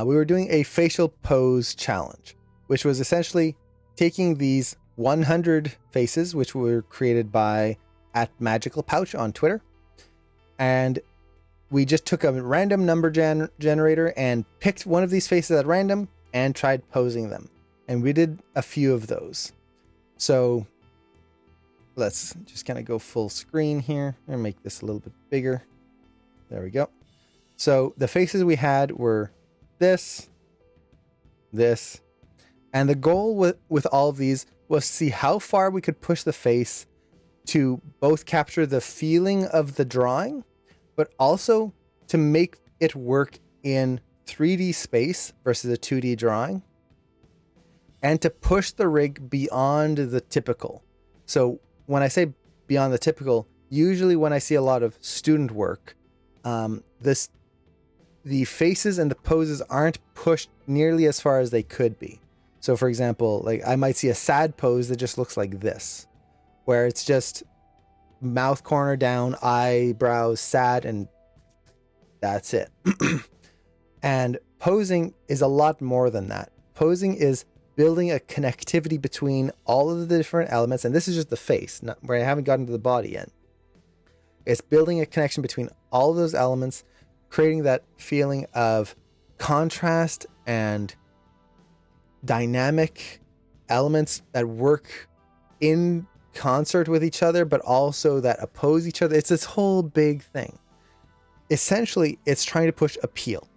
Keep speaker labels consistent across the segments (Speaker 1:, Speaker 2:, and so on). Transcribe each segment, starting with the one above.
Speaker 1: we were doing a facial pose challenge, which was essentially taking these 100 faces, which were created by @magicalpouch on Twitter. And we just took a random number generator and picked one of these faces at random and tried posing them. And we did a few of those. So let's just kind of go full screen here and make this a little bit bigger. There we go. So the faces we had were this, and the goal with all of these was to see how far we could push the face to both capture the feeling of the drawing, but also to make it work in 3D space versus a 2D drawing, and to push the rig beyond the typical. So when I say beyond the typical, usually when I see a lot of student work, the faces and the poses aren't pushed nearly as far as they could be. So for example, like I might see a sad pose that just looks like this, where it's just mouth corner down, eyebrows sad, and that's it. And posing is a lot more than that. Posing is building a connectivity between all of the different elements, and this is just the face, where I haven't gotten to the body yet. It's building a connection between all of those elements, creating that feeling of contrast and dynamic elements that work in concert with each other, but also that oppose each other. It's this whole big thing. Essentially, it's trying to push appeal.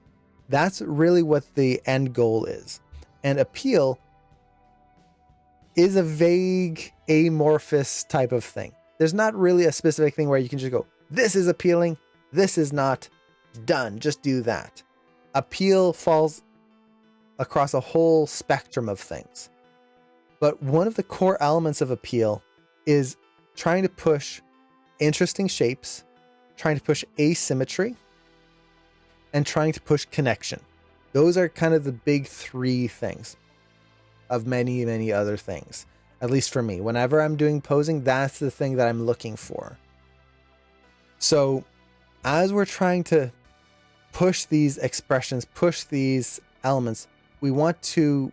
Speaker 1: That's really what the end goal is. And appeal is a vague, amorphous type of thing. There's not really a specific thing where you can just go, this is appealing, this is not. Done, just do that. Appeal falls across a whole spectrum of things. But one of the core elements of appeal is trying to push interesting shapes, trying to push asymmetry, and trying to push connection. Those are kind of the big three things of many, many other things. At least for me. Whenever I'm doing posing, that's the thing that I'm looking for. So as we're trying to push these expressions, push these elements, we want to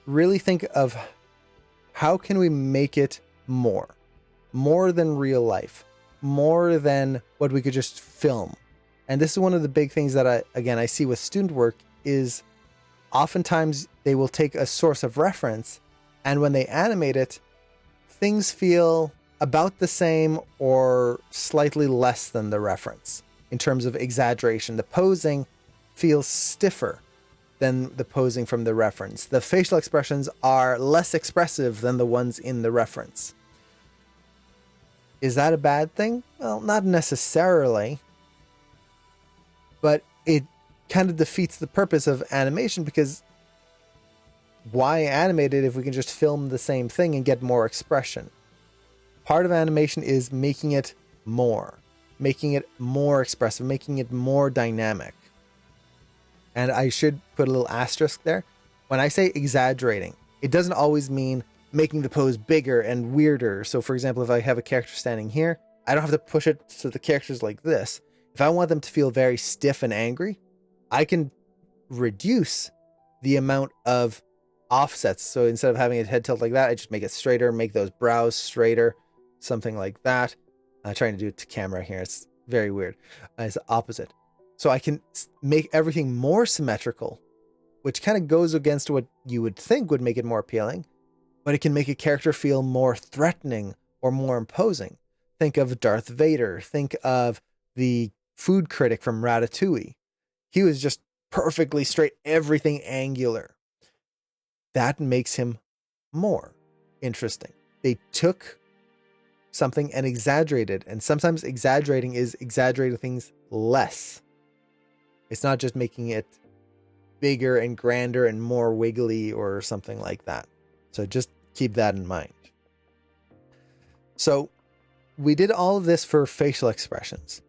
Speaker 1: really think of how can we make it more than real life, more than what we could just film. And this is one of the big things that I see with student work is oftentimes they will take a source of reference, and when they animate it, things feel about the same or slightly less than the reference. In terms of exaggeration, the posing feels stiffer than the posing from the reference. The facial expressions are less expressive than the ones in the reference. Is that a bad thing? Well, not necessarily, but it kind of defeats the purpose of animation, because why animate it if we can just film the same thing and get more expression? Part of animation is making it more expressive, making it more dynamic. And I should put a little asterisk there. When I say exaggerating, it doesn't always mean making the pose bigger and weirder. So for example, if I have a character standing here, I don't have to push it so the character's like this. If I want them to feel very stiff and angry, I can reduce the amount of offsets. So instead of having a head tilt like that, I just make it straighter, make those brows straighter, something like that. I'm trying to do it to camera here. It's very weird. It's the opposite. So I can make everything more symmetrical, which kind of goes against what you would think would make it more appealing, but it can make a character feel more threatening or more imposing. Think of Darth Vader. Think of the food critic from Ratatouille. He was just perfectly straight, everything angular. That makes him more interesting. They took something and exaggerated, and sometimes exaggerating is exaggerating things less. It's not just making it bigger and grander and more wiggly or something like that. So just keep that in mind. So we did all of this for facial expressions,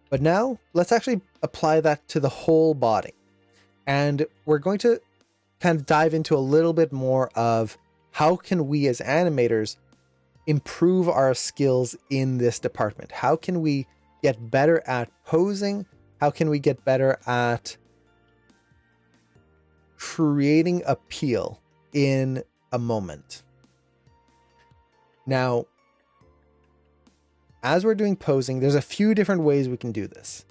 Speaker 1: but now let's actually apply that to the whole body. And we're going to kind of dive into a little bit more of how can we as animators improve our skills in this department? How can we get better at posing? How can we get better at creating appeal in a moment. Now, as we're doing posing, there's a few different ways we can do this.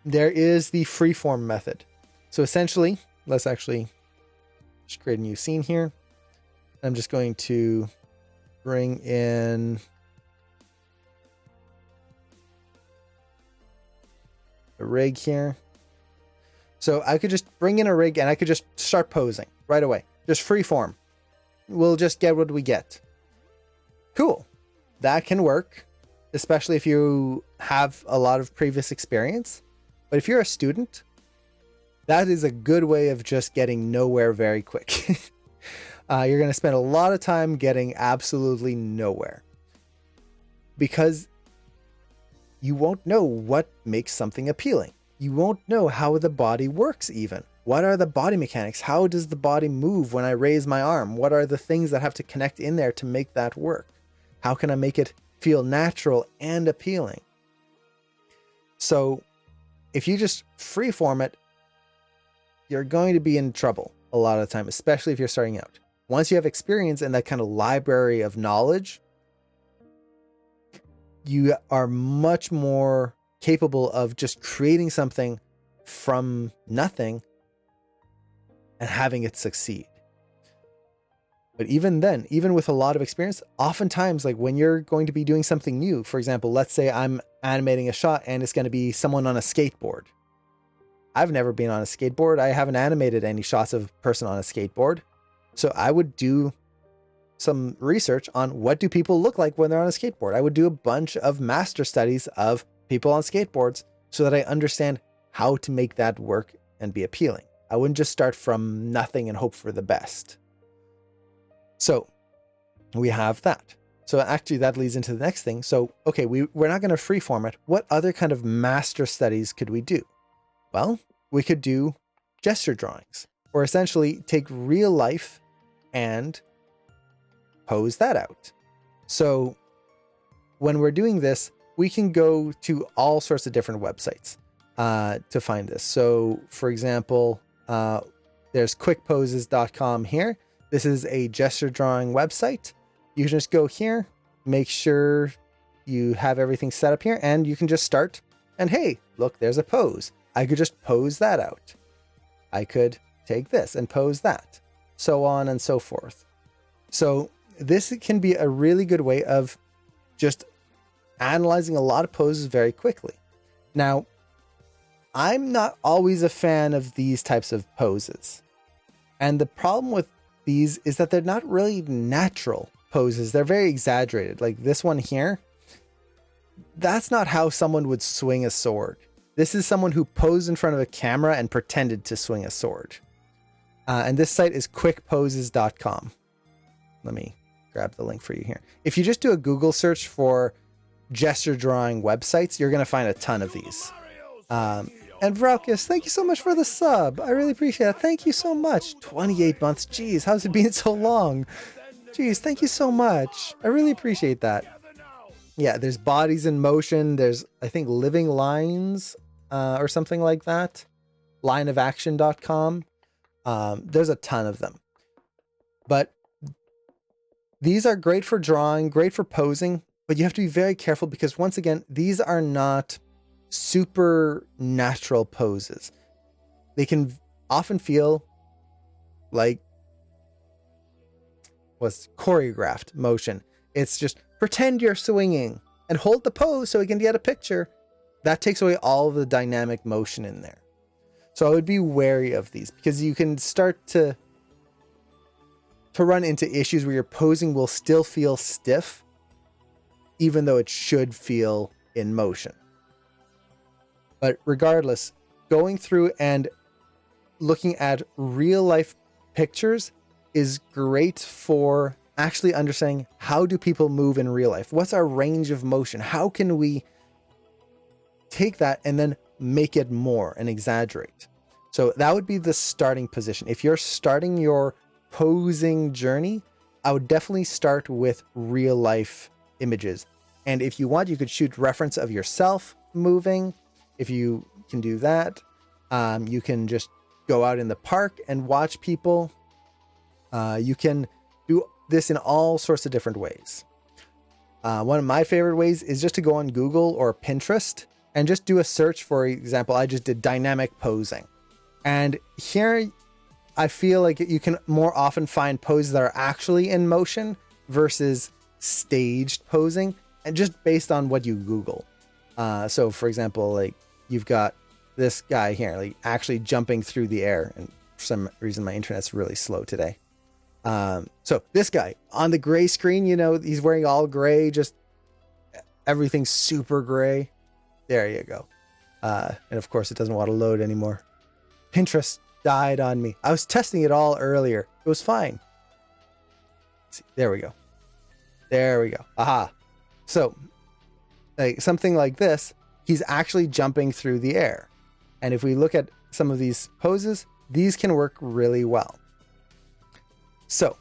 Speaker 1: There is the freeform method. So essentially, let's actually just create a new scene here. I'm just going to bring in a rig here. So I could just bring in a rig and I could just start posing right away. Just freeform. We'll just get what we get. Cool. That can work, especially if you have a lot of previous experience. But if you're a student, that is a good way of just getting nowhere very quick. You're going to spend a lot of time getting absolutely nowhere because you won't know what makes something appealing. You won't know how the body works even. What are the body mechanics? How does the body move when I raise my arm? What are the things that have to connect in there to make that work? How can I make it feel natural and appealing? So if you just freeform it, you're going to be in trouble a lot of the time, especially if you're starting out. Once you have experience in that kind of library of knowledge, you are much more capable of just creating something from nothing and having it succeed. But even then, even with a lot of experience, oftentimes, like when you're going to be doing something new, for example, let's say I'm animating a shot and it's going to be someone on a skateboard. I've never been on a skateboard. I haven't animated any shots of a person on a skateboard. So I would do some research on what do people look like when they're on a skateboard. I would do a bunch of master studies of people on skateboards so that I understand how to make that work and be appealing. I wouldn't just start from nothing and hope for the best. So we have that. So actually that leads into the next thing. So, okay, we're not going to freeform it. What other kind of master studies could we do? Well, we could do gesture drawings, or essentially take real life and pose that out. So when we're doing this, we can go to all sorts of different websites to find this. So for example, there's quickposes.com here. This is a gesture drawing website. You can just go here, make sure you have everything set up here, and you can just start. And hey, look, there's a pose. I could just pose that out. I could take this and pose that, so on and so forth. So this can be a really good way of just analyzing a lot of poses very quickly. Now, I'm not always a fan of these types of poses. And the problem with these is that they're not really natural poses. They're very exaggerated. Like this one here, that's not how someone would swing a sword. This is someone who posed in front of a camera and pretended to swing a sword. And this site is quickposes.com. Let me grab the link for you here. If you just do a Google search for gesture drawing websites, you're going to find a ton of these. And Vralkus, thank you so much for the sub. I really appreciate it. Thank you so much. 28 months. Jeez, how's it been so long? Jeez, thank you so much. I really appreciate that. Yeah, there's bodies in motion. There's, I think, living lines or something like that. Lineofaction.com. There's a ton of them. But these are great for drawing, great for posing, but you have to be very careful because once again, these are not super natural poses. They can often feel like what's choreographed motion. It's just pretend you're swinging and hold the pose so we can get a picture. That takes away all of the dynamic motion in there. So I would be wary of these because you can start to run into issues where your posing will still feel stiff, even though it should feel in motion. But regardless, going through and looking at real life pictures is great for actually understanding how do people move in real life? What's our range of motion? How can we take that and then make it more and exaggerate? So that would be the starting position. If you're starting your posing journey, I would definitely start with real life images. And if you want, you could shoot reference of yourself moving. If you can do that, you can just go out in the park and watch people. You can do this in all sorts of different ways. One of my favorite ways is just to go on Google or Pinterest and just do a search. For example, I just did dynamic posing. And here I feel like you can more often find poses that are actually in motion versus staged posing, and just based on what you Google. So for example, like you've got this guy here, like actually jumping through the air. And for some reason, my internet's really slow today. So this guy on the gray screen, you know, he's wearing all gray, just everything's super gray. There you go. And of course it doesn't want to load anymore. Pinterest died on me. I was testing it all earlier. It was fine. Let's see. There we go. There we go. Aha. So like something like this, he's actually jumping through the air. And if we look at some of these poses, these can work really well. So,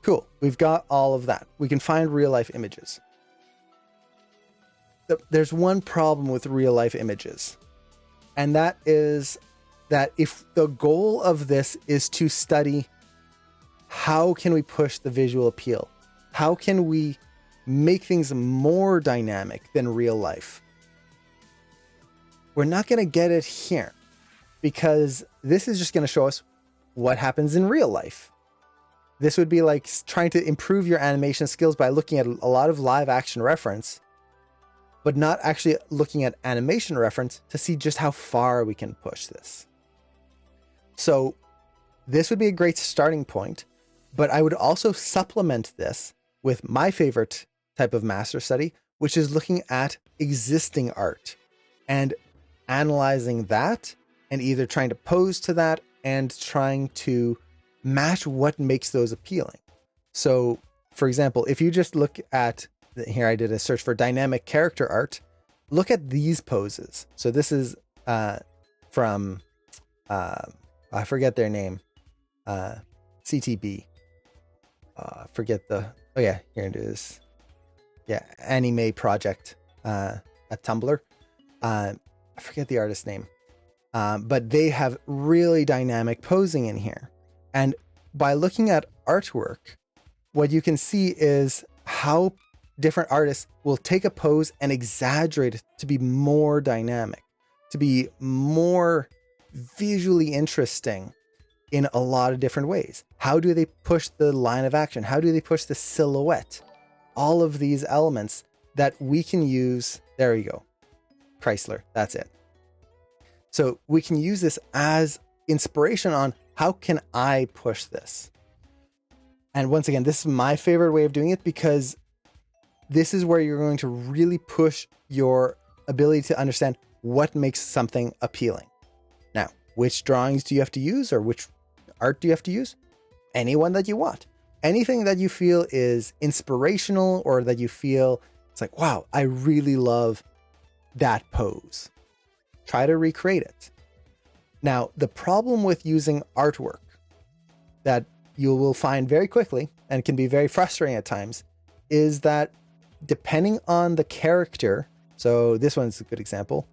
Speaker 1: cool. We've got all of that. We can find real life images. There's one problem with real life images. And that is that if the goal of this is to study how can we push the visual appeal? How can we make things more dynamic than real life? We're not going to get it here, because this is just going to show us what happens in real life. This would be like trying to improve your animation skills by looking at a lot of live action reference, but not actually looking at animation reference to see just how far we can push this. So this would be a great starting point, but I would also supplement this with my favorite type of master study, which is looking at existing art and analyzing that and either trying to pose to that and trying to match what makes those appealing. So, for example, if you just look at, here I did a search for dynamic character art, look at these poses. So this is from, I forget their name, CTB. Forget the, oh yeah, here it is. Yeah, Anime Project at Tumblr. I forget the artist's name. But they have really dynamic posing in here. And by looking at artwork, what you can see is how different artists will take a pose and exaggerate it to be more dynamic, to be more visually interesting in a lot of different ways. How do they push the line of action? How do they push the silhouette? All of these elements that we can use. There you go. Chrysler. That's it. So we can use this as inspiration on how can I push this? And once again, this is my favorite way of doing it, because this is where you're going to really push your ability to understand what makes something appealing. Now, which drawings do you have to use, or which art do you have to use? Anyone that you want. Anything that you feel is inspirational, or that you feel it's like, wow, I really love that pose. Try to recreate it. Now, the problem with using artwork that you will find very quickly, and can be very frustrating at times, is that depending on the character, so this one's a good example.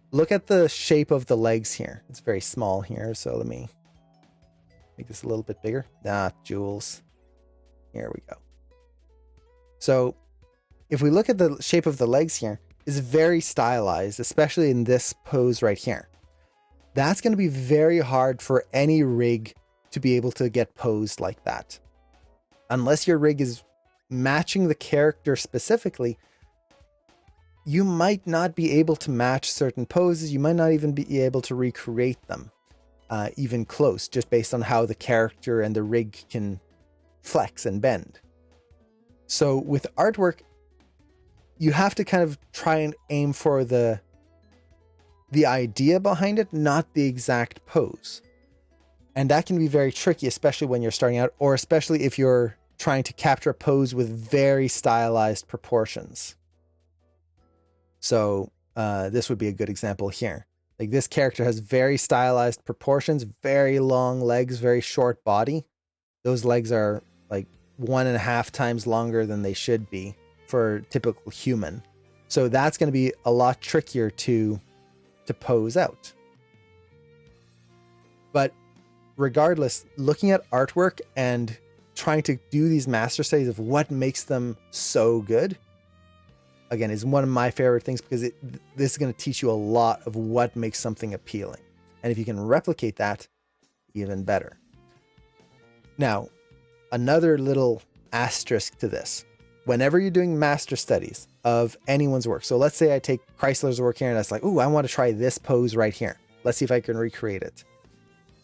Speaker 1: Look at the shape of the legs here. It's very small here, so let me make this a little bit bigger. Jules. Here we go. So if we look at the shape of the legs here, it's very stylized, especially in this pose right here. That's going to be very hard for any rig to be able to get posed like that. Unless your rig is matching the character specifically, you might not be able to match certain poses. You might not even be able to recreate them even close, just based on how the character and the rig can flex and bend. So with artwork, you have to kind of try and aim for the idea behind it, not the exact pose. And that can be very tricky, especially when you're starting out, or especially if you're trying to capture a pose with very stylized proportions. So this would be a good example here. Like this character has very stylized proportions, very long legs, very short body. Those legs are like 1.5 times longer than they should be for a typical human. So that's going to be a lot trickier to pose out. But regardless, looking at artwork and trying to do these master studies of what makes them so good, again, is one of my favorite things, because this is going to teach you a lot of what makes something appealing. And if you can replicate that, even better. Now, another little asterisk to this. Whenever you're doing master studies of anyone's work, so let's say I take Chrysler's work here and it's like, ooh, I want to try this pose right here. Let's see if I can recreate it.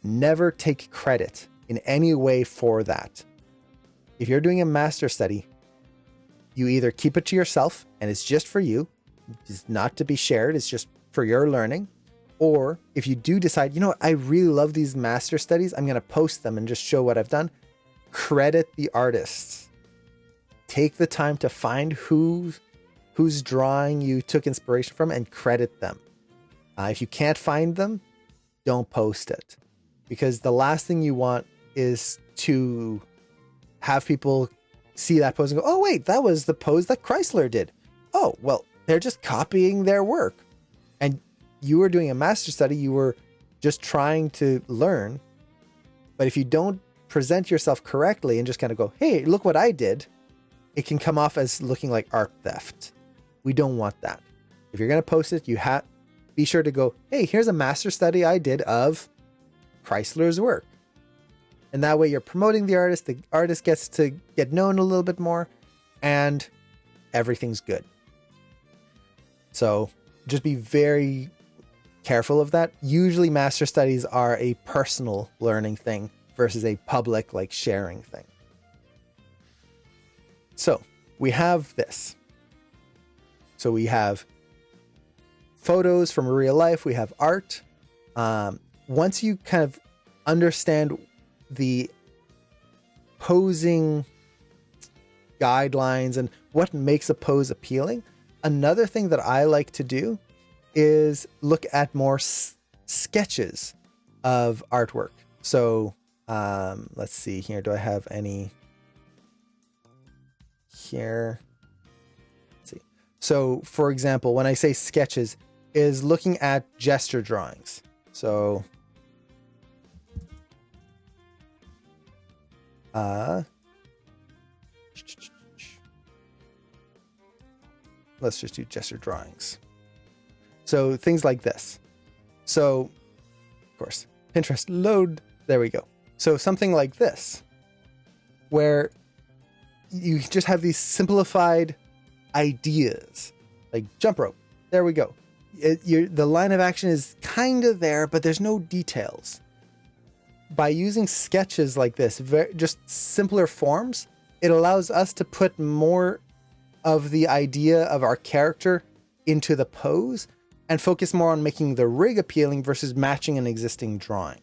Speaker 1: Never take credit in any way for that. If you're doing a master study, you either keep it to yourself and it's just for you, it's not to be shared, it's just for your learning. Or if you do decide, you know what, I really love these master studies, I'm going to post them and just show what I've done, credit the artists. Take the time to find whose drawing you took inspiration from and credit them. If you can't find them, don't post it. Because the last thing you want is to have people see that pose and go, oh, wait, that was the pose that Chrysler did. Oh, well, they're just copying their work. And you were doing a master study. You were just trying to learn. But if you don't present yourself correctly and just kind of go, hey, look what I did, it can come off as looking like art theft. We don't want that. If you're going to post it, be sure to go, hey, here's a master study I did of Chrysler's work. And that way you're promoting the artist gets to get known a little bit more, and everything's good. So just be very careful of that. Usually master studies are a personal learning thing versus a public, like, sharing thing. So we have this. So we have photos from real life. We have art. Once you kind of understand the posing guidelines and what makes a pose appealing, another thing that I like to do is look at more sketches of artwork. So let's see here. Do I have any here? Let's see. So for example, when I say sketches, is looking at gesture drawings. So let's just do gesture drawings. So things like this. So of course, Pinterest load. There we go. So something like this, where you just have these simplified ideas, like jump rope. There we go. The line of action is kind of there, but there's no details. By using sketches like this, just simpler forms, it allows us to put more of the idea of our character into the pose and focus more on making the rig appealing versus matching an existing drawing.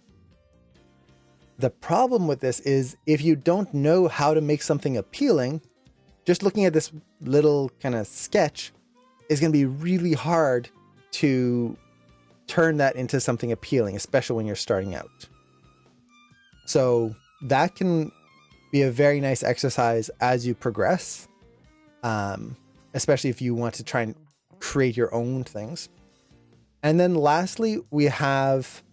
Speaker 1: The problem with this is if you don't know how to make something appealing, just looking at this little kind of sketch is going to be really hard to turn that into something appealing, especially when you're starting out. So that can be a very nice exercise as you progress, especially if you want to try and create your own things. And then lastly, we have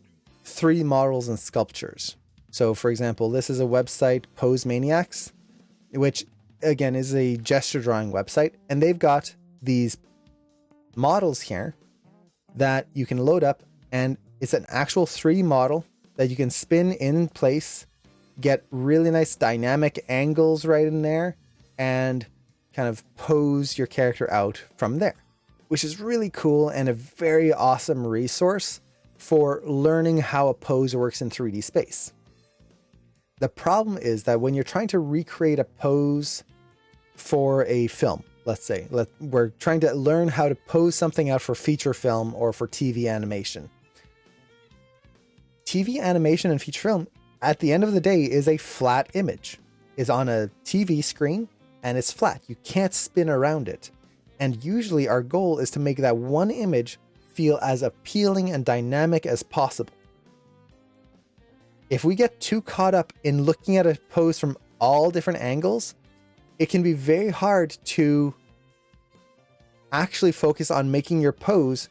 Speaker 1: 3D models and sculptures. So for example, this is a website, Pose Maniacs, which again is a gesture drawing website. And they've got these models here that you can load up, and it's an actual 3D model that you can spin in place, get really nice dynamic angles right in there, and kind of pose your character out from there, which is really cool and a very awesome resource for learning how a pose works in 3D space. The problem is that when you're trying to recreate a pose for a film, let's say, we're trying to learn how to pose something out for feature film or for TV animation. TV animation and feature film, at the end of the day, is a flat image. It's on a TV screen and it's flat. You can't spin around it. And usually our goal is to make that one image feel as appealing and dynamic as possible. If we get too caught up in looking at a pose from all different angles, it can be very hard to actually focus on making your pose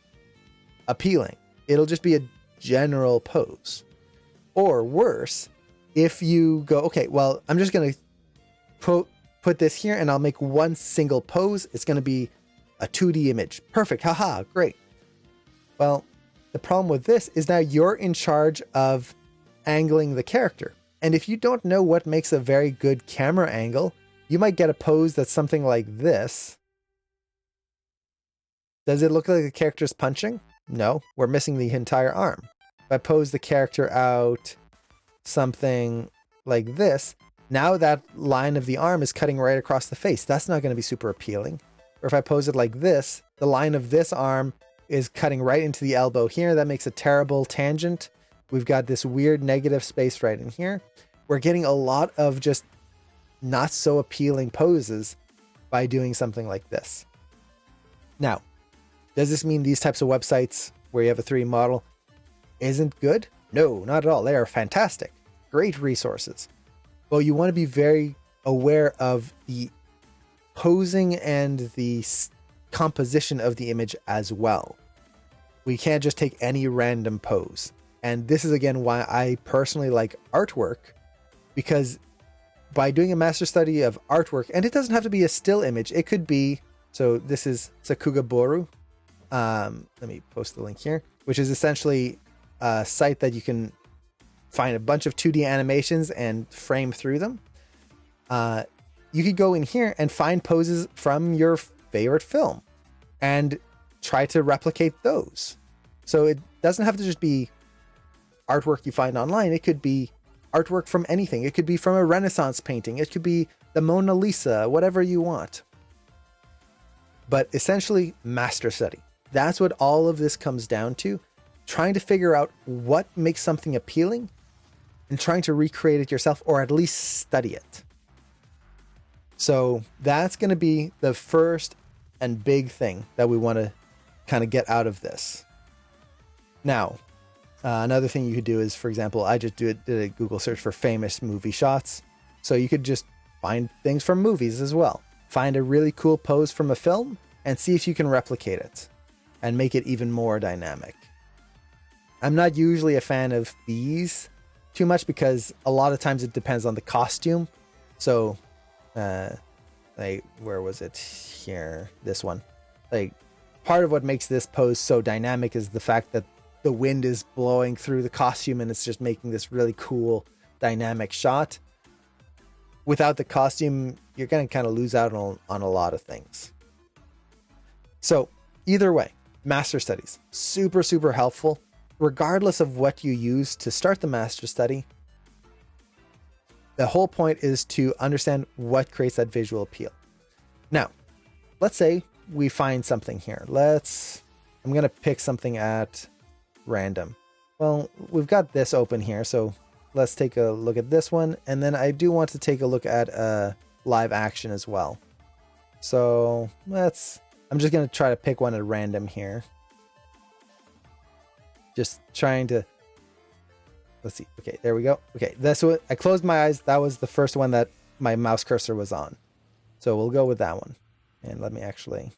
Speaker 1: appealing. It'll just be a general pose. Or worse, if you go, okay, well, I'm just going to put this here and I'll make one single pose. It's going to be a 2D image. Perfect. Haha, great. Well, the problem with this is now you're in charge of angling the character. And if you don't know what makes a very good camera angle, you might get a pose that's something like this. Does it look like the character's punching? No, we're missing the entire arm. If I pose the character out something like this, now that line of the arm is cutting right across the face. That's not going to be super appealing. Or if I pose it like this, the line of this arm is cutting right into the elbow here. That makes a terrible tangent. We've got this weird negative space right in here. We're getting a lot of just not so appealing poses by doing something like this. Now, does this mean these types of websites where you have a 3D model isn't good? No, not at all. They are fantastic. Great resources. But you want to be very aware of the posing and the composition of the image as well. We can't just take any random pose. And this is again why I personally like artwork, because by doing a master study of artwork, and it doesn't have to be a still image, it could be, so this is Sakuga Boru. Let me post the link here, which is essentially a site that you can find a bunch of 2D animations and frame through them. You could go in here and find poses from your favorite film and try to replicate those. So it doesn't have to just be artwork you find online. It could be artwork from anything. It could be from a Renaissance painting. It could be the Mona Lisa, whatever you want. But essentially, master study. That's what all of this comes down to. Trying to figure out what makes something appealing and trying to recreate it yourself, or at least study it. So that's going to be the first and big thing that we want to kind of get out of this. Now, another thing you could do is, for example, I just did a Google search for famous movie shots. So you could just find things from movies as well. Find a really cool pose from a film and see if you can replicate it and make it even more dynamic. I'm not usually a fan of these too much because a lot of times it depends on the costume. So, like, where was it? Here, this one. Like, part of what makes this pose so dynamic is the fact that the wind is blowing through the costume and it's just making this really cool dynamic shot. Without the costume, you're going to kind of lose out on a lot of things. So either way, master studies, super, super helpful. Regardless of what you use to start the master study, the whole point is to understand what creates that visual appeal. Now, let's say we find something here. I'm going to pick something at random. Well, we've got this open here, so let's take a look at this one. And then I do want to take a look at live action as well. So I'm just going to try to pick one at random here. Just trying to, let's see. Okay, there we go. Okay, that's what I closed my eyes. That was the first one that my mouse cursor was on. So we'll go with that one. And let me actually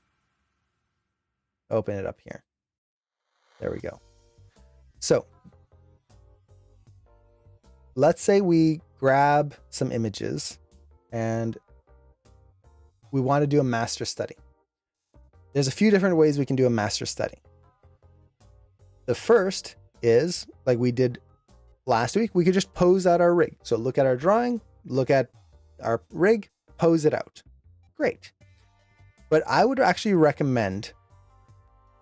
Speaker 1: open it up here. There we go. So let's say we grab some images and we want to do a master study. There's a few different ways we can do a master study. The first is, like we did last week, we could just pose out our rig. So look at our drawing, look at our rig, pose it out. Great. But I would actually recommend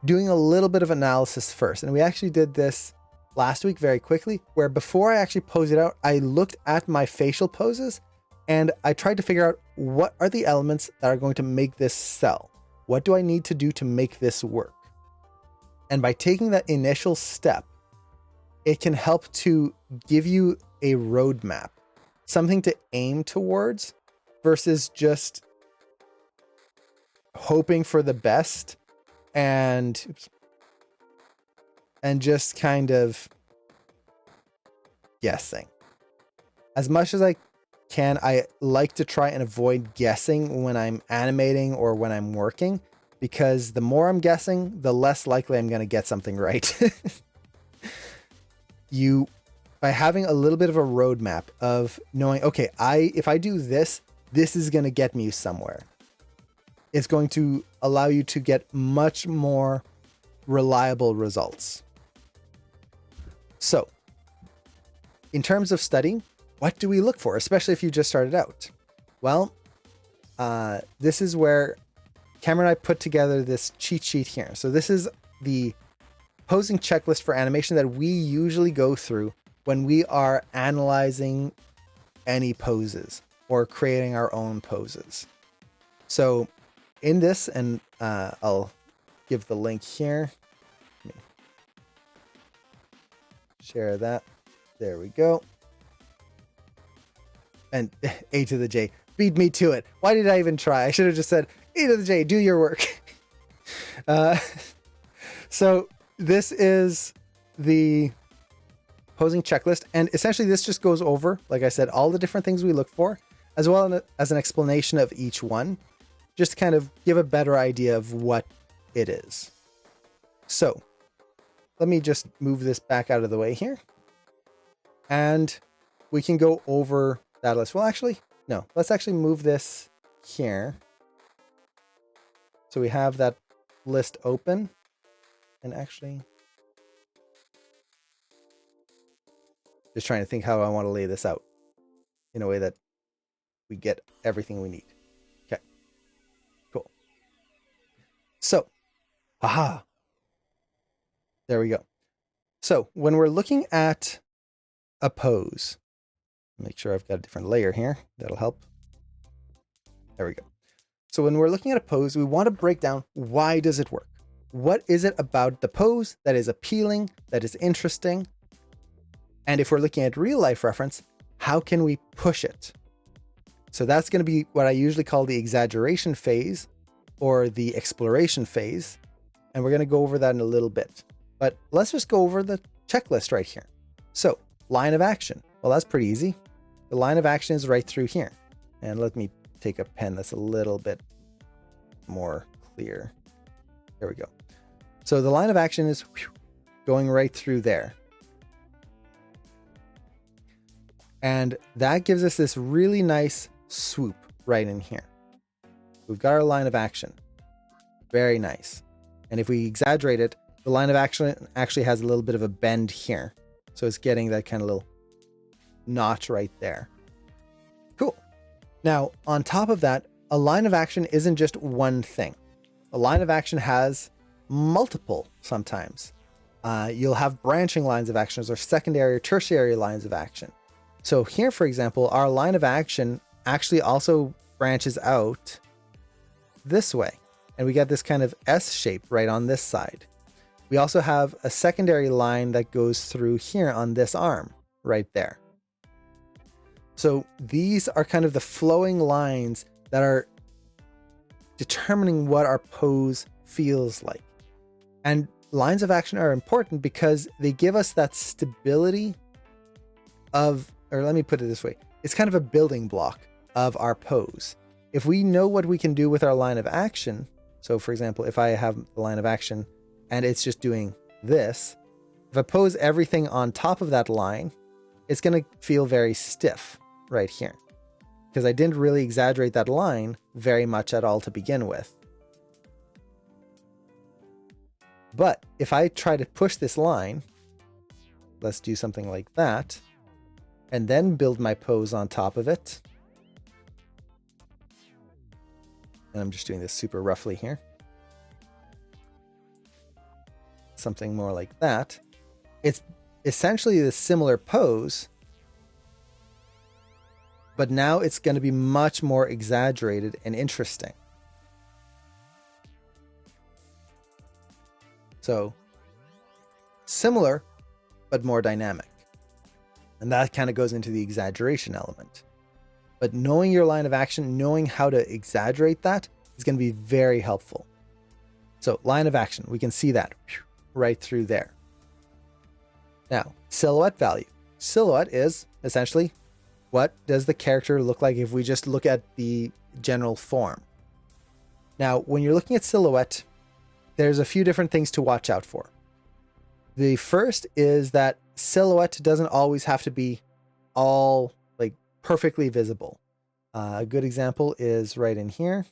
Speaker 1: doing a little bit of analysis first. And we actually did this last week very quickly, where before I actually pose it out, I looked at my facial poses and I tried to figure out what are the elements that are going to make this sell? What do I need to do to make this work? And by taking that initial step, it can help to give you a roadmap, something to aim towards versus just hoping for the best and just kind of guessing. As much as I can, I like to try and avoid guessing when I'm animating or when I'm working, because the more I'm guessing, the less likely I'm going to get something right. You by having a little bit of a roadmap of knowing, okay, if I do this, this is going to get me somewhere. It's going to allow you to get much more reliable results. So, in terms of studying, what do we look for, especially if you just started out? Well, this is where Cameron and I put together this cheat sheet here. So this is the posing checklist for animation that we usually go through when we are analyzing any poses or creating our own poses. So in this, and I'll give the link here. Let me share that. There we go. And A to the J, beat me to it. Why did I even try? I should have just said, A to the J, do your work. So this is the posing checklist. And essentially this just goes over, like I said, all the different things we look for, as well as an explanation of each one, just to kind of give a better idea of what it is. So let me just move this back out of the way here. And we can go over that list. Well, actually, no, let's actually move this here. So we have that list open. And actually, just trying to think how I want to lay this out in a way that we get everything we need. Okay, cool. So, aha, there we go. So when we're looking at a pose, make sure I've got a different layer here. That'll help. There we go. So when we're looking at a pose, we want to break down, why does it work? What is it about the pose that is appealing, that is interesting? And if we're looking at real life reference, how can we push it? So that's going to be what I usually call the exaggeration phase or the exploration phase. And we're going to go over that in a little bit. But let's just go over the checklist right here. So line of action. Well, that's pretty easy. The line of action is right through here. And let me take a pen that's a little bit more clear. There we go. So the line of action is going right through there. And that gives us this really nice swoop right in here. We've got our line of action. Very nice. And if we exaggerate it, the line of action actually has a little bit of a bend here. So it's getting that kind of little notch right there. Cool. Now, on top of that, a line of action isn't just one thing. A line of action has multiple sometimes. You'll have branching lines of actions or secondary or tertiary lines of action. So here, for example, our line of action actually also branches out this way. And we get this kind of S shape right on this side. We also have a secondary line that goes through here on this arm right there. So these are kind of the flowing lines that are determining what our pose feels like. And lines of action are important because they give us that stability of, or let me put it this way, it's kind of a building block of our pose. If we know what we can do with our line of action, so for example, if I have the line of action and it's just doing this, if I pose everything on top of that line, it's going to feel very stiff right here because I didn't really exaggerate that line very much at all to begin with. But if I try to push this line, let's do something like that, and then build my pose on top of it. And I'm just doing this super roughly here. Something more like that. It's essentially a similar pose, but now it's going to be much more exaggerated and interesting. So similar, but more dynamic. And that kind of goes into the exaggeration element. But knowing your line of action, knowing how to exaggerate that is going to be very helpful. So line of action, we can see that right through there. Now, silhouette value. Silhouette is essentially, what does the character look like if we just look at the general form? Now, when you're looking at silhouette, there's a few different things to watch out for. The first is that silhouette doesn't always have to be all like perfectly visible. A good example is right in here.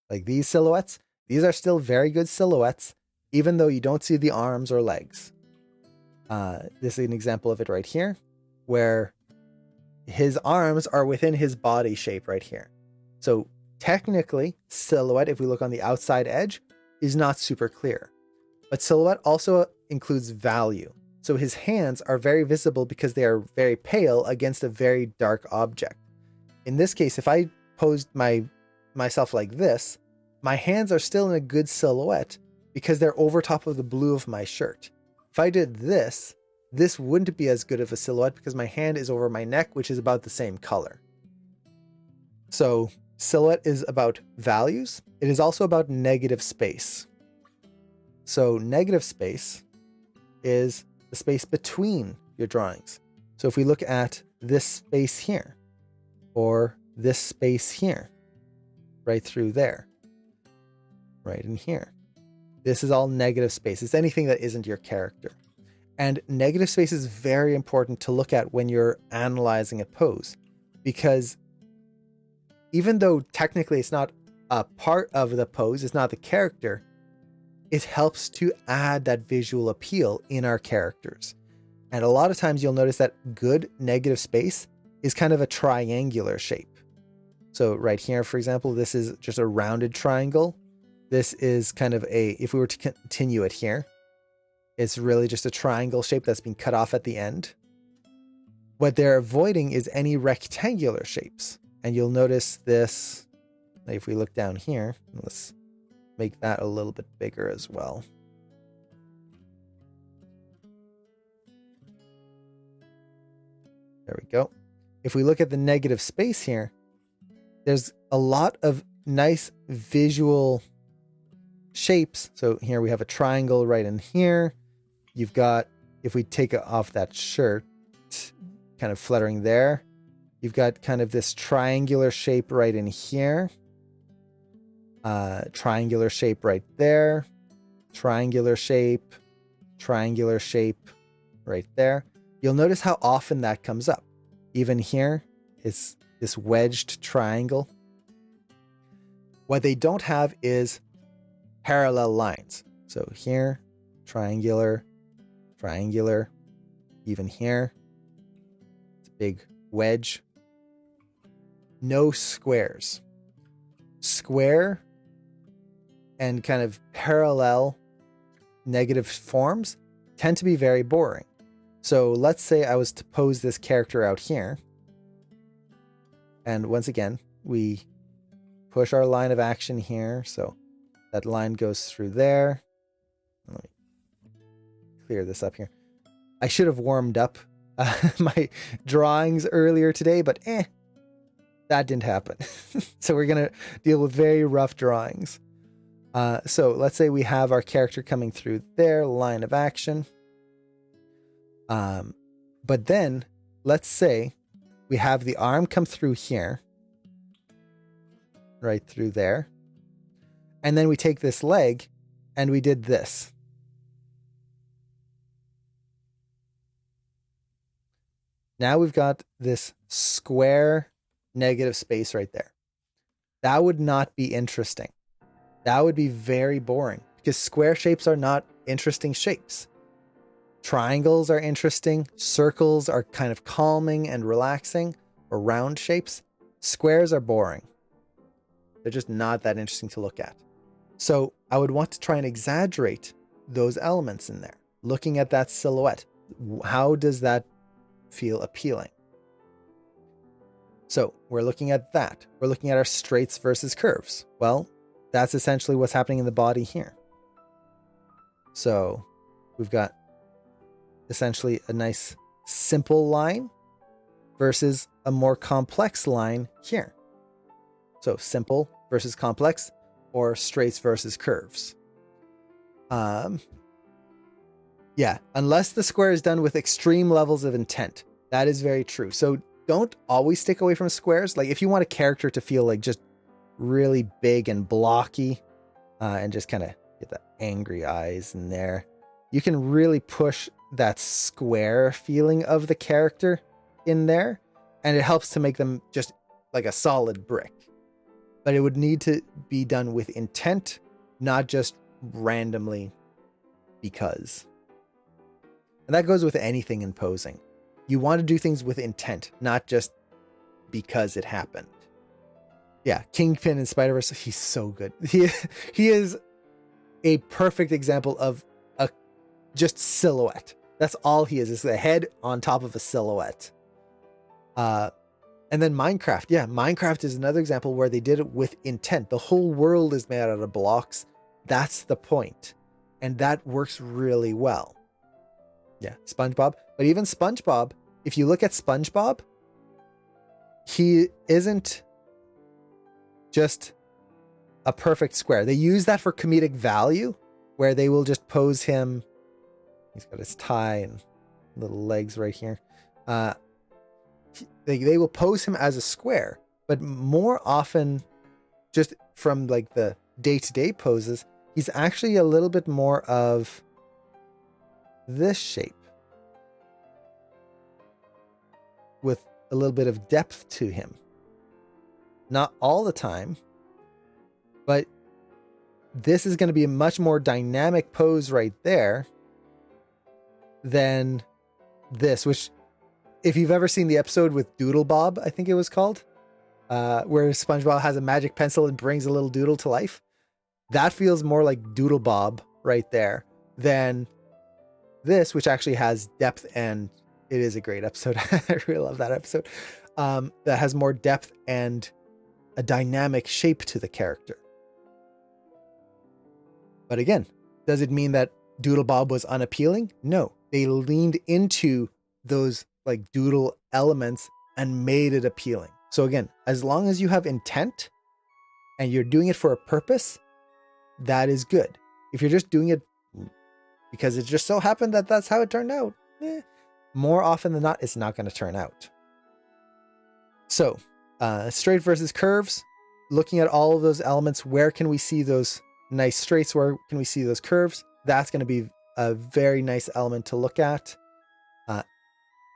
Speaker 1: Like these silhouettes, these are still very good silhouettes, even though you don't see the arms or legs. This is an example of it right here, where his arms are within his body shape right here. So technically, silhouette, if we look on the outside edge, is not super clear. But silhouette also includes value. So his hands are very visible because they are very pale against a very dark object. In this case, if I posed myself like this, my hands are still in a good silhouette because they're over top of the blue of my shirt. If I did this, this wouldn't be as good of a silhouette because my hand is over my neck, which is about the same color. So silhouette is about values. It is also about negative space. So negative space is the space between your drawings. So if we look at this space here, or this space here, right through there, right in here, this is all negative space. It's anything that isn't your character. And negative space is very important to look at when you're analyzing a pose, because even though technically it's not a part of the pose, it's not the character, it helps to add that visual appeal in our characters. And a lot of times you'll notice that good negative space is kind of a triangular shape. So right here, for example, this is just a rounded triangle. This is kind of if we were to continue it here, it's really just a triangle shape that's been cut off at the end. What they're avoiding is any rectangular shapes. And you'll notice this, if we look down here, let's make that a little bit bigger as well. There we go. If we look at the negative space here, there's a lot of nice visual shapes. So here we have a triangle right in here. You've got, if we take off that shirt, kind of fluttering there, you've got kind of this triangular shape right in here. Triangular shape right there. Triangular shape right there. You'll notice how often that comes up. Even here, it's this wedged triangle. What they don't have is parallel lines. So here, triangular, even here, it's a big wedge. No squares. Square and kind of parallel negative forms tend to be very boring. So let's say I was to pose this character out here. And once again, we push our line of action here. So that line goes through there. Let me clear this up here. I should have warmed up my drawings earlier today, but that didn't happen. So we're going to deal with very rough drawings. So let's say we have our character coming through their line of action. But then let's say we have the arm come through here, right through there. And then we take this leg and we did this. Now we've got this square negative space right there. That would not be interesting. That would be very boring because square shapes are not interesting shapes. Triangles are interesting. Circles are kind of calming and relaxing, or round shapes. Squares are boring. They're just not that interesting to look at. So I would want to try and exaggerate those elements in there. Looking at that silhouette, how does that feel appealing? So we're looking at that. We're looking at our straights versus curves. Well, that's essentially what's happening in the body here. So we've got essentially a nice simple line versus a more complex line here. So simple versus complex, or straights versus curves. Yeah, unless the square is done with extreme levels of intent. That is very true. So don't always stick away from squares. Like if you want a character to feel like just really big and blocky, and just kind of get the angry eyes in there, you can really push that square feeling of the character in there, and it helps to make them just like a solid brick. But it would need to be done with intent, not just randomly because. And that goes with anything in posing. You want to do things with intent, not just because it happened. Yeah, Kingpin in Spider-Verse, he's so good. He is a perfect example of a just silhouette. That's all he is the head on top of a silhouette. And then Minecraft. Yeah, Minecraft is another example where they did it with intent. The whole world is made out of blocks. That's the point. And that works really well. Yeah, SpongeBob. But even SpongeBob, if you look at SpongeBob, he isn't just a perfect square. They use that for comedic value, where they will just pose him. He's got his tie and little legs right here. They will pose him as a square, but more often, just from like the day-to-day poses, he's actually a little bit more of this shape with a little bit of depth to him. Not all the time, but this is going to be a much more dynamic pose right there than this, which, if you've ever seen the episode with Doodle Bob, I think it was called, where SpongeBob has a magic pencil and brings a little doodle to life, that feels more like Doodle Bob right there than this, which actually has depth, and it is a great episode. I really love that episode. That has more depth and a dynamic shape to the character. But again, does it mean that Doodle Bob was unappealing? No, they leaned into those like doodle elements and made it appealing. So again, as long as you have intent and you're doing it for a purpose, that is good. If you're just doing it because it just so happened that that's how it turned out, more often than not, it's not going to turn out. So straight versus curves, looking at all of those elements, where can we see those nice straights? Where can we see those curves? That's going to be a very nice element to look at.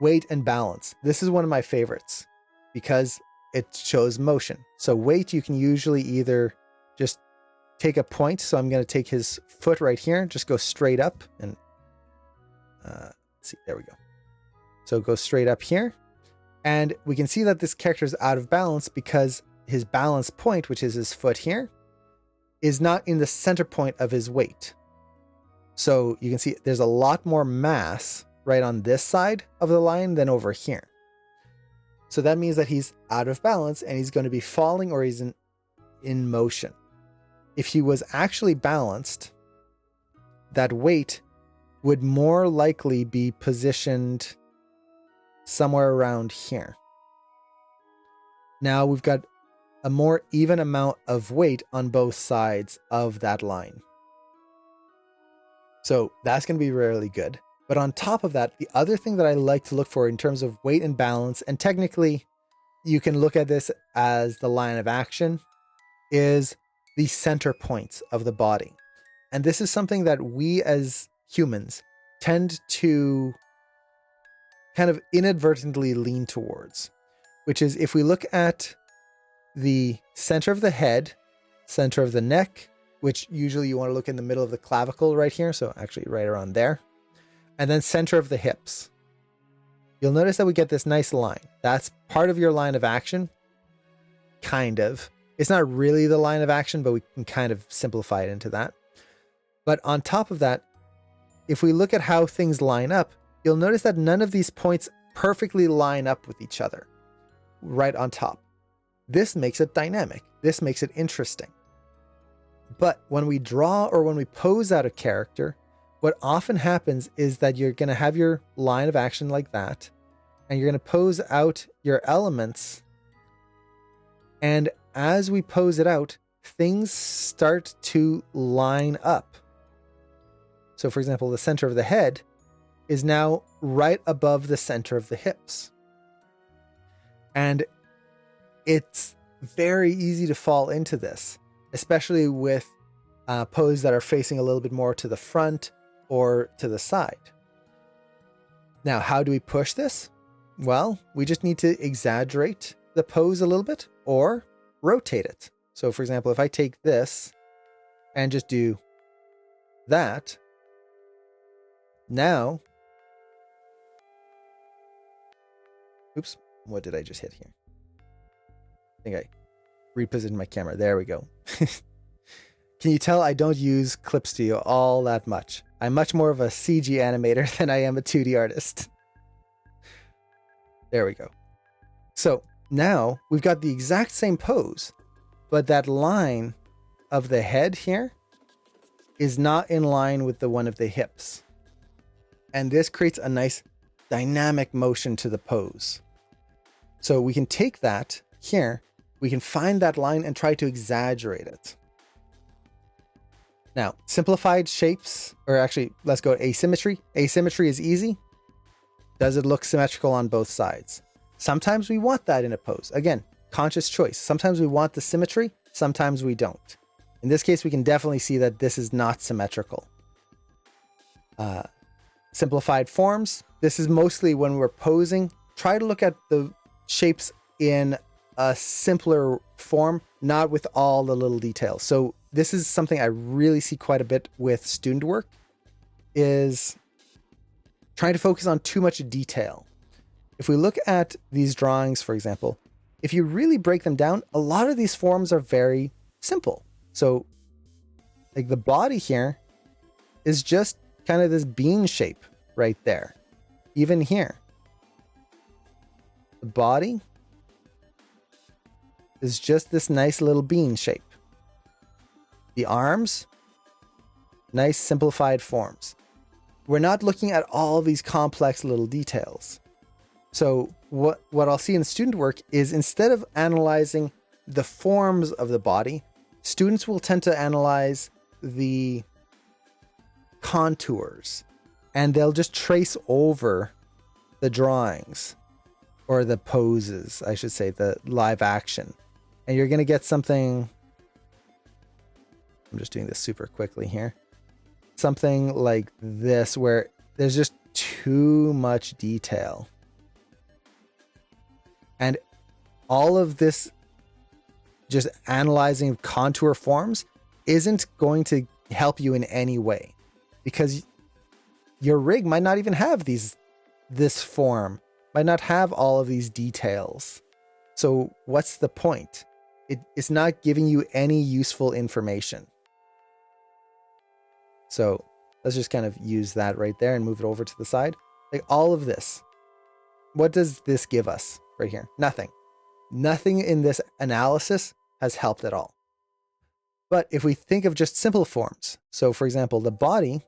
Speaker 1: Weight and balance. This is one of my favorites because it shows motion. So weight, you can usually either just take a point. So I'm going to take his foot right here, just go straight up and let's see, there we go. So go straight up here. And we can see that this character is out of balance because his balance point, which is his foot here, is not in the center point of his weight. So you can see there's a lot more mass right on this side of the line than over here. So that means that he's out of balance and he's going to be falling, or he's in motion. If he was actually balanced, that weight would more likely be positioned somewhere around here. Now we've got a more even amount of weight on both sides of that line. So that's going to be really good. But on top of that, the other thing that I like to look for in terms of weight and balance, and technically you can look at this as the line of action, is the center points of the body. And this is something that we as humans tend to kind of inadvertently lean towards, which is if we look at the center of the head, center of the neck, which usually you want to look in the middle of the clavicle right here. So actually right around there. And then center of the hips. You'll notice that we get this nice line. That's part of your line of action. Kind of. It's not really the line of action, but we can kind of simplify it into that. But on top of that, if we look at how things line up, you'll notice that none of these points perfectly line up with each other right on top. This makes it dynamic. This makes it interesting. But when we draw or when we pose out a character, what often happens is that you're going to have your line of action like that, and you're going to pose out your elements. And as we pose it out, things start to line up. So for example, the center of the head is now right above the center of the hips. And it's very easy to fall into this, especially with poses that are facing a little bit more to the front or to the side. Now, how do we push this? Well, we just need to exaggerate the pose a little bit or rotate it. So for example, if I take this and just do that, now, oops, what did I just hit here? I think I repositioned my camera. There we go. Can you tell I don't use Clip Studio all that much? I'm much more of a CG animator than I am a 2D artist. There we go. So now we've got the exact same pose, but that line of the head here is not in line with the one of the hips. And this creates a nice dynamic motion to the pose. So we can take that here, we can find that line and try to exaggerate it. Now, simplified shapes, or actually, let's go asymmetry. Asymmetry is easy. Does it look symmetrical on both sides? Sometimes we want that in a pose. Again, conscious choice. Sometimes we want the symmetry, sometimes we don't. In this case, we can definitely see that this is not symmetrical. Simplified forms. This is mostly when we're posing. Try to look at the shapes in a simpler form, not with all the little details. So this is something I really see quite a bit with student work, is trying to focus on too much detail. If we look at these drawings, for example, if you really break them down, a lot of these forms are very simple. So like the body here is just kind of this bean shape right there. Even here, the body is just this nice little bean shape. The arms, nice simplified forms. We're not looking at all these complex little details. So what I'll see in student work is, instead of analyzing the forms of the body, students will tend to analyze the contours, and they'll just trace over the drawings, or the poses, I should say, the live action. And you're going to get something, I'm just doing this super quickly here, something like this, where there's just too much detail. And all of this just analyzing contour forms isn't going to help you in any way, because your rig might not even have this form, might not have all of these details. So what's the point? It's not giving you any useful information. So let's just kind of use that right there and move it over to the side. Like all of this, what does this give us right here? Nothing. Nothing in this analysis has helped at all. But if we think of just simple forms, so for example, the body,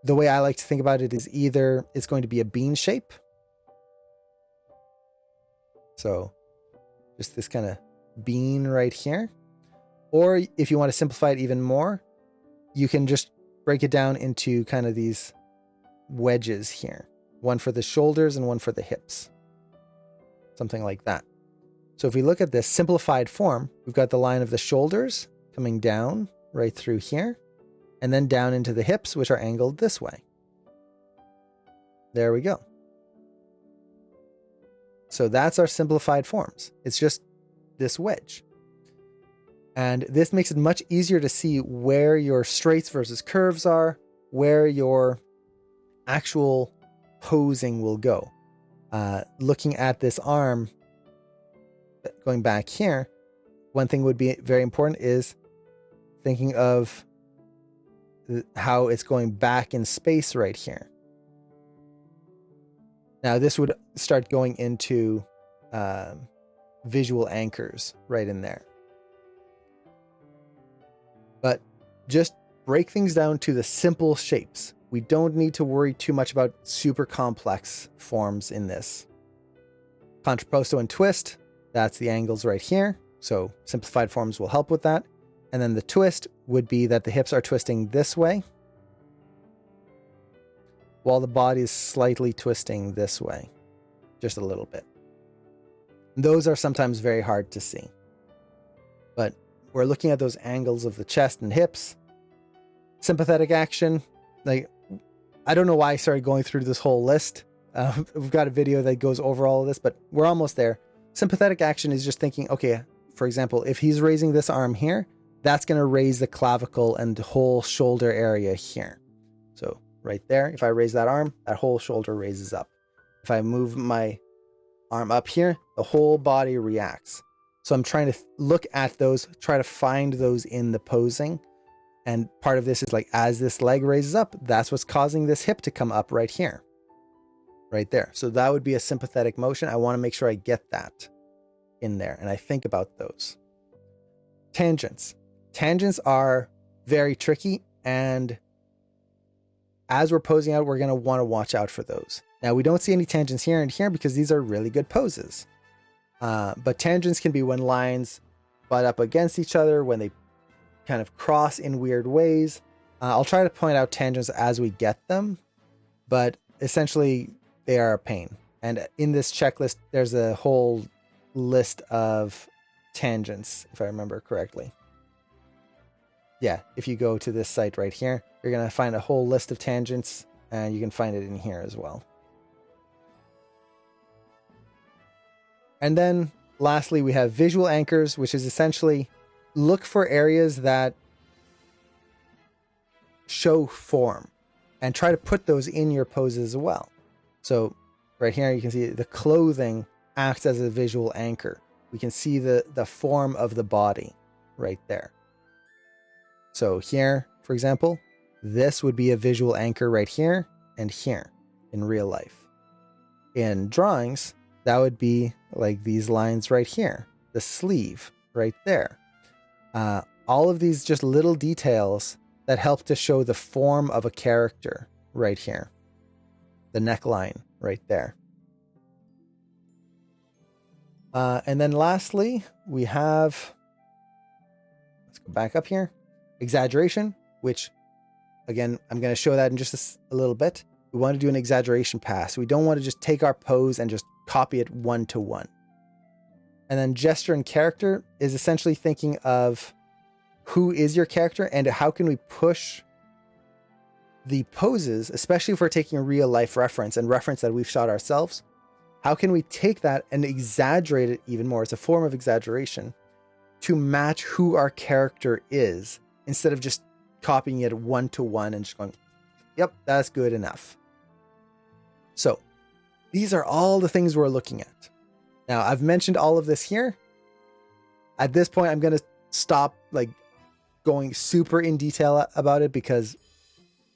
Speaker 1: the way I like to think about it is either it's going to be a bean shape. So just this kind of bean right here. Or if you want to simplify it even more, you can just break it down into kind of these wedges here. One for the shoulders and one for the hips. Something like that. So if we look at this simplified form, we've got the line of the shoulders coming down right through here, and then down into the hips, which are angled this way. There we go. So that's our simplified forms. It's just this wedge. And this makes it much easier to see where your straights versus curves are, where your actual posing will go. Looking at this arm, going back here, one thing would be very important is thinking of how it's going back in space right here. Now this would start going into visual anchors right in there. But just break things down to the simple shapes. We don't need to worry too much about super complex forms in this. Contrapposto and twist, that's the angles right here. So simplified forms will help with that. And then the twist would be that the hips are twisting this way, while the body is slightly twisting this way, just a little bit. Those are sometimes very hard to see. But we're looking at those angles of the chest and hips. Sympathetic action, like, I don't know why I started going through this whole list. We've got a video that goes over all of this, but we're almost there. Sympathetic action is just thinking, okay, for example, if he's raising this arm here, that's going to raise the clavicle and the whole shoulder area here. So right there, if I raise that arm, that whole shoulder raises up. If I move my arm up here, the whole body reacts. So I'm trying to look at those, try to find those in the posing. And part of this is like, as this leg raises up, that's what's causing this hip to come up right here. Right there. So that would be a sympathetic motion. I want to make sure I get that in there. And I think about those. Tangents. Tangents are very tricky. And as we're posing out, we're going to want to watch out for those. Now, we don't see any tangents here and here because these are really good poses. But tangents can be when lines butt up against each other, when they kind of cross in weird ways. I'll try to point out tangents as we get them, but essentially they are a pain. And in this checklist, there's a whole list of tangents, if I remember correctly. Yeah, if you go to this site right here, you're going to find a whole list of tangents, and you can find it in here as well. And then lastly, we have visual anchors, which is essentially look for areas that show form and try to put those in your poses as well. So right here, you can see the clothing acts as a visual anchor. We can see the form of the body right there. So here, for example, this would be a visual anchor right here and here in real life. In drawings, that would be like these lines right here, the sleeve right there. All of these just little details that help to show the form of a character right here. The neckline right there. And then lastly, we have, let's go back up here, exaggeration, which again, I'm going to show that in just a little bit. We want to do an exaggeration pass. We don't want to just take our pose and just copy it one to one. And then gesture and character is essentially thinking of who is your character and how can we push the poses, especially if we're taking a real life reference and reference that we've shot ourselves. How can we take that and exaggerate it even more? It's a form of exaggeration to match who our character is instead of just copying it one to one and just going, yep, that's good enough. So these are all the things we're looking at. Now, I've mentioned all of this here. At this point, I'm going to stop like going super in detail about it because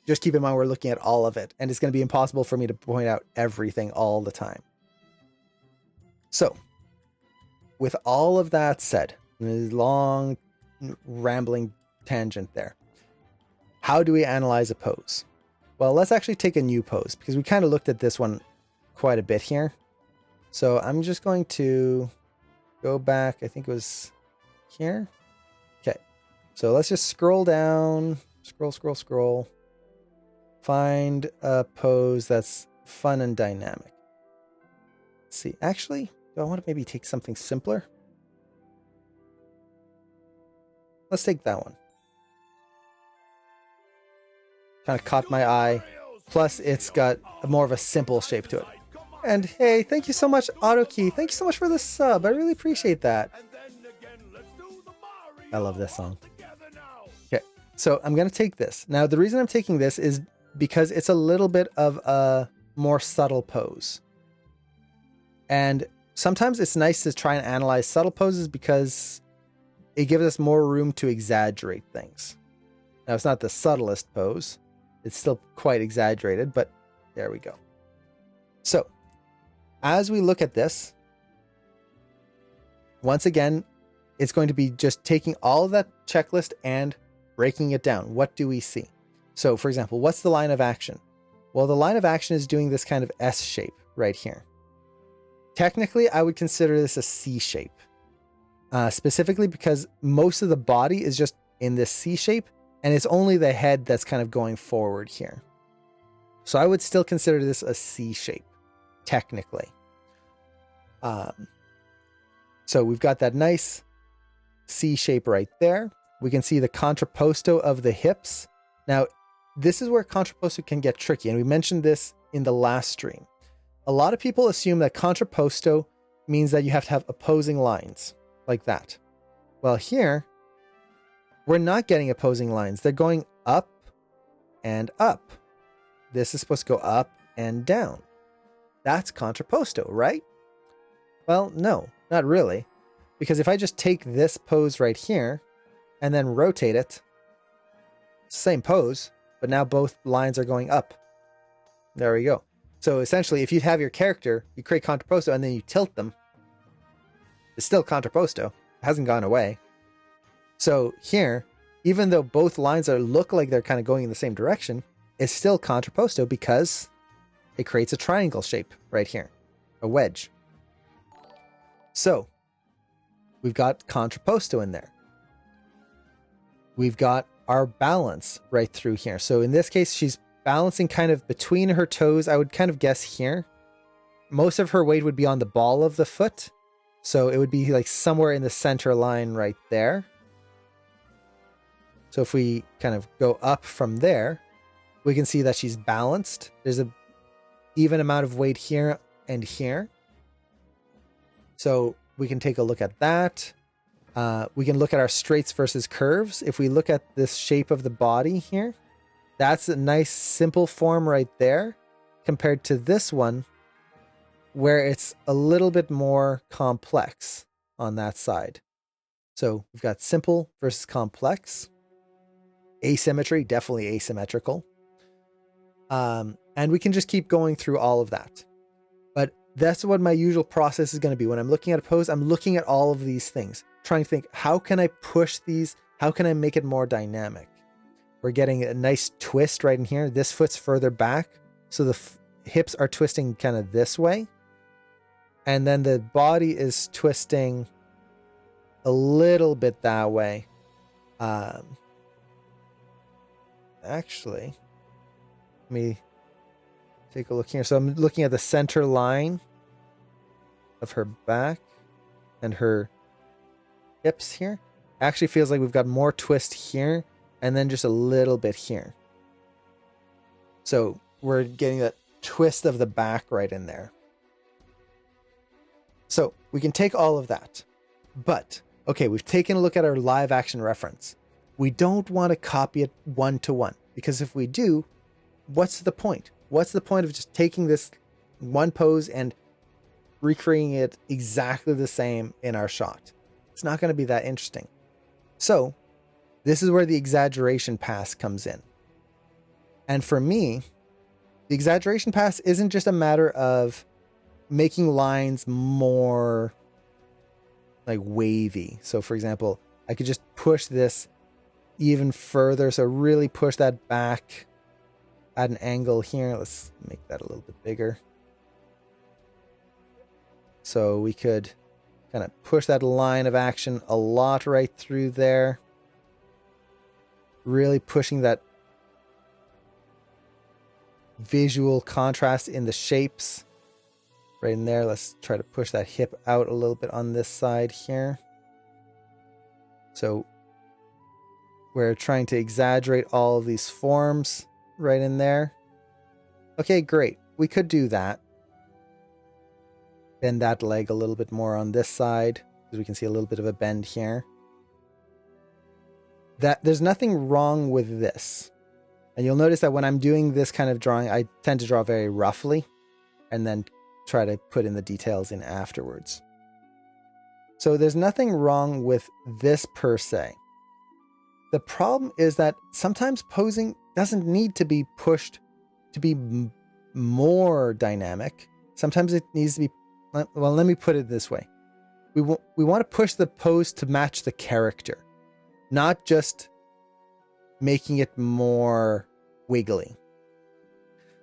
Speaker 1: just keep in mind we're looking at all of it and it's going to be impossible for me to point out everything all the time. So with all of that said, this long rambling tangent there, how do we analyze a pose? Well, let's actually take a new pose because we kind of looked at this one quite a bit here. So I'm just going to go back. I think it was here. Okay. So let's just scroll down, scroll. Find a pose that's fun and dynamic. Let's see. Actually, do I want to maybe take something simpler? Let's take that one. Kind of caught my eye. Plus, it's got more of a simple shape to it. And hey, thank you so much, AutoKey. Thank you so much for the sub. I really appreciate that. I love this song. Okay, so I'm going to take this. Now, the reason I'm taking this is because it's a little bit of a more subtle pose. And sometimes it's nice to try and analyze subtle poses because it gives us more room to exaggerate things. Now, it's not the subtlest pose. It's still quite exaggerated, but there we go. So, as we look at this, once again, it's going to be just taking all of that checklist and breaking it down. What do we see? So, for example, what's the line of action? Well, the line of action is doing this kind of S shape right here. Technically, I would consider this a C shape, specifically because most of the body is just in this C shape, and it's only the head that's kind of going forward here. So I would still consider this a C shape, technically. So we've got that nice C shape right there. We can see the contrapposto of the hips. Now, this is where contrapposto can get tricky, and we mentioned this in the last stream. a lot of people assume that contrapposto means that you have to have opposing lines like that. Well, here, we're not getting opposing lines. They're going up and up. This is supposed to go up and down. That's contrapposto, right? Well, no, not really. Because if I just take this pose right here and then rotate it, same pose, but now both lines are going up. There we go. So essentially, if you have your character, you create contrapposto and then you tilt them, it's still contrapposto. It hasn't gone away. So here, even though both lines look like they're kind of going in the same direction, it's still contrapposto because it creates a triangle shape right here, a wedge. So we've got contrapposto in there. We've got our balance right through here. So in this case, she's balancing kind of between her toes. I would kind of guess here. Most of her weight would be on the ball of the foot. So it would be like somewhere in the center line right there. So if we kind of go up from there, we can see that she's balanced. There's an even amount of weight here and here. So we can take a look at that. We can look at our straights versus curves. If we look at this shape of the body here, that's a nice simple form right there compared to this one where it's a little bit more complex on that side. So we've got simple versus complex. Asymmetry, definitely asymmetrical. And we can just keep going through all of that. But that's what my usual process is going to be. When I'm looking at a pose, I'm looking at all of these things, trying to think, how can I push these? How can I make it more dynamic? We're getting a nice twist right in here. This foot's further back. So the hips are twisting kind of this way. And then the body is twisting a little bit that way. Actually, let me take a look here. So I'm looking at the center line of her back and her hips here. Actually feels like we've got more twist here and then just a little bit here. So we're getting that twist of the back right in there. So we can take all of that. But, okay, we've taken a look at our live action reference. We don't want to copy it one-to-one, because if we do, what's the point? What's the point of just taking this one pose and recreating it exactly the same in our shot? It's not going to be that interesting. So this is where the exaggeration pass comes in. And for me, the exaggeration pass isn't just a matter of making lines more like wavy. So for example, I could just push this even further. So really push that back at an angle here. Let's make that a little bit bigger. So we could kind of push that line of action a lot right through there. Really pushing that visual contrast in the shapes right in there. Let's try to push that hip out a little bit on this side here. So we're trying to exaggerate all of these forms right in there. Okay, great. We could do that. Bend that leg a little bit more on this side, because we can see a little bit of a bend here. There's nothing wrong with this. And you'll notice that when I'm doing this kind of drawing, I tend to draw very roughly and then try to put in the details in afterwards. So there's nothing wrong with this per se. The problem is that sometimes posing doesn't need to be pushed to be more dynamic. Sometimes it needs to be, well, let me put it this way. We want to push the pose to match the character, not just making it more wiggly.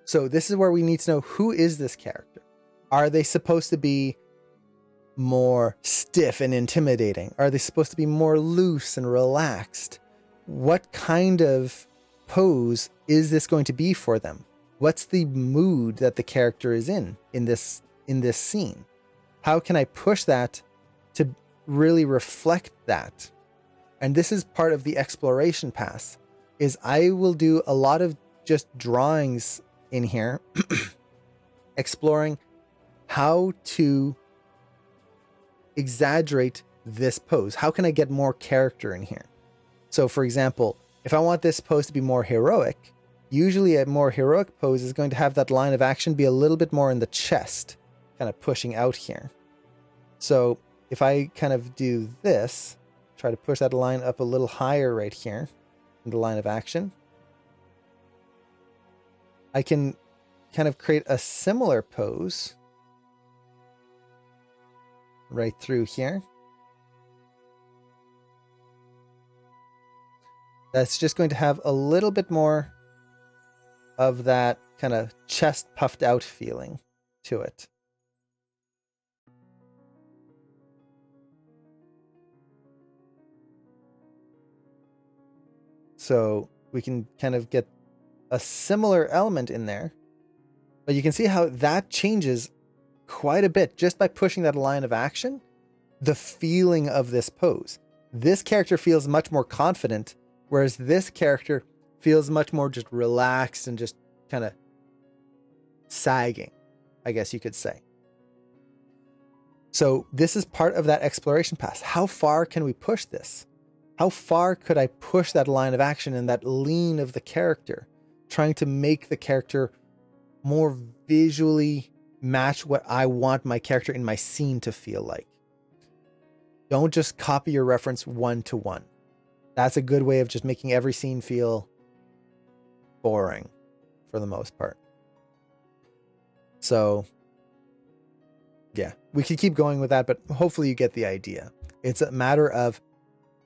Speaker 1: So this is where we need to know, who is this character? Are they supposed to be more stiff and intimidating? Are they supposed to be more loose and relaxed? What kind of pose is this going to be for them? What's the mood that the character is in this scene? How can I push that to really reflect that? And this is part of the exploration pass, is I will do a lot of just drawings in here, exploring how to exaggerate this pose. How can I get more character in here? So for example, if I want this pose to be more heroic, usually a more heroic pose is going to have that line of action be a little bit more in the chest, kind of pushing out here. So if I kind of do this, try to push that line up a little higher right here in the line of action, I can kind of create a similar pose right through here. That's just going to have a little bit more of that kind of chest puffed out feeling to it. So we can kind of get a similar element in there, but you can see how that changes quite a bit just by pushing that line of action. The feeling of this pose. This character feels much more confident, whereas this character feels much more just relaxed and just kind of sagging, I guess you could say. So this is part of that exploration pass. How far can we push this? How far could I push that line of action and that lean of the character, trying to make the character more visually match what I want my character in my scene to feel like? Don't just copy your reference one to one. That's a good way of just making every scene feel boring for the most part. So yeah, we could keep going with that, but hopefully you get the idea. It's a matter of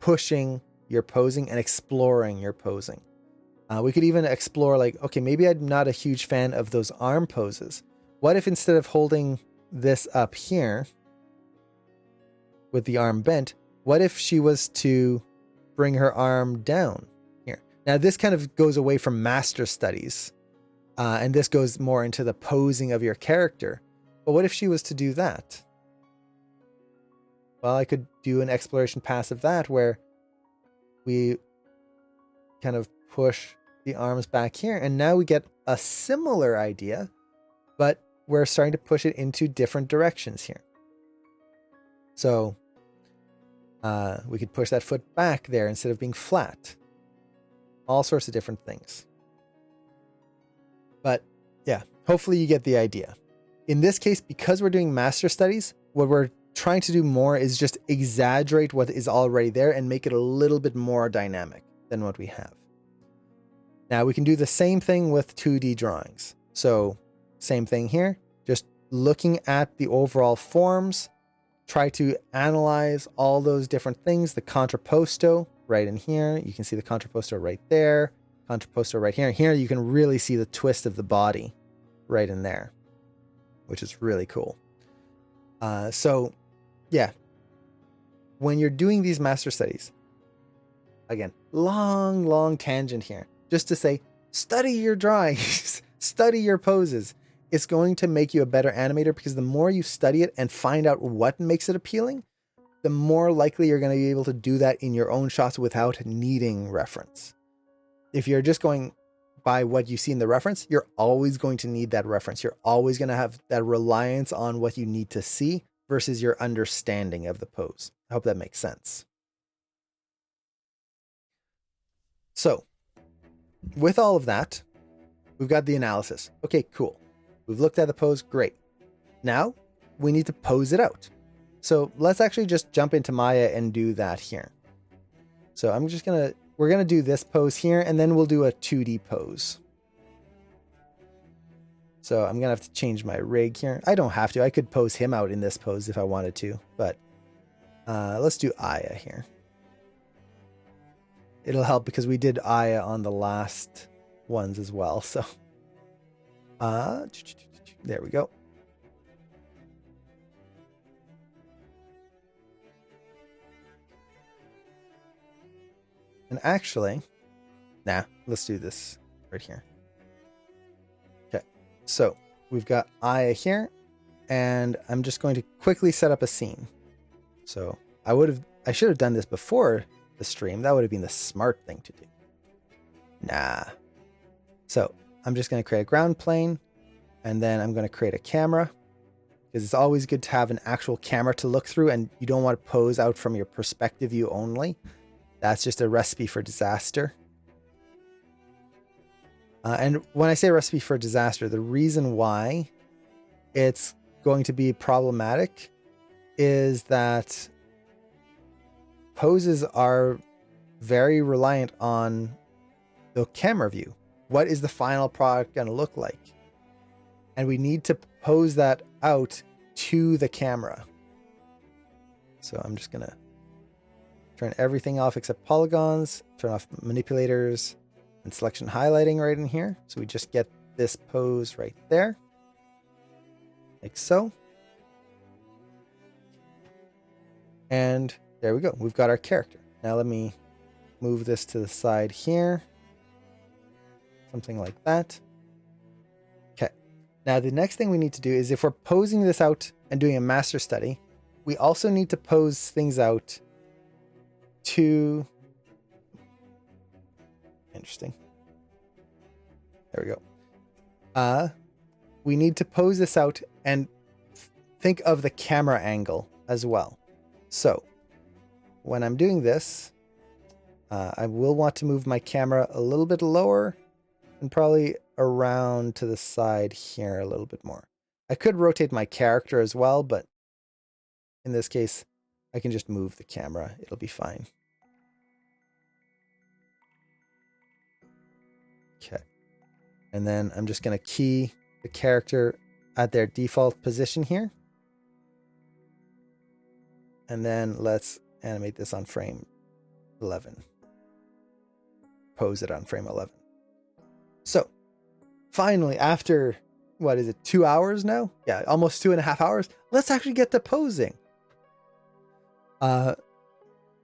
Speaker 1: pushing your posing and exploring your posing. We could even explore like, okay, maybe I'm not a huge fan of those arm poses. What if instead of holding this up here with the arm bent, what if she was to bring her arm down here? Now this kind of goes away from master studies, and this goes more into the posing of your character. But what if she was to do that? Well, I could do an exploration pass of that where we kind of push the arms back here, and now we get a similar idea, but we're starting to push it into different directions here. So we could push that foot back there instead of being flat. All sorts of different things. But yeah, hopefully you get the idea. In this case, because we're doing master studies, what we're trying to do more is just exaggerate what is already there and make it a little bit more dynamic than what we have. Now we can do the same thing with 2D drawings. So same thing here, just looking at the overall forms, try to analyze all those different things. The contrapposto right in here, you can see the contrapposto right there, contrapposto right here. And here you can really see the twist of the body right in there, which is really cool. So yeah, when you're doing these master studies, again, long tangent here, just to say, study your drawings, study your poses. It's going to make you a better animator, because the more you study it and find out what makes it appealing, the more likely you're going to be able to do that in your own shots without needing reference. If you're just going by what you see in the reference, you're always going to need that reference. You're always going to have that reliance on what you need to see versus your understanding of the pose. I hope that makes sense. So with all of that, we've got the analysis. Okay, cool. We've looked at the pose. Great. Now we need to pose it out. So let's actually just jump into Maya and do that here. So we're going to do this pose here, and then we'll do a 2D pose. So I'm going to have to change my rig here. I don't have to. I could pose him out in this pose if I wanted to, but let's do Aya here. It'll help because we did Aya on the last ones as well. So there we go. And actually, let's do this right here. Okay, so we've got Aya here, and I'm just going to quickly set up a scene. So I should have done this before the stream. That would have been the smart thing to do. So I'm just going to create a ground plane, and then I'm going to create a camera, because it's always good to have an actual camera to look through, and you don't want to pose out from your perspective view only. That's just a recipe for disaster. And when I say recipe for disaster, the reason why it's going to be problematic is that poses are very reliant on the camera view. What is the final product going to look like? And we need to pose that out to the camera. So I'm just going to turn everything off except polygons, turn off manipulators and selection highlighting right in here. So we just get this pose right there, like so. And there we go. We've got our character. Now let me move this to the side here. Something like that. Okay. Now the next thing we need to do is, if we're posing this out and doing a master study, we also need to pose things out to... Interesting. There we go. We need to pose this out and think of the camera angle as well. So when I'm doing this, I will want to move my camera a little bit lower and probably around to the side here a little bit more. I could rotate my character as well, but in this case, I can just move the camera. It'll be fine. Okay. And then I'm just going to key the character at their default position here. And then let's animate this on frame 11. Pose it on frame 11. So finally, after, what is it, 2 hours now? Yeah, almost 2.5 hours. Let's actually get to posing.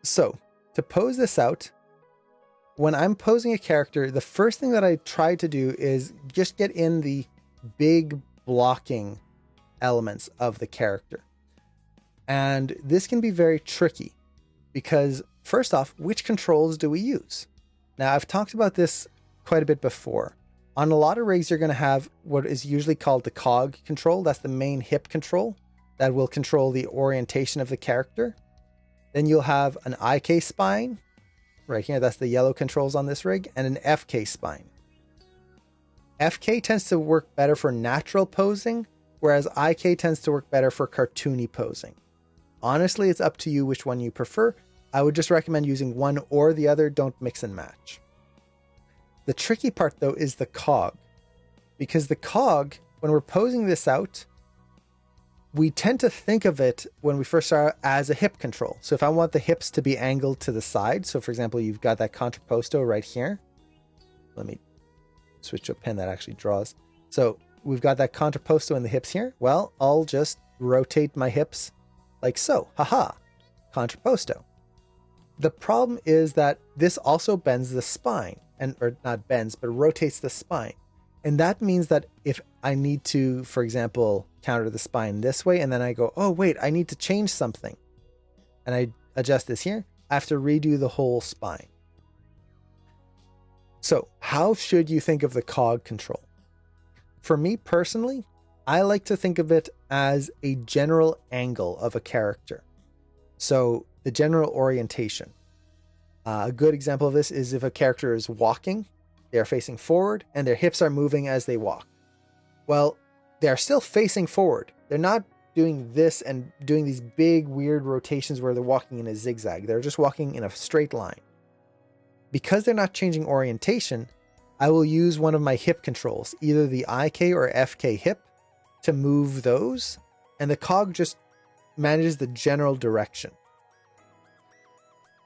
Speaker 1: So to pose this out, when I'm posing a character, the first thing that I try to do is just get in the big blocking elements of the character. And this can be very tricky because, first off, which controls do we use? Now, I've talked about this quite a bit before. On a lot of rigs, you're going to have what is usually called the cog control. That's the main hip control that will control the orientation of the character. Then you'll have an IK spine right here. That's the yellow controls on this rig, and an FK spine. FK tends to work better for natural posing, whereas IK tends to work better for cartoony posing. Honestly, it's up to you which one you prefer. I would just recommend using one or the other. Don't mix and match. The tricky part, though, is the cog. Because the cog, when we're posing this out, we tend to think of it when we first start as a hip control. So if I want the hips to be angled to the side, so for example, you've got that contrapposto right here. Let me switch to a pen that actually draws. So we've got that contrapposto in the hips here. Well, I'll just rotate my hips like so. Haha, contrapposto. The problem is that this also bends the spine, or not bends, but rotates the spine. And that means that if I need to, for example, counter the spine this way, and then I go, oh, wait, I need to change something, and I adjust this here, I have to redo the whole spine. So how should you think of the cog control? For me personally, I like to think of it as a general angle of a character. So the general orientation. A good example of this is if a character is walking, they are facing forward and their hips are moving as they walk. Well, they are still facing forward. They're not doing this and doing these big weird rotations where they're walking in a zigzag. They're just walking in a straight line. Because they're not changing orientation, I will use one of my hip controls, either the IK or FK hip, to move those, and the cog just manages the general direction.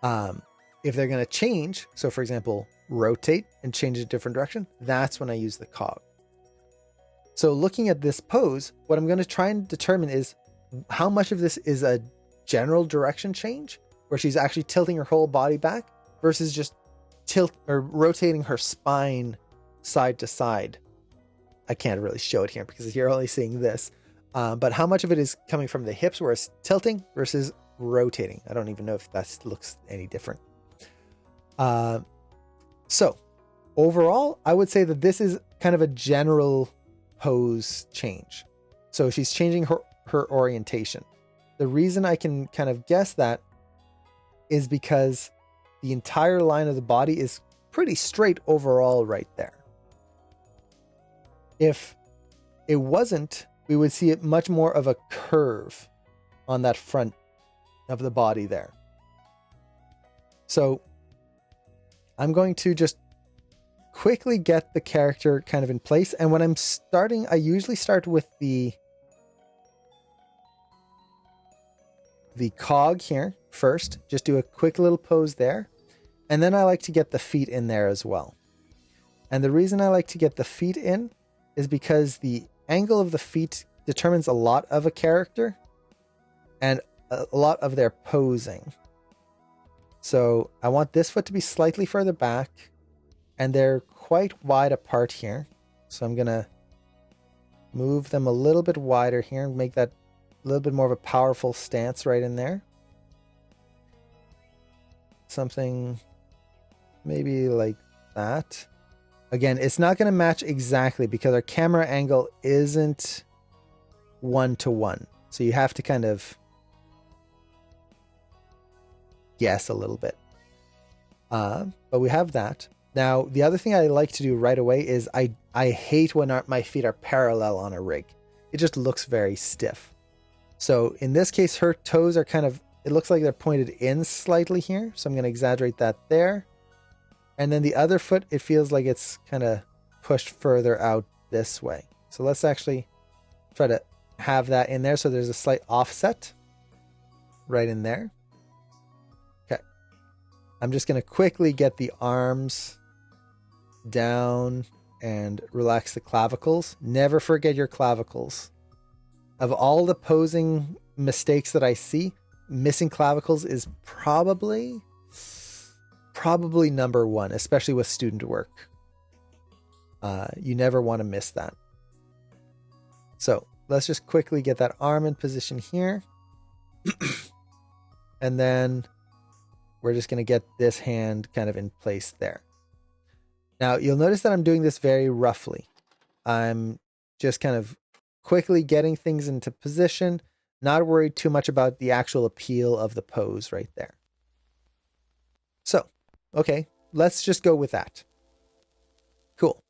Speaker 1: If they're going to change, so for example, rotate and change a different direction, that's when I use the cog. So looking at this pose, what I'm going to try and determine is how much of this is a general direction change, where she's actually tilting her whole body back, versus just rotating her spine side to side. I can't really show it here because you're only seeing this. But how much of it is coming from the hips where it's tilting versus rotating? I don't even know if that looks any different. So overall, I would say that this is kind of a general pose change. So she's changing her orientation. The reason I can kind of guess that is because the entire line of the body is pretty straight overall right there. If it wasn't, we would see it much more of a curve on that front of the body there. So I'm going to just quickly get the character kind of in place. And when I'm starting, I usually start with the cog here first. Just do a quick little pose there. And then I like to get the feet in there as well. And the reason I like to get the feet in is because the angle of the feet determines a lot of a character and a lot of their posing. So I want this foot to be slightly further back, and they're quite wide apart here. So I'm going to move them a little bit wider here and make that a little bit more of a powerful stance right in there. Something maybe like that. Again, it's not going to match exactly because our camera angle isn't 1-to-1. So you have to kind of guess a little bit. But we have that. Now, the other thing I like to do right away is I hate when my feet are parallel on a rig. It just looks very stiff. So in this case, her toes are kind of, it looks like they're pointed in slightly here. So I'm going to exaggerate that there. And then the other foot, it feels like it's kind of pushed further out this way. So let's actually try to have that in there. So there's a slight offset right in there. Okay. I'm just going to quickly get the arms down and relax the clavicles. Never forget your clavicles. Of all the posing mistakes that I see, missing clavicles is probably number one, especially with student work. You never want to miss that. So let's just quickly get that arm in position here. And then we're just going to get this hand kind of in place there. Now you'll notice that I'm doing this very roughly. I'm just kind of quickly getting things into position, not worried too much about the actual appeal of the pose right there. So, okay, let's just go with that. Cool.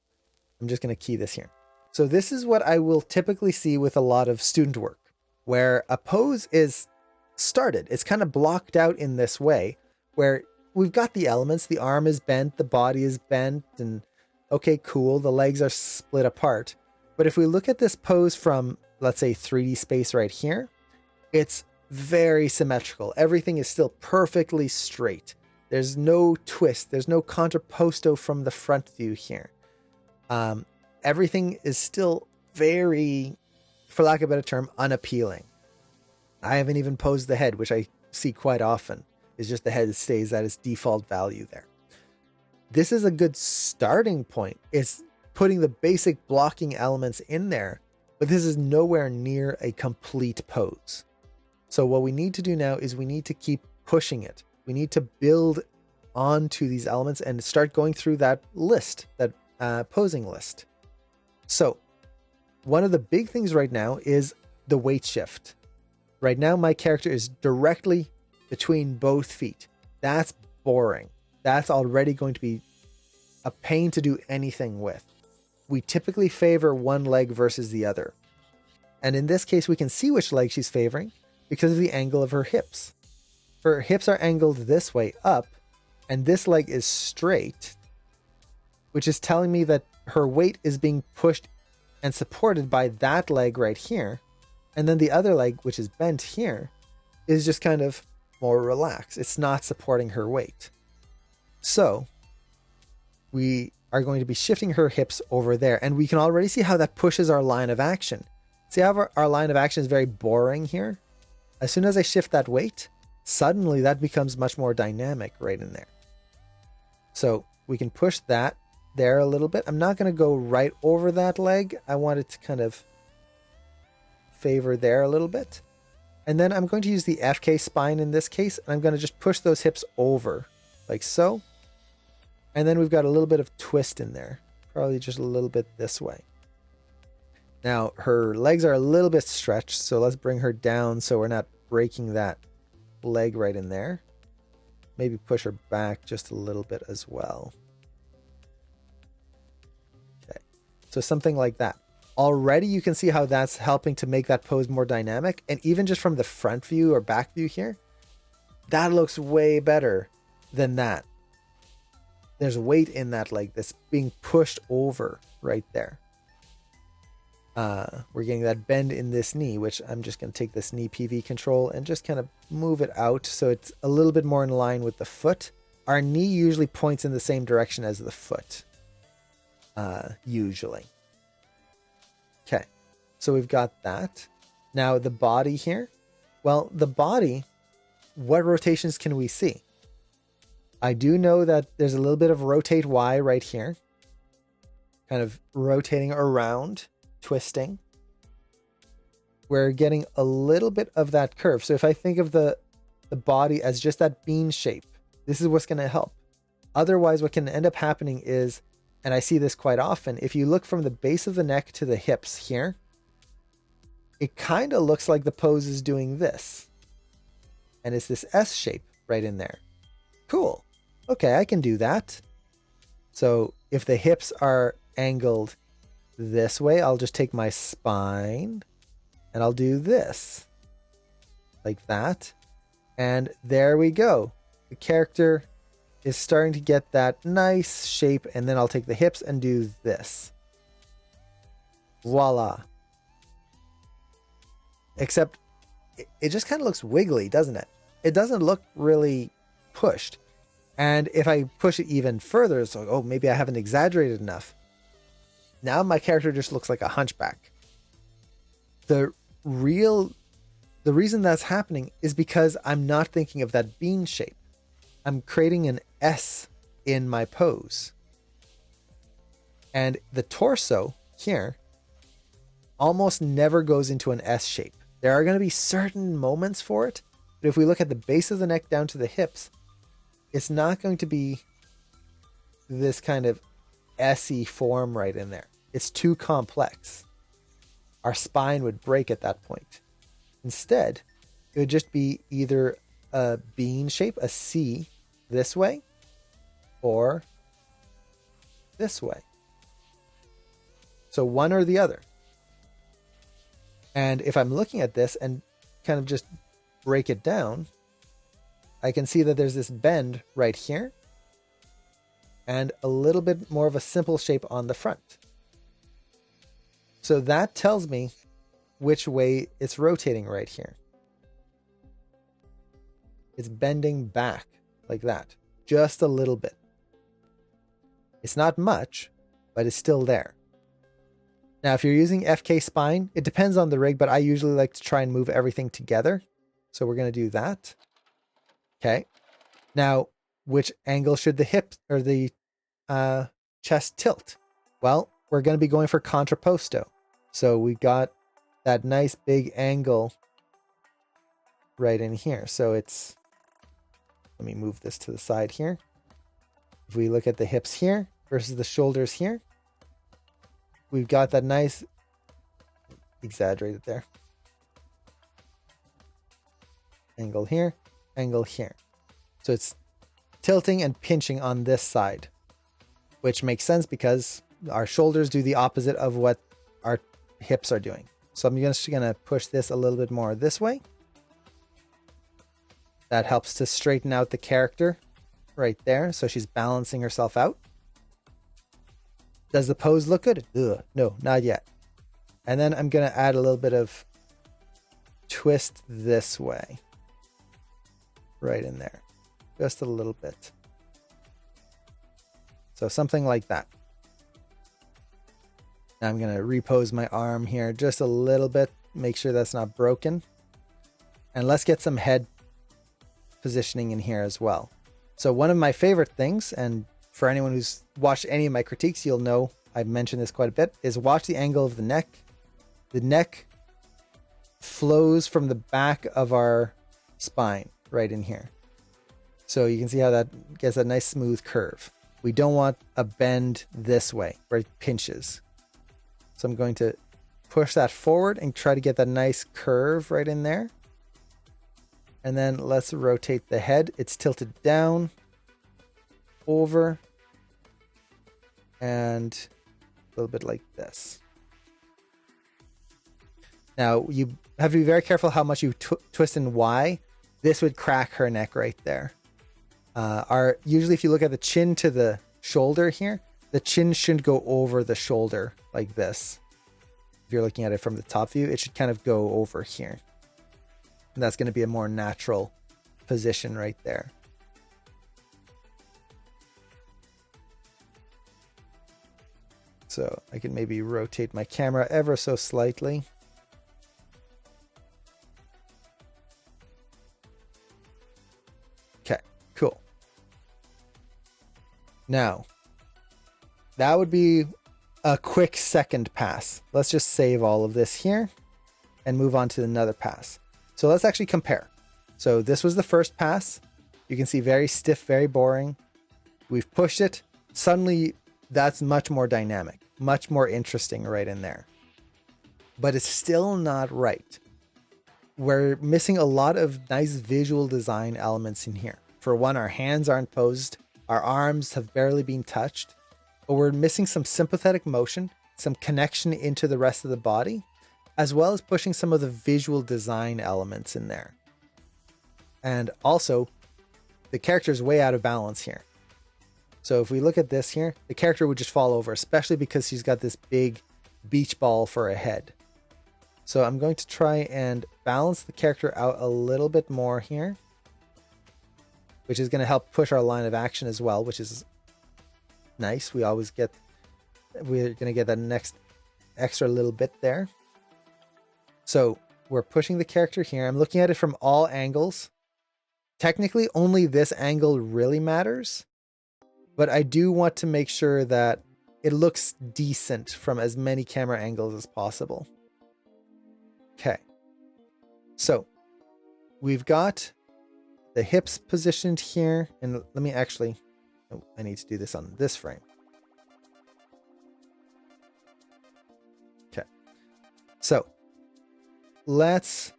Speaker 1: I'm just going to key this here. So this is what I will typically see with a lot of student work, where a pose is started. It's kind of blocked out in this way, where we've got the elements, the arm is bent, the body is bent, and okay, cool, the legs are split apart. But if we look at this pose from, let's say, 3D space right here, it's very symmetrical. Everything is still perfectly straight. There's no twist. There's no contrapposto from the front view here. Everything is still very, for lack of a better term, unappealing. I haven't even posed the head, which I see quite often. It's just the head stays at its default value there. This is a good starting point. It's putting the basic blocking elements in there, but this is nowhere near a complete pose. So what we need to do now is we need to keep pushing it. We need to build onto these elements and start going through that list, that posing list. So one of the big things right now is the weight shift. Right now, my character is directly between both feet. That's boring. That's already going to be a pain to do anything with. We typically favor one leg versus the other. And in this case, we can see which leg she's favoring because of the angle of her hips. Her hips are angled this way up, and this leg is straight, which is telling me that her weight is being pushed and supported by that leg right here. And then the other leg, which is bent here, is just kind of more relaxed. It's not supporting her weight. So we are going to be shifting her hips over there. And we can already see how that pushes our line of action. See how our line of action is very boring here? As soon as I shift that weight, suddenly that becomes much more dynamic right in there. So we can push that there a little bit. I'm not going to go right over that leg. I want it to kind of favor there a little bit. And then I'm going to use the FK spine in this case, and I'm going to just push those hips over like so. And then we've got a little bit of twist in there, probably just a little bit this way. Now her legs are a little bit stretched, so let's bring her down so we're not breaking that leg right in there. Maybe push her back just a little bit as well. Okay, so something like that. Already you can see how that's helping to make that pose more dynamic. And even just from the front view or back view here, that looks way better than that. There's weight in that leg that's being pushed over right there. We're getting that bend in this knee, which I'm just going to take this knee PV control and just kind of move it out so it's a little bit more in line with the foot. Our knee usually points in the same direction as the foot. Usually. Okay, so we've got that. Now the body here. Well, the body, what rotations can we see? I do know that there's a little bit of rotate Y right here. Kind of rotating around, twisting. We're getting a little bit of that curve. So if I think of the body as just that bean shape, this is what's going to help. Otherwise, what can end up happening is, and I see this quite often, if you look from the base of the neck to the hips here, it kind of looks like the pose is doing this. And it's this S shape right in there. Cool. Okay, I can do that. So if the hips are angled this way, I'll just take my spine and I'll do this. Like that. And there we go. The character is starting to get that nice shape, and then I'll take the hips and do this. Voila. Except it just kind of looks wiggly, doesn't it? It doesn't look really pushed. And if I push it even further, it's like, oh, maybe I haven't exaggerated enough. Now my character just looks like a hunchback. The reason that's happening is because I'm not thinking of that bean shape. I'm creating an S in my pose. And the torso here almost never goes into an S shape. There are going to be certain moments for it, but if we look at the base of the neck down to the hips, it's not going to be this kind of S-y form right in there. It's too complex. Our spine would break at that point. Instead, it would just be either a bean shape, a C, this way, or this way. So one or the other. And if I'm looking at this and kind of just break it down, I can see that there's this bend right here and a little bit more of a simple shape on the front. So that tells me which way it's rotating right here. It's bending back like that, just a little bit. It's not much, but it's still there. Now, if you're using FK spine, it depends on the rig, but I usually like to try and move everything together. So we're going to do that. Okay. Now, which angle should the hip or the chest tilt? Well, we're going to be going for contrapposto. So we got that nice big angle right in here. So it's, let me move this to the side here. If we look at the hips here versus the shoulders here, we've got that nice, exaggerated there, angle here, angle here. So it's tilting and pinching on this side, which makes sense because our shoulders do the opposite of what our hips are doing. So I'm just going to push this a little bit more this way. That helps to straighten out the character right there. So she's balancing herself out. Does the pose look good? Ugh, no, not yet. And then I'm going to add a little bit of twist this way. Right in there. Just a little bit. So something like that. Now I'm going to repose my arm here just a little bit. Make sure that's not broken. And let's get some head positioning in here as well. So one of my favorite things, and for anyone who's watched any of my critiques, you'll know I've mentioned this quite a bit, is watch the angle of the neck. The neck flows from the back of our spine right in here. So you can see how that gets a nice smooth curve. We don't want a bend this way where it pinches. So I'm going to push that forward and try to get that nice curve right in there. And then let's rotate the head. It's tilted down, over, and a little bit like this. Now, you have to be very careful how much you twist in Y. This would crack her neck right there. Usually if you look at the chin to the shoulder here, the chin shouldn't go over the shoulder like this. If you're looking at it from the top view, it should kind of go over here. And that's going to be a more natural position right there. So I can maybe rotate my camera ever so slightly. Okay, cool. Now, that would be a quick second pass. Let's just save all of this here and move on to another pass. So let's actually compare. So this was the first pass. You can see very stiff, very boring. We've pushed it. Suddenly, that's much more dynamic, much more interesting right in there. But it's still not right. We're missing a lot of nice visual design elements in here. For one, our hands aren't posed. Our arms have barely been touched. But we're missing some sympathetic motion, some connection into the rest of the body, as well as pushing some of the visual design elements in there. And also, the character is way out of balance here. So if we look at this here, the character would just fall over, especially because she's got this big beach ball for a head. So I'm going to try and balance the character out a little bit more here, which is going to help push our line of action as well, which is nice. We're going to get that next extra little bit there. So we're pushing the character here. I'm looking at it from all angles. Technically, only this angle really matters, but I do want to make sure that it looks decent from as many camera angles as possible. Okay. So we've got the hips positioned here, and let me actually, I need to do this on this frame. Okay. So let's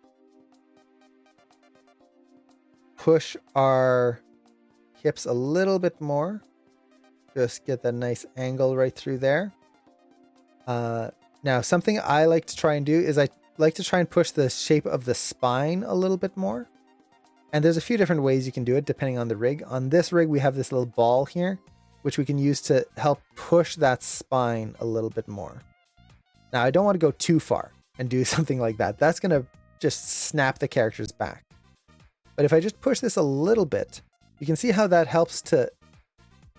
Speaker 1: push our hips a little bit more. Just get that nice angle right through there. Now, something I like to try and do is I like to try and push the shape of the spine a little bit more. And there's a few different ways you can do it depending on the rig. On this rig, we have this little ball here, which we can use to help push that spine a little bit more. Now, I don't want to go too far and do something like that. That's going to just snap the character's back. But if I just push this a little bit, you can see how that helps to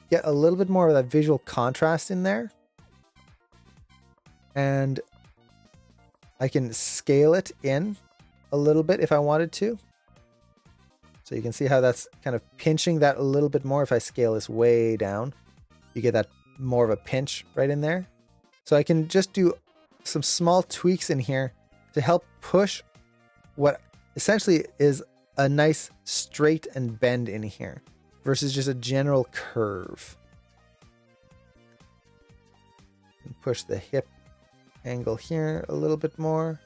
Speaker 1: get a little bit more of that visual contrast in there. And I can scale it in a little bit if I wanted to. So you can see how that's kind of pinching that a little bit more. If I scale this way down, you get that more of a pinch right in there. So I can just do some small tweaks in here to help push what essentially is a nice straight and bend in here versus just a general curve. And push the hip angle here a little bit more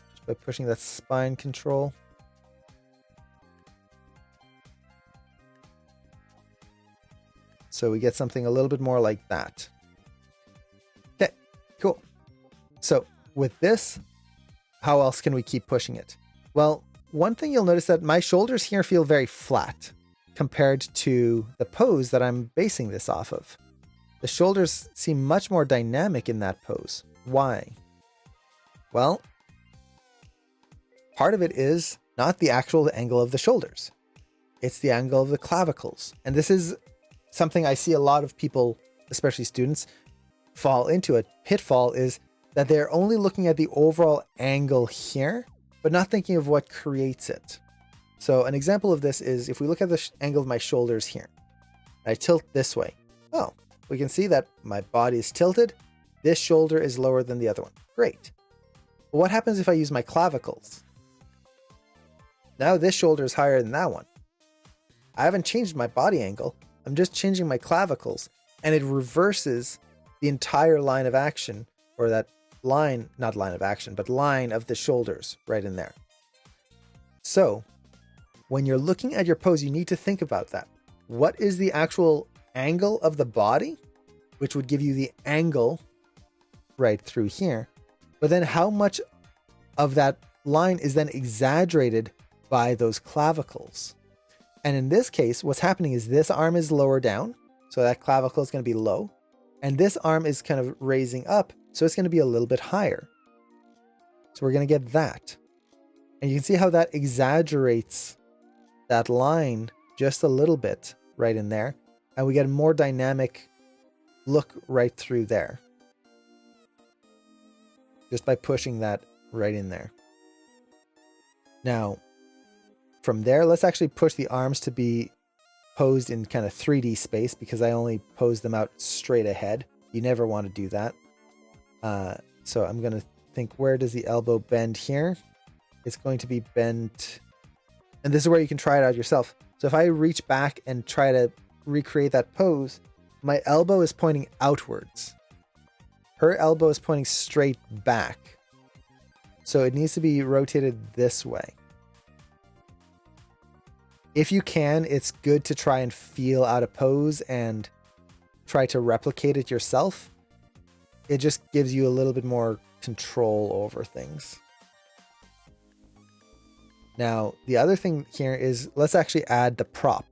Speaker 1: just by pushing that spine control. So we get something a little bit more like that. Okay, cool. So with this, how else can we keep pushing it? Well, one thing you'll notice that my shoulders here feel very flat compared to the pose that I'm basing this off of. The shoulders seem much more dynamic in that pose. Why? Well, part of it is not the actual angle of the shoulders. It's the angle of the clavicles. And this is something I see a lot of people, especially students, fall into. A pitfall is that they're only looking at the overall angle here, but not thinking of what creates it. So an example of this is if we look at the angle of my shoulders here, I tilt this way. Oh, we can see that my body is tilted. This shoulder is lower than the other one. Great. But what happens if I use my clavicles? Now this shoulder is higher than that one. I haven't changed my body angle. I'm just changing my clavicles, and it reverses the entire line of action, or that line, not line of action, but line of the shoulders right in there. So when you're looking at your pose, you need to think about that. What is the actual angle of the body, which would give you the angle right through here? But then how much of that line is then exaggerated by those clavicles? And in this case, what's happening is this arm is lower down, so that clavicle is going to be low. And this arm is kind of raising up, so it's going to be a little bit higher. So we're going to get that. And you can see how that exaggerates that line just a little bit right in there. And we get a more dynamic look right through there, just by pushing that right in there. Now, from there, let's actually push the arms to be posed in kind of 3D space, because I only pose them out straight ahead. You never want to do that. So I'm going to think, where does the elbow bend here? It's going to be bent. And this is where you can try it out yourself. So if I reach back and try to recreate that pose, my elbow is pointing outwards. Her elbow is pointing straight back. So it needs to be rotated this way. If you can, it's good to try and feel out a pose and try to replicate it yourself. It just gives you a little bit more control over things. Now, the other thing here is, let's actually add the prop.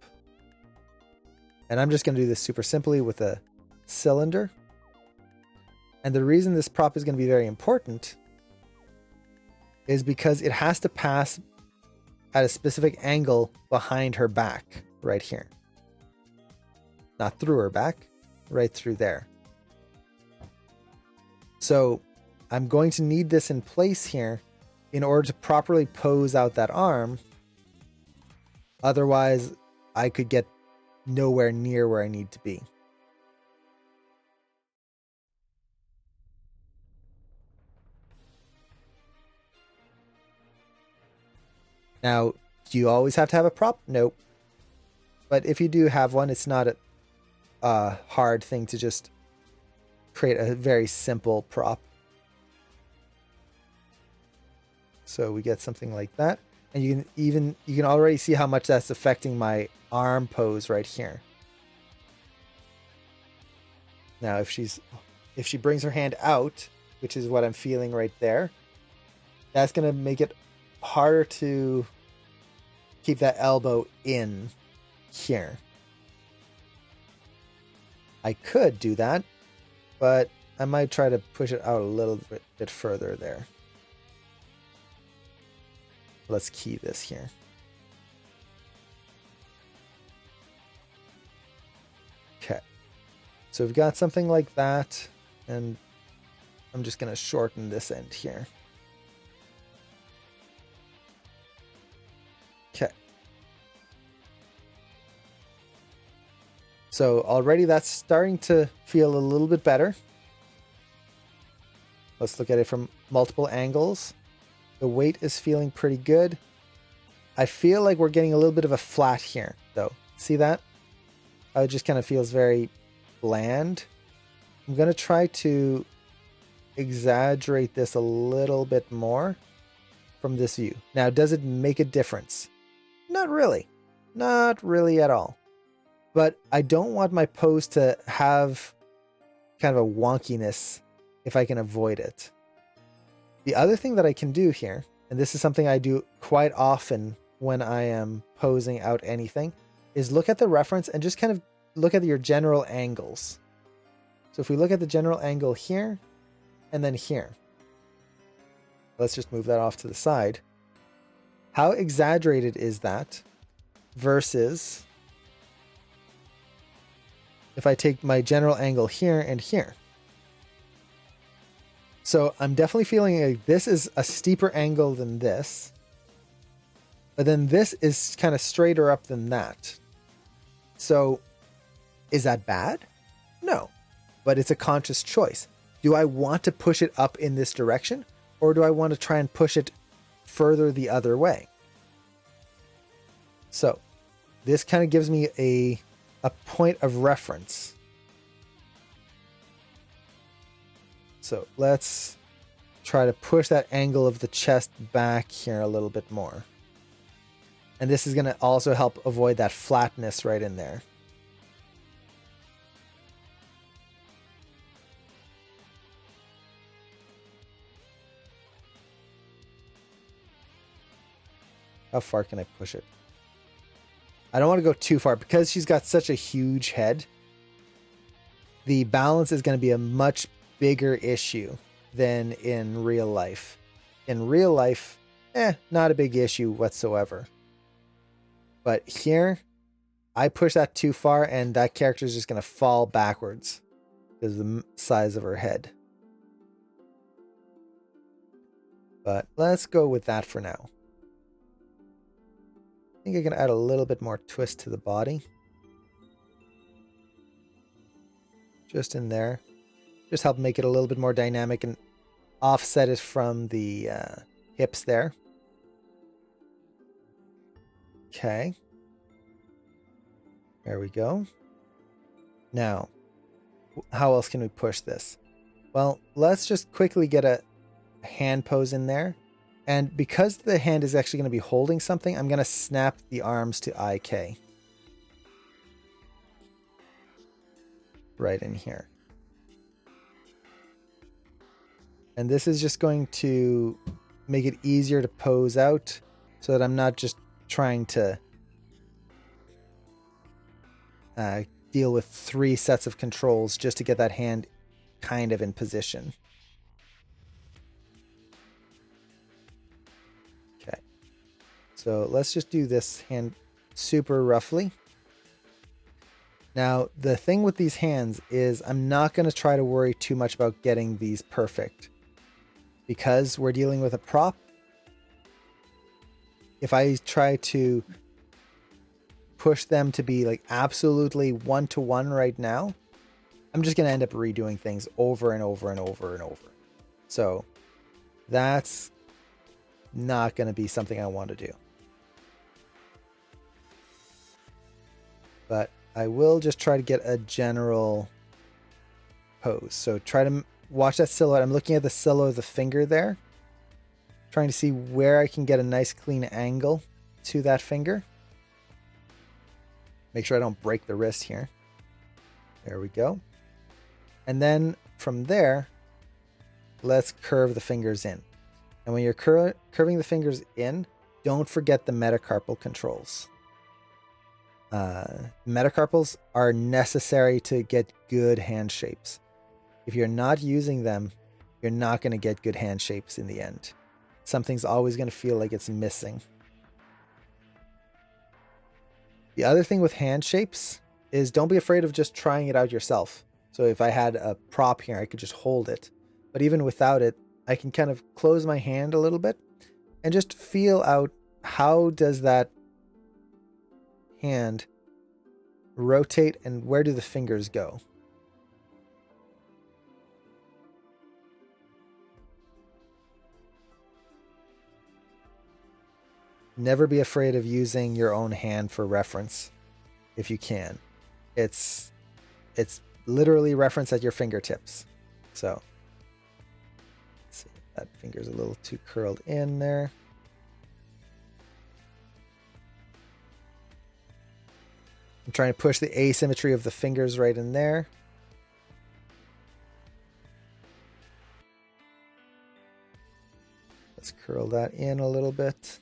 Speaker 1: And I'm just going to do this super simply with a cylinder. And the reason this prop is going to be very important is because it has to pass at a specific angle behind her back right here. Not through her back, right through there. So I'm going to need this in place here in order to properly pose out that arm. Otherwise, I could get nowhere near where I need to be. Now, do you always have to have a prop? Nope. But if you do have one, it's not a hard thing to just create a very simple prop. So we get something like that. And you can already see how much that's affecting my arm pose right here. Now, if she brings her hand out, which is what I'm feeling right there, that's going to make it harder to keep that elbow in here. I could do that, but I might try to push it out a little bit further there. Let's key this here. Okay. So we've got something like that, and I'm just going to shorten this end here. Okay. So already that's starting to feel a little bit better. Let's look at it from multiple angles. The weight is feeling pretty good. I feel like we're getting a little bit of a flat here, though. See that? It just kind of feels very bland. I'm going to try to exaggerate this a little bit more from this view. Now, does it make a difference? Not really. Not really at all. But I don't want my pose to have kind of a wonkiness if I can avoid it. The other thing that I can do here, and this is something I do quite often when I am posing out anything, is look at the reference and just kind of look at your general angles. So if we look at the general angle here and then here, let's just move that off to the side. How exaggerated is that versus if I take my general angle here and here? So I'm definitely feeling like this is a steeper angle than this. But then this is kind of straighter up than that. So is that bad? No. But it's a conscious choice. Do I want to push it up in this direction? Or do I want to try and push it further the other way? So this kind of gives me a point of reference. So let's try to push that angle of the chest back here a little bit more. And this is going to also help avoid that flatness right in there. How far can I push it? I don't want to go too far because she's got such a huge head. The balance is going to be a much bigger issue than in real life. In real life, not a big issue whatsoever. But here, I push that too far and that character is just going to fall backwards because of the size of her head. But let's go with that for now. I think I can add a little bit more twist to the body. Just in there. Just help make it a little bit more dynamic and offset it from the hips there. Okay. There we go. Now, how else can we push this? Well, let's just quickly get a hand pose in there. And because the hand is actually going to be holding something, I'm going to snap the arms to IK. Right in here. And this is just going to make it easier to pose out so that I'm not just trying to deal with 3 sets of controls just to get that hand kind of in position. Okay. So let's just do this hand super roughly. Now, the thing with these hands is I'm not going to try to worry too much about getting these perfect. Because we're dealing with a prop, if I try to push them to be like absolutely 1-to-1 right now, I'm just going to end up redoing things over and over and over and over. So that's not going to be something I want to do. But I will just try to get a general pose. So try to watch that silhouette. I'm looking at the silhouette of the finger there. Trying to see where I can get a nice clean angle to that finger. Make sure I don't break the wrist here. There we go. And then from there, let's curve the fingers in. And when you're curving the fingers in, don't forget the metacarpal controls. Metacarpals are necessary to get good hand shapes. If you're not using them, you're not going to get good hand shapes in the end. Something's always going to feel like it's missing. The other thing with hand shapes is don't be afraid of just trying it out yourself. So if I had a prop here, I could just hold it. But even without it, I can kind of close my hand a little bit and just feel out how does that hand rotate and where do the fingers go? Never be afraid of using your own hand for reference if you can. It's literally reference at your fingertips. So let's see, that finger's a little too curled in there. I'm trying to push the asymmetry of the fingers right in there. Let's curl that in a little bit.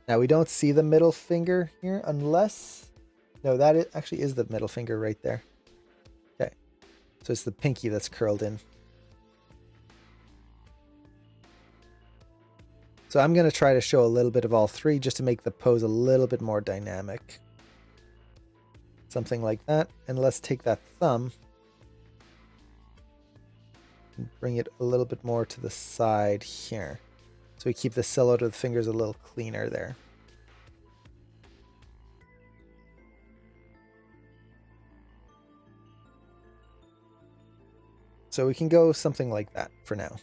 Speaker 1: Now we don't see the middle finger here unless... No, that actually is the middle finger right there. Okay. So it's the pinky that's curled in. So I'm going to try to show a little bit of all 3 just to make the pose a little bit more dynamic. Something like that. And let's take that thumb and bring it a little bit more to the side here. So we keep the silhouette of the fingers a little cleaner there. So we can go something like that for now.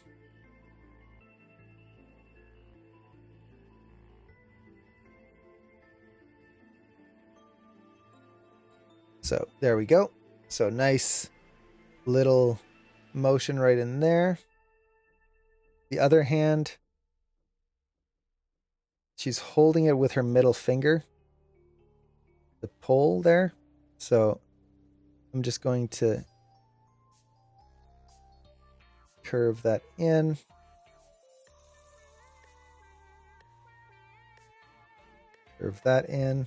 Speaker 1: So there we go. So nice little motion right in there. The other hand, she's holding it with her middle finger, the pole there. So I'm just going to curve that in. Curve that in.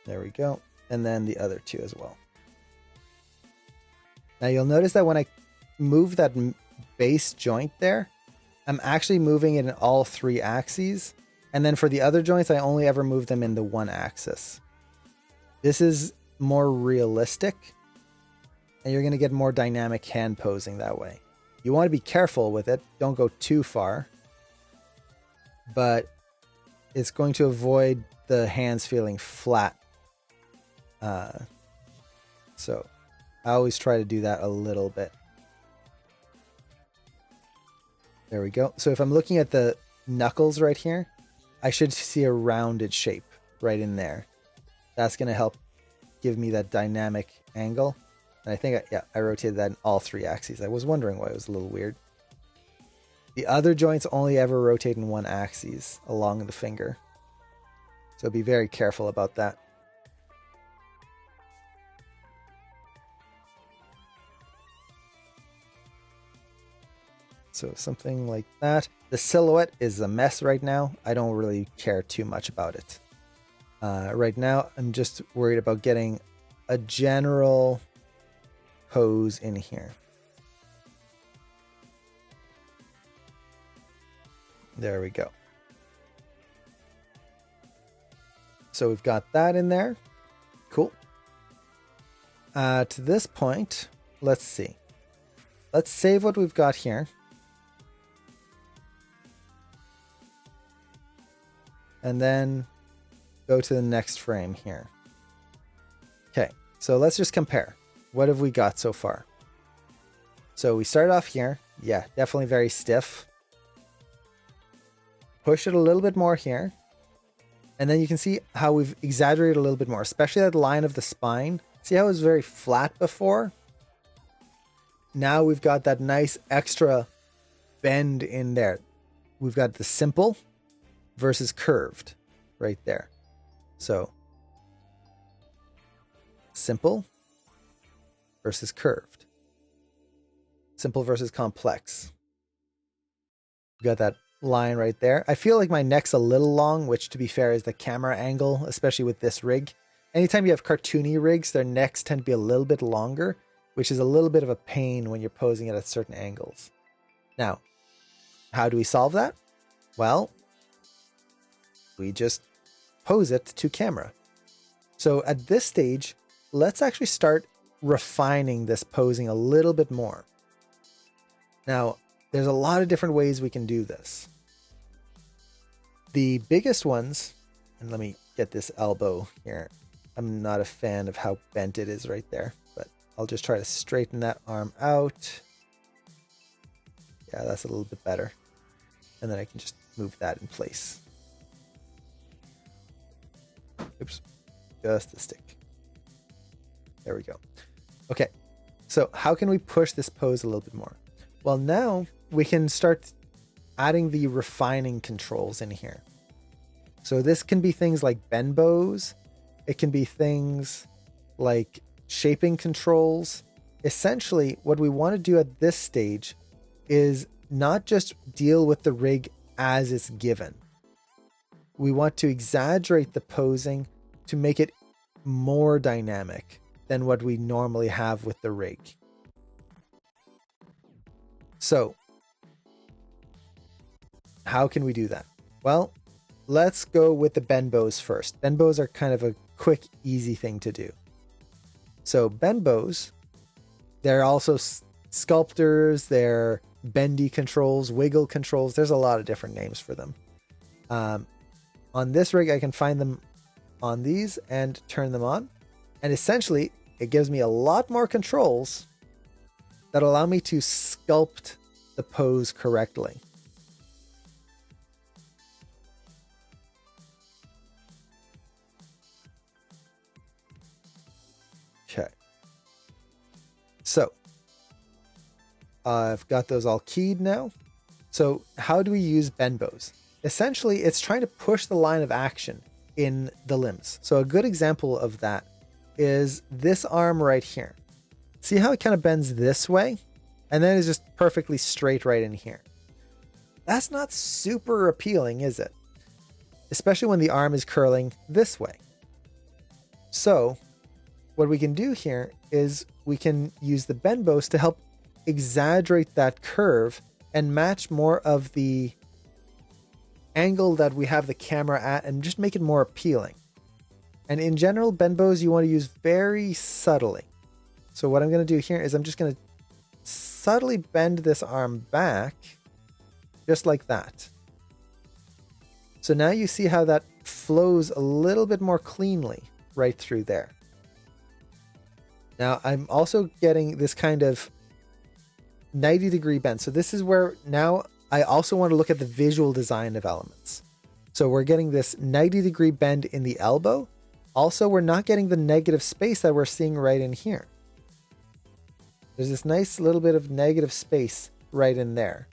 Speaker 1: There we go. And then the other two as well. Now you'll notice that when I move that base joint there, I'm actually moving it in all three axes. And then for the other joints, I only ever move them in the one axis. This is more realistic, and you're going to get more dynamic hand posing that way. You want to be careful with it. Don't go too far. But it's going to avoid the hands feeling flat. So I always try to do that a little bit. There we go. So if I'm looking at the knuckles right here, I should see a rounded shape right in there. That's going to help give me that dynamic angle. And I think, I rotated that in all three axes. I was wondering why it was a little weird. The other joints only ever rotate in one axis along the finger. So be very careful about that. So something like that. The silhouette is a mess right now. I don't really care too much about it. Right now, I'm just worried about getting a general pose in here. There we go. So we've got that in there. Cool. To this point, let's see. Let's save what we've got here. And then go to the next frame here. Okay, so let's just compare. What have we got so far? So we start off here. Yeah, definitely very stiff. Push it a little bit more here. And then you can see how we've exaggerated a little bit more, especially that line of the spine. See how it was very flat before? Now we've got that nice extra bend in there. We've got the simple versus curved right there. So simple versus curved. Simple versus complex. We've got that line right there. I feel like my neck's a little long, which to be fair is the camera angle, especially with this rig. Anytime you have cartoony rigs, their necks tend to be a little bit longer, which is a little bit of a pain when you're posing it at certain angles. Now, how do we solve that? Well, we just pose it to camera. So at this stage, let's actually start refining this posing a little bit more. Now, there's a lot of different ways we can do this. The biggest ones, and let me get this elbow here. I'm not a fan of how bent it is right there, but I'll just try to straighten that arm out. Yeah, that's a little bit better. And then I can just move that in place. Oops, just a stick. There we go. Okay, so how can we push this pose a little bit more? Well, now we can start adding the refining controls in here. So this can be things like bend bows. It can be things like shaping controls. Essentially, what we want to do at this stage is not just deal with the rig as it's given. We want to exaggerate the posing to make it more dynamic than what we normally have with the rig. So, how can we do that? Well, let's go with the bend bows first. Bend bows are kind of a quick, easy thing to do. So bend bows, they're also sculptors, they're bendy controls, wiggle controls. There's a lot of different names for them. On this rig, I can find them on these and turn them on. And essentially, it gives me a lot more controls that allow me to sculpt the pose correctly. Okay. I've got those all keyed now. So how do we use bend bows? Essentially, it's trying to push the line of action in the limbs. So a good example of that is this arm right here. See how it kind of bends this way? And then it's just perfectly straight right in here. That's not super appealing, is it? Especially when the arm is curling this way. So what we can do here is we can use the bend bows to help exaggerate that curve and match more of the angle that we have the camera at and just make it more appealing. And in general, bend bows you want to use very subtly. So what I'm going to do here is I'm just going to subtly bend this arm back just like that. So now you see how that flows a little bit more cleanly right through there. Now I'm also getting this kind of 90-degree bend. So this is where now I also want to look at the visual design of elements. So we're getting this 90-degree bend in the elbow. Also, we're not getting the negative space that we're seeing right in here. There's this nice little bit of negative space right in there.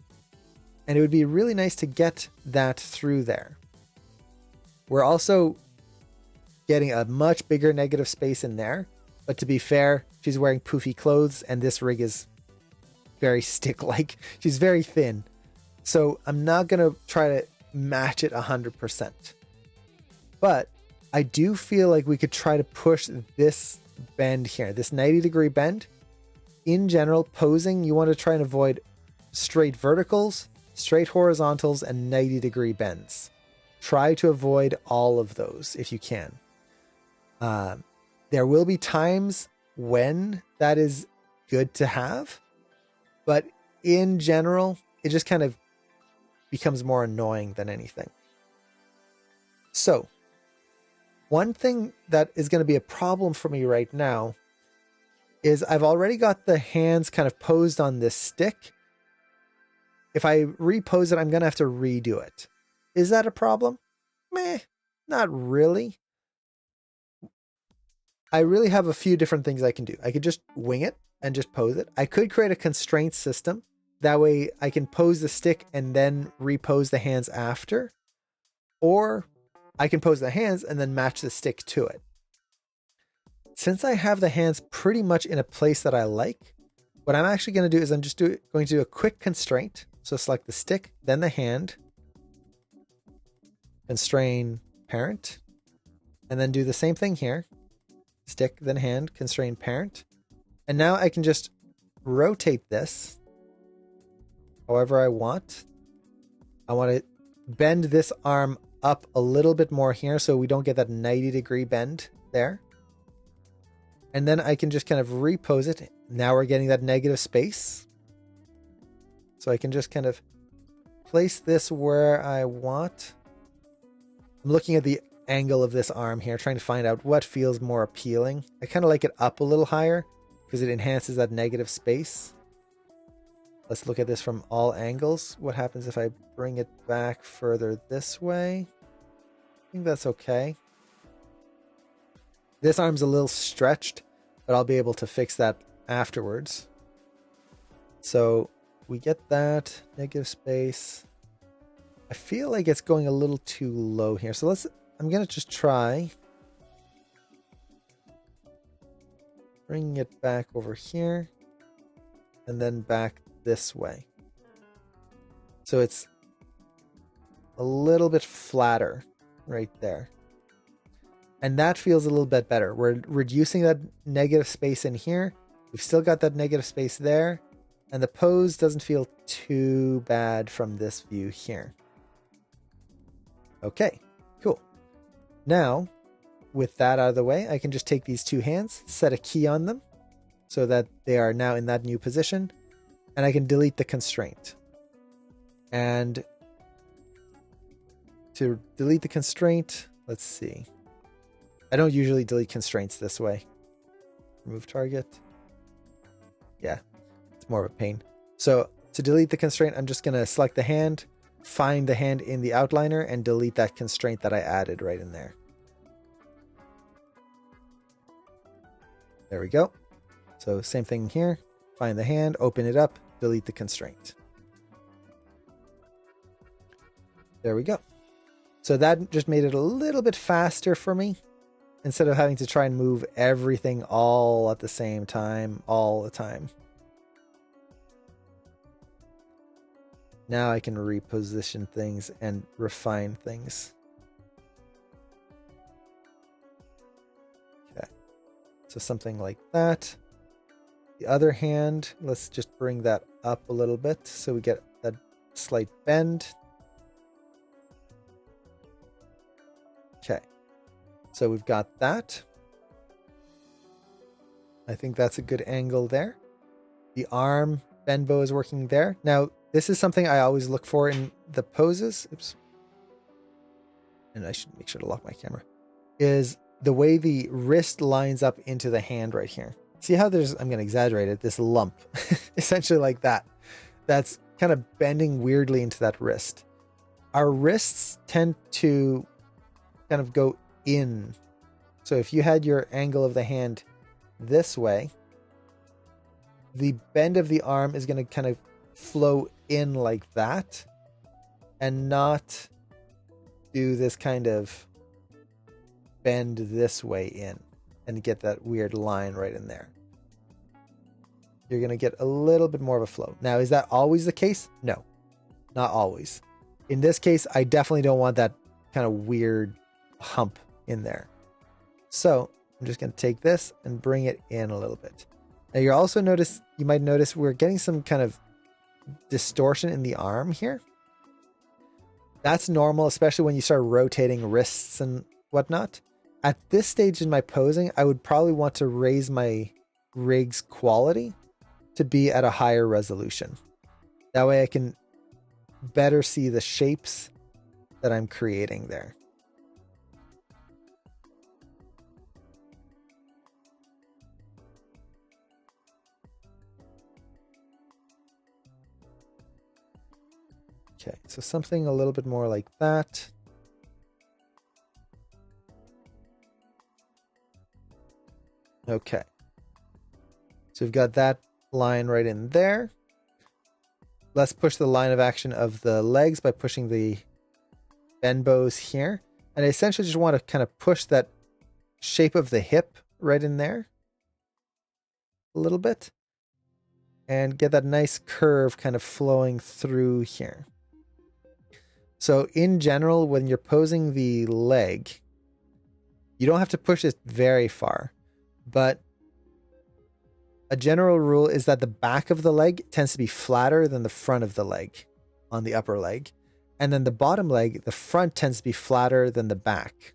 Speaker 1: And it would be really nice to get that through there. We're also getting a much bigger negative space in there. But to be fair, she's wearing poofy clothes and this rig is very stick-like. She's very thin. So I'm not going to try to match it 100%. But I do feel like we could try to push this bend here, this 90-degree bend. In general, posing, you want to try and avoid straight verticals, straight horizontals, and 90-degree bends. Try to avoid all of those if you can. There will be times when that is good to have, but in general, it just kind of becomes more annoying than anything. So, one thing that is going to be a problem for me right now is I've already got the hands kind of posed on this stick. If I repose it, I'm going to have to redo it. Is that a problem? Meh, not really. I really have a few different things I can do. I could just wing it and just pose it. I could create a constraint system. That way I can pose the stick and then repose the hands after. Or I can pose the hands and then match the stick to it. Since I have the hands pretty much in a place that I like, what I'm actually going to do is I'm just going to do a quick constraint. So select the stick, then the hand, constrain parent, and then do the same thing here. Stick, then hand, constrain parent. And now I can just rotate this however I want. I want to bend this arm up a little bit more here so we don't get that 90-degree bend there. And then I can just kind of repose it. Now we're getting that negative space. So I can just kind of place this where I want. I'm looking at the angle of this arm here, trying to find out what feels more appealing. I kind of like it up a little higher because it enhances that negative space. Let's look at this from all angles. What happens if I bring it back further this way? I think that's okay. This arm's a little stretched, but I'll be able to fix that afterwards. So we get that negative space. I feel like it's going a little too low here. So I'm going to just try bringing it back over here and then back this way. So it's a little bit flatter right there. And that feels a little bit better. We're reducing that negative space in here. We've still got that negative space there. And the pose doesn't feel too bad from this view here. Okay, cool. Now, with that out of the way, I can just take these two hands, set a key on them so that they are now in that new position. And I can delete the constraint. And to delete the constraint, let's see. I don't usually delete constraints this way. Remove target. Yeah, it's more of a pain. So to delete the constraint, I'm just going to select the hand, find the hand in the outliner, and delete that constraint that I added right in there. There we go. So same thing here. Find the hand, open it up, delete the constraint. There we go. So that just made it a little bit faster for me instead of having to try and move everything all at the same time, all the time. Now I can reposition things and refine things. Okay. So something like that. The other hand, let's just bring that up a little bit so we get that slight bend. Okay. So we've got that. I think that's a good angle there. The arm bend bow is working there. Now, this is something I always look for in the poses. Oops. And I should make sure to lock my camera. Is the way the wrist lines up into the hand right here. See how there's, I'm going to exaggerate it, this lump. Essentially like that. That's kind of bending weirdly into that wrist. Our wrists tend to kind of go in. So if you had your angle of the hand this way, the bend of the arm is going to kind of flow in like that and not do this kind of bend this way in and get that weird line right in there. You're going to get a little bit more of a flow. Now, is that always the case? No, not always. In this case, I definitely don't want that kind of weird hump in there. So I'm just going to take this and bring it in a little bit. Now you might notice we're getting some kind of distortion in the arm here. That's normal, especially when you start rotating wrists and whatnot. At this stage in my posing, I would probably want to raise my rig's quality to be at a higher resolution. That way I can better see the shapes that I'm creating there. Okay, so something a little bit more like that. Okay. So we've got that line right in there. Let's push the line of action of the legs by pushing the bend bows here. And I essentially just want to kind of push that shape of the hip right in there a little bit and get that nice curve kind of flowing through here. So in general, when you're posing the leg, you don't have to push it very far, but a general rule is that the back of the leg tends to be flatter than the front of the leg on the upper leg. And then the bottom leg, the front tends to be flatter than the back.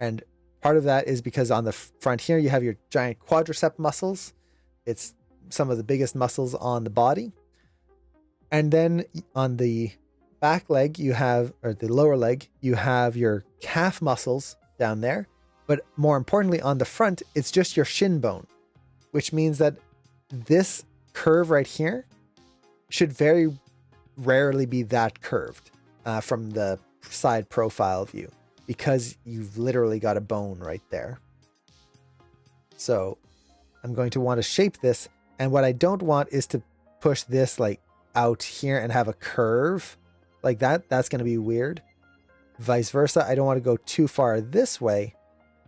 Speaker 1: And part of that is because on the front here, you have your giant quadricep muscles. It's some of the biggest muscles on the body. And then on the back leg, you have, or the lower leg, you have your calf muscles down there. But more importantly, on the front, it's just your shin bone, which means that this curve right here should very rarely be that curved from the side profile view, because you've literally got a bone right there. So I'm going to want to shape this. And what I don't want is to push this like out here and have a curve like that. That's going to be weird. Vice versa. I don't want to go too far this way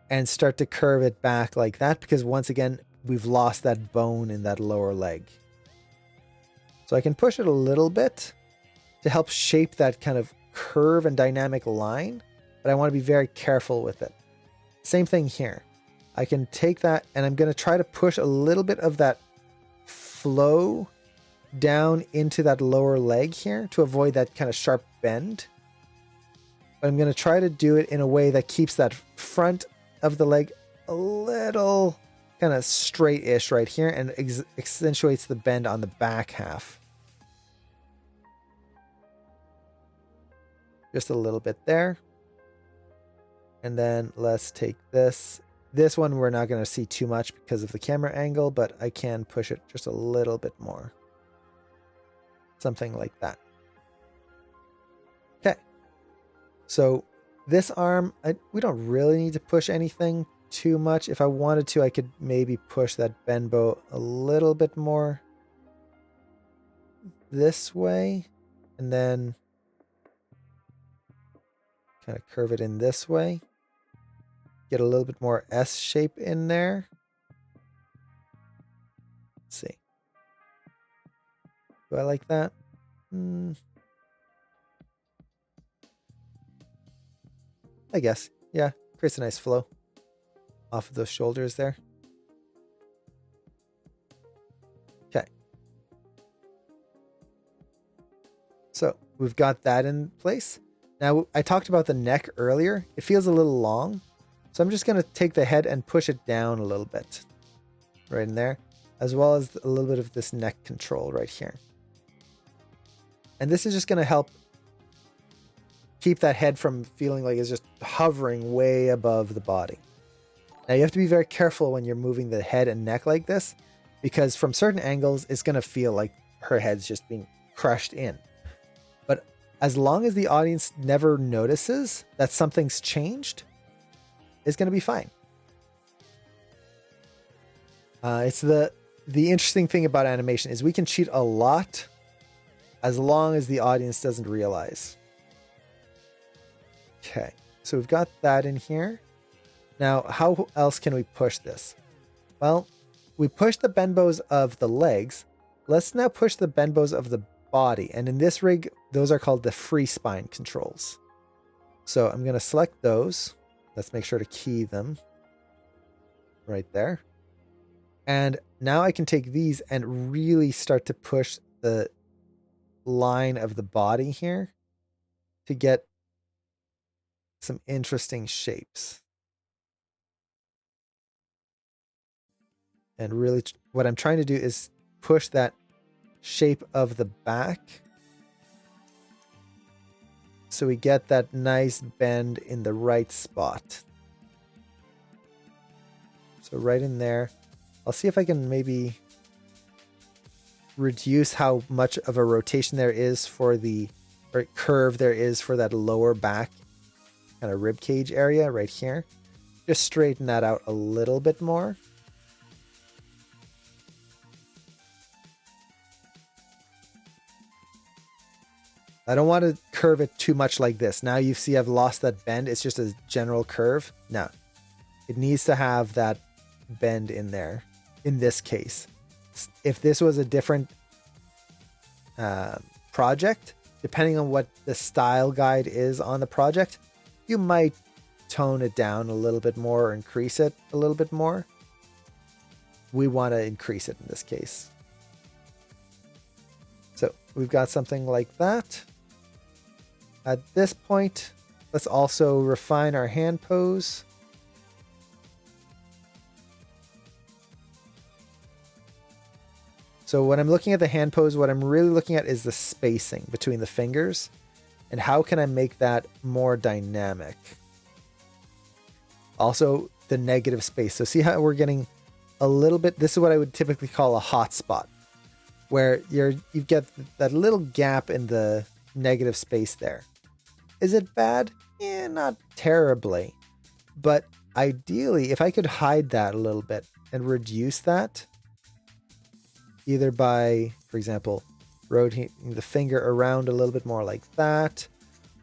Speaker 1: and start to curve it back like that, because once again, we've lost that bone in that lower leg. So I can push it a little bit to help shape that kind of curve and dynamic line, but I want to be very careful with it. Same thing here. I can take that and I'm going to try to push a little bit of that flow down into that lower leg here to avoid that kind of sharp bend. But I'm going to try to do it in a way that keeps that front of the leg a little kind of straight-ish right here and accentuates the bend on the back half. Just a little bit there. And then let's take this. This one we're not going to see too much because of the camera angle, but I can push it just a little bit more. Something like that. Okay. So this arm, we don't really need to push anything too much. If I wanted to, I could maybe push that bend bow a little bit more. this way and then kind of curve it in this way. Get a little bit more S shape in there. Let's see. Do I like that? I guess. Yeah, creates a nice flow off of those shoulders there. Okay. So we've got that in place. Now, I talked about the neck earlier. It feels a little long. So I'm just going to take the head and push it down a little bit. Right in there. As well as a little bit of this neck control right here. And this is just going to help keep that head from feeling like it's just hovering way above the body. Now you have to be very careful when you're moving the head and neck like this, because from certain angles, it's going to feel like her head's just being crushed in. But as long as the audience never notices that something's changed, it's going to be fine. It's the interesting thing about animation is we can cheat a lot as long as the audience doesn't realize. Okay, so we've got that in here. Now, how else can we push this? Well, we push the bend bows of the legs. Let's now push the bend bows of the body. And in this rig, those are called the free spine controls. So I'm going to select those. Let's make sure to key them right there. And now I can take these and really start to push the line of the body here to get some interesting shapes. And really what I'm trying to do is push that shape of the back so we get that nice bend in the right spot. So right in there. I'll see if I can maybe reduce how much of a rotation there is for the or curve there is for that lower back kind of rib cage area right here. Just straighten that out a little bit more. I don't want to curve it too much like this. Now you see I've lost that bend. It's just a general curve. No, it needs to have that bend in there. In this case, if this was a different project, depending on what the style guide is on the project, you might tone it down a little bit more or increase it a little bit more. We want to increase it in this case. So we've got something like that. At this point, let's also refine our hand pose. So when I'm looking at the hand pose, what I'm really looking at is the spacing between the fingers and how can I make that more dynamic. Also the negative space. So see how we're getting a little bit, this is what I would typically call a hot spot, where you get that little gap in the negative space there. Is it bad? Yeah, not terribly. But ideally, if I could hide that a little bit and reduce that, either by, for example, rotating the finger around a little bit more like that,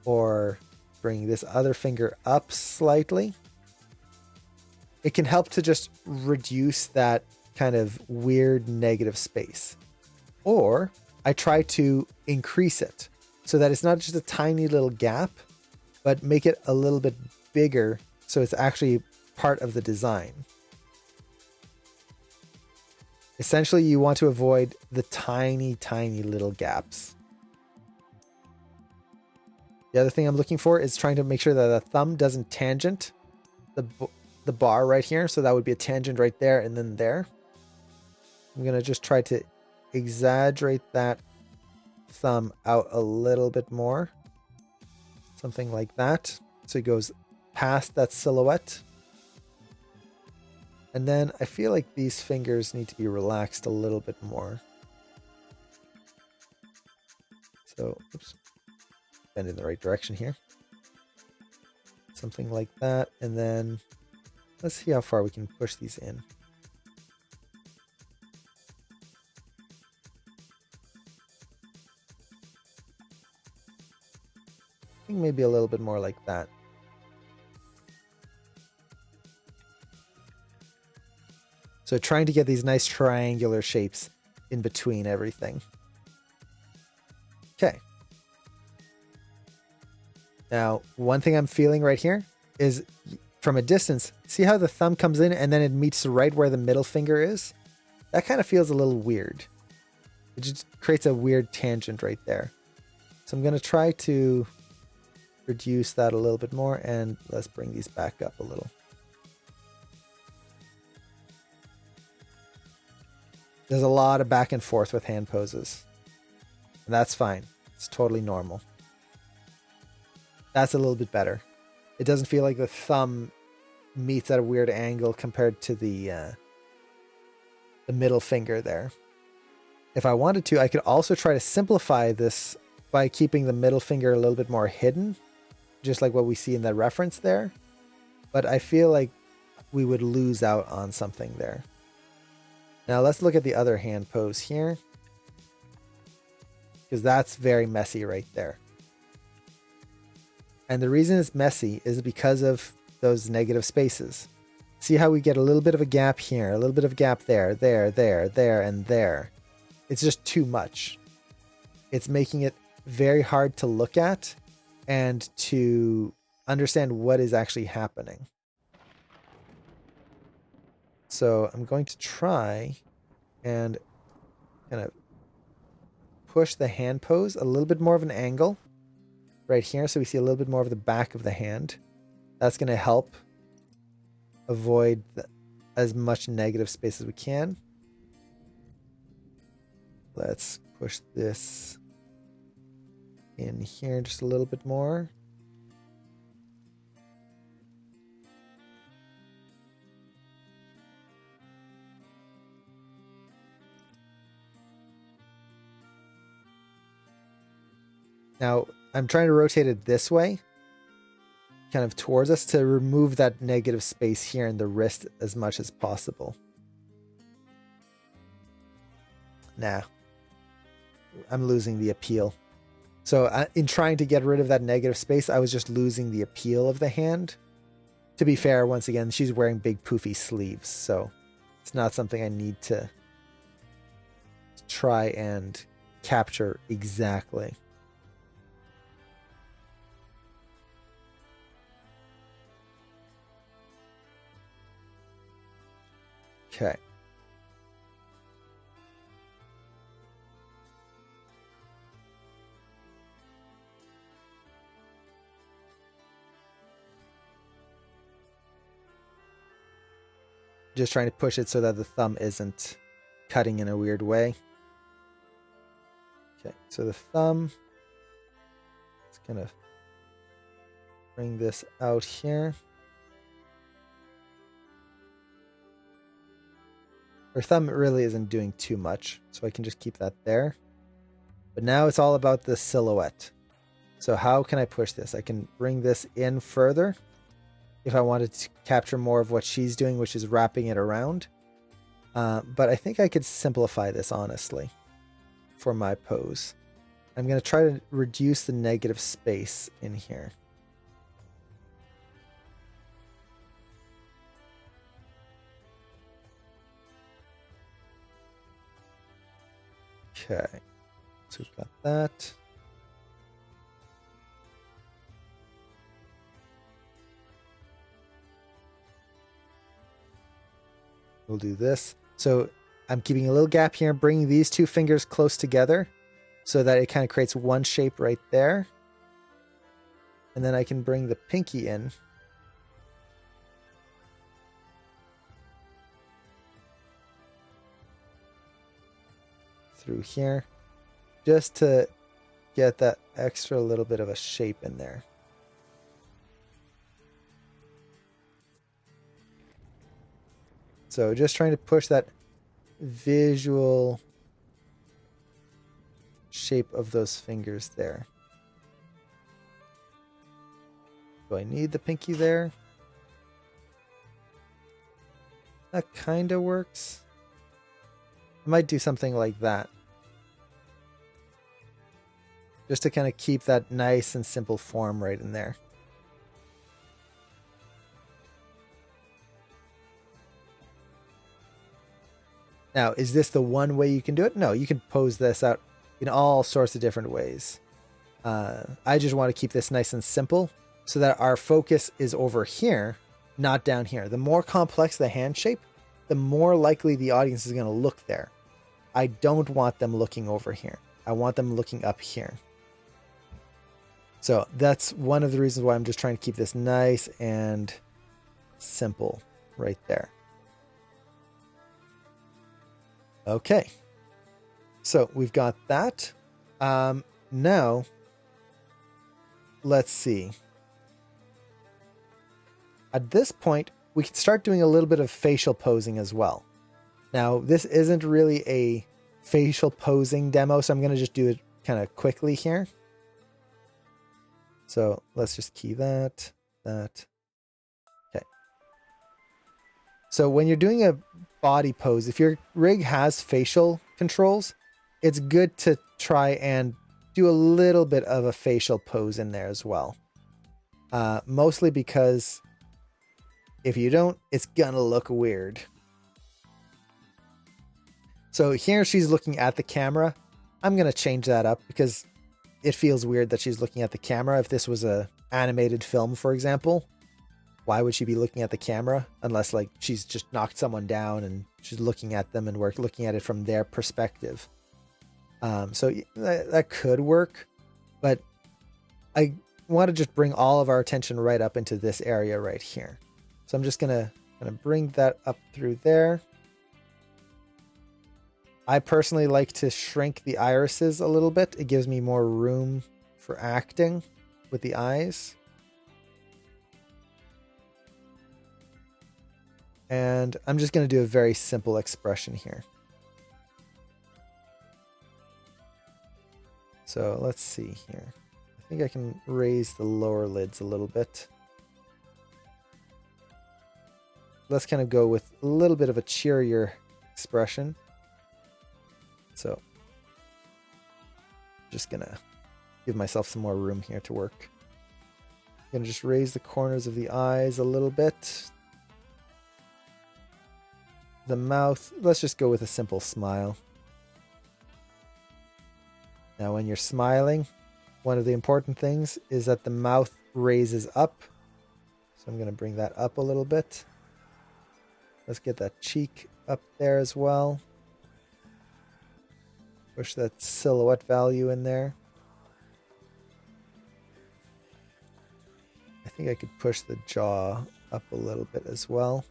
Speaker 1: or bringing this other finger up slightly, it can help to just reduce that kind of weird negative space. Or I try to increase it so that it's not just a tiny little gap, but make it a little bit bigger so it's actually part of the design. Essentially, you want to avoid the tiny, tiny little gaps. The other thing I'm looking for is trying to make sure that the thumb doesn't tangent the bar right here. So that would be a tangent right there and then there. I'm going to just try to exaggerate that thumb out a little bit more. Something like that. So it goes past that silhouette. And then I feel like these fingers need to be relaxed a little bit more. So, oops, bend in the right direction here. Something like that. And then let's see how far we can push these in. think maybe a little bit more like that. So trying to get these nice triangular shapes in between everything. Okay. Now, one thing I'm feeling right here is from a distance, see how the thumb comes in and then it meets right where the middle finger is? That kind of feels a little weird. It just creates a weird tangent right there. So I'm going to try to reduce that a little bit more, and let's bring these back up a little. There's a lot of back and forth with hand poses. And that's fine. It's totally normal. That's a little bit better. It doesn't feel like the thumb meets at a weird angle compared to the middle finger there. If I wanted to, I could also try to simplify this by keeping the middle finger a little bit more hidden, just like what we see in the reference there. But I feel like we would lose out on something there. Now let's look at the other hand pose here, because that's very messy right there. And the reason it's messy is because of those negative spaces. See how we get a little bit of a gap here, a little bit of a gap there, there, and there. It's just too much. It's making it very hard to look at and to understand what is actually happening. So I'm going to try and kind of push the hand pose a little bit more of an angle right here, so we see a little bit more of the back of the hand. That's going to help avoid as much negative space as we can. Let's push this in here just a little bit more. Now, I'm trying to rotate it this way, kind of towards us, to remove that negative space here in the wrist as much as possible. Nah, I'm losing the appeal. So in trying to get rid of that negative space, I was just losing the appeal of the hand. To be fair, once again, she's wearing big poofy sleeves, so it's not something I need to try and capture exactly. Okay. Just trying to push it so that the thumb isn't cutting in a weird way. Okay, so the thumb, it's gonna bring this out here. Her thumb really isn't doing too much, so I can just keep that there. But now it's all about the silhouette. So how can I push this? I can bring this in further if I wanted to capture more of what she's doing, which is wrapping it around. But I think I could simplify this, honestly, for my pose. I'm going to try to reduce the negative space in here. Okay, so we've got that. We'll do this. So I'm keeping a little gap here, bringing these two fingers close together so that it kind of creates one shape right there. And then I can bring the pinky in. Through here, just to get that extra little bit of a shape in there. So just trying to push that visual shape of those fingers there. Do I need the pinky there? That kind of works. I might do something like that. just to kind of keep that nice and simple form right in there. Now, is this the one way you can do it? No, you can pose this out in all sorts of different ways. I just want to keep this nice and simple so that our focus is over here, not down here. The more complex the hand shape, the more likely the audience is going to look there. I don't want them looking over here. I want them looking up here. So that's one of the reasons why I'm just trying to keep this nice and simple right there. Okay. So we've got that. Now, let's see. At this point, we can start doing a little bit of facial posing as well. Now, this isn't really a facial posing demo, so I'm going to just do it kind of quickly here. So let's just key that. Okay. So when you're doing a body pose, if your rig has facial controls, it's good to try and do a little bit of a facial pose in there as well. Mostly because if you don't, it's gonna look weird. So here she's looking at the camera. I'm gonna change that up because it feels weird that she's looking at the camera. If this was a animated film, for example, why would she be looking at the camera? Unless like she's just knocked someone down and she's looking at them and we're looking at it from their perspective. So that could work, but I want to just bring all of our attention right up into this area right here. So I'm just gonna bring that up through there. I personally like to shrink the irises a little bit. It gives me more room for acting with the eyes. And I'm just going to do a very simple expression here. So let's see here. I think I can raise the lower lids a little bit. Let's kind of go with a little bit of a cheerier expression. So just going to give myself some more room here to work. I'm going to just raise the corners of the eyes a little bit. The mouth, let's just go with a simple smile. Now, when you're smiling, one of the important things is that the mouth raises up. So I'm going to bring that up a little bit. Let's get that cheek up there as well. Push that silhouette value in there. I think I could push the jaw up a little bit as well.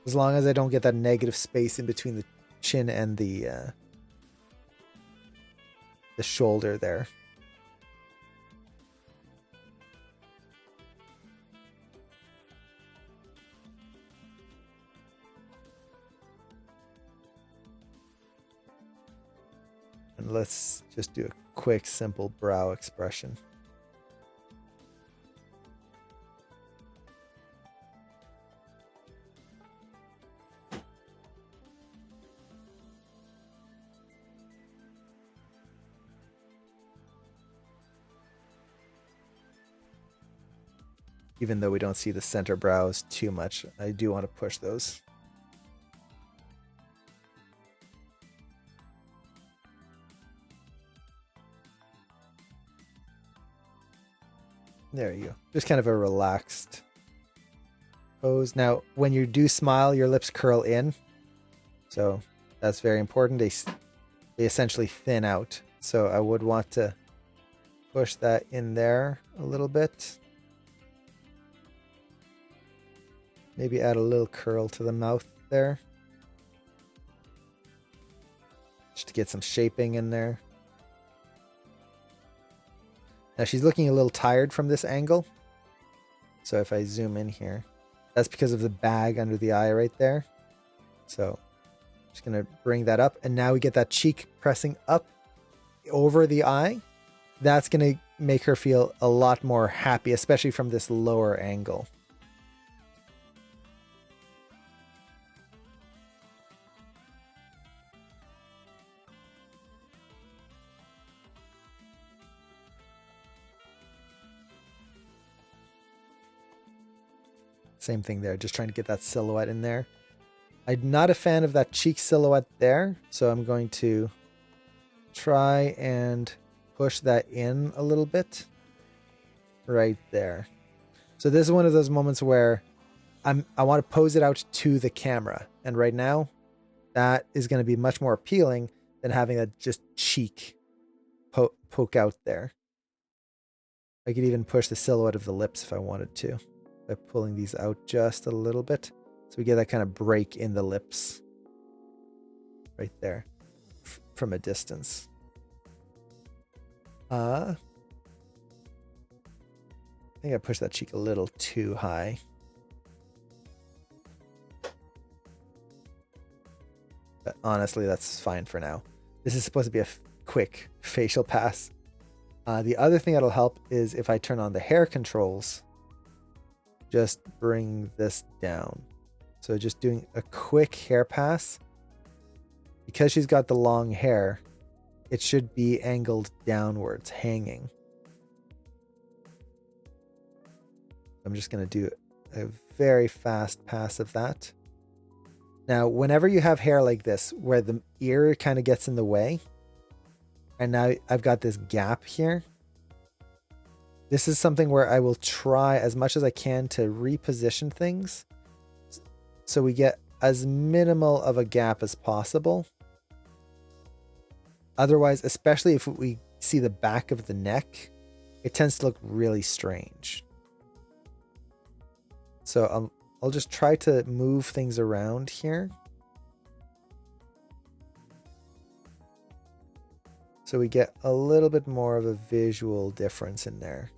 Speaker 1: As long as I don't get that negative space in between the chin and the shoulder there. And let's just do a quick, simple brow expression. Even though we don't see the center brows too much, I do want to push those. There you go. Just kind of a relaxed pose. Now, when you do smile, your lips curl in. So that's very important. They essentially thin out. So I would want to push that in there a little bit. Maybe add a little curl to the mouth there. Just to get some shaping in there. Now she's looking a little tired from this angle. So if I zoom in here, that's because of the bag under the eye right there. So I'm just going to bring that up. And now we get that cheek pressing up over the eye. That's going to make her feel a lot more happy, especially from this lower angle. Same thing there, just trying to get that silhouette in there. I'm not a fan of that cheek silhouette there, so I'm going to try and push that in a little bit right there. So this is one of those moments where I want to pose it out to the camera, and right now that is going to be much more appealing than having a just cheek poke out there. I could even push the silhouette of the lips if I wanted to by pulling these out just a little bit, so we get that kind of break in the lips right there from a distance. I think I pushed that cheek a little too high. But honestly, that's fine for now. This is supposed to be a quick facial pass. The other thing that'll help is if I turn on the hair controls, just bring this down. So just doing a quick hair pass. Because she's got the long hair, it should be angled downwards, hanging. I'm just going to do a very fast pass of that. Now, whenever you have hair like this, where the ear kind of gets in the way, and now I've got this gap here, this is something where I will try as much as I can to reposition things so we get as minimal of a gap as possible. Otherwise, especially if we see the back of the neck, it tends to look really strange. So I'll just try to move things around here, so we get a little bit more of a visual difference in there.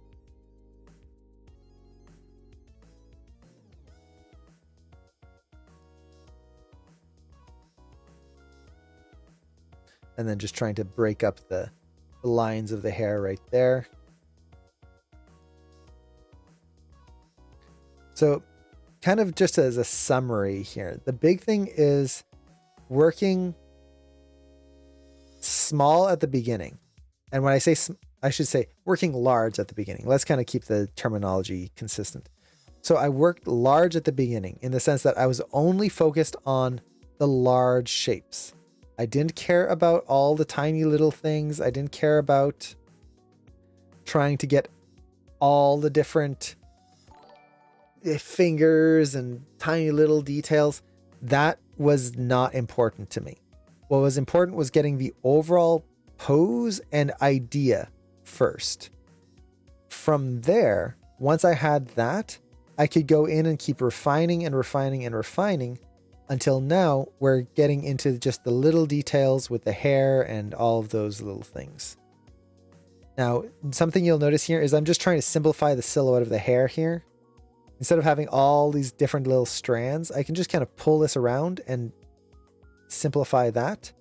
Speaker 1: And then just trying to break up the lines of the hair right there. So kind of just as a summary here, the big thing is working small at the beginning. And when I say, I should say working large at the beginning. Let's kind of keep the terminology consistent. So I worked large at the beginning in the sense that I was only focused on the large shapes. I didn't care about all the tiny little things. I didn't care about trying to get all the different fingers and tiny little details. That was not important to me. What was important was getting the overall pose and idea first. From there, once I had that, I could go in and keep refining and refining and refining until now we're getting into just the little details with the hair and all of those little things. Now, something you'll notice here is I'm just trying to simplify the silhouette of the hair here. Instead of having all these different little strands, I can just kind of pull this around and simplify that.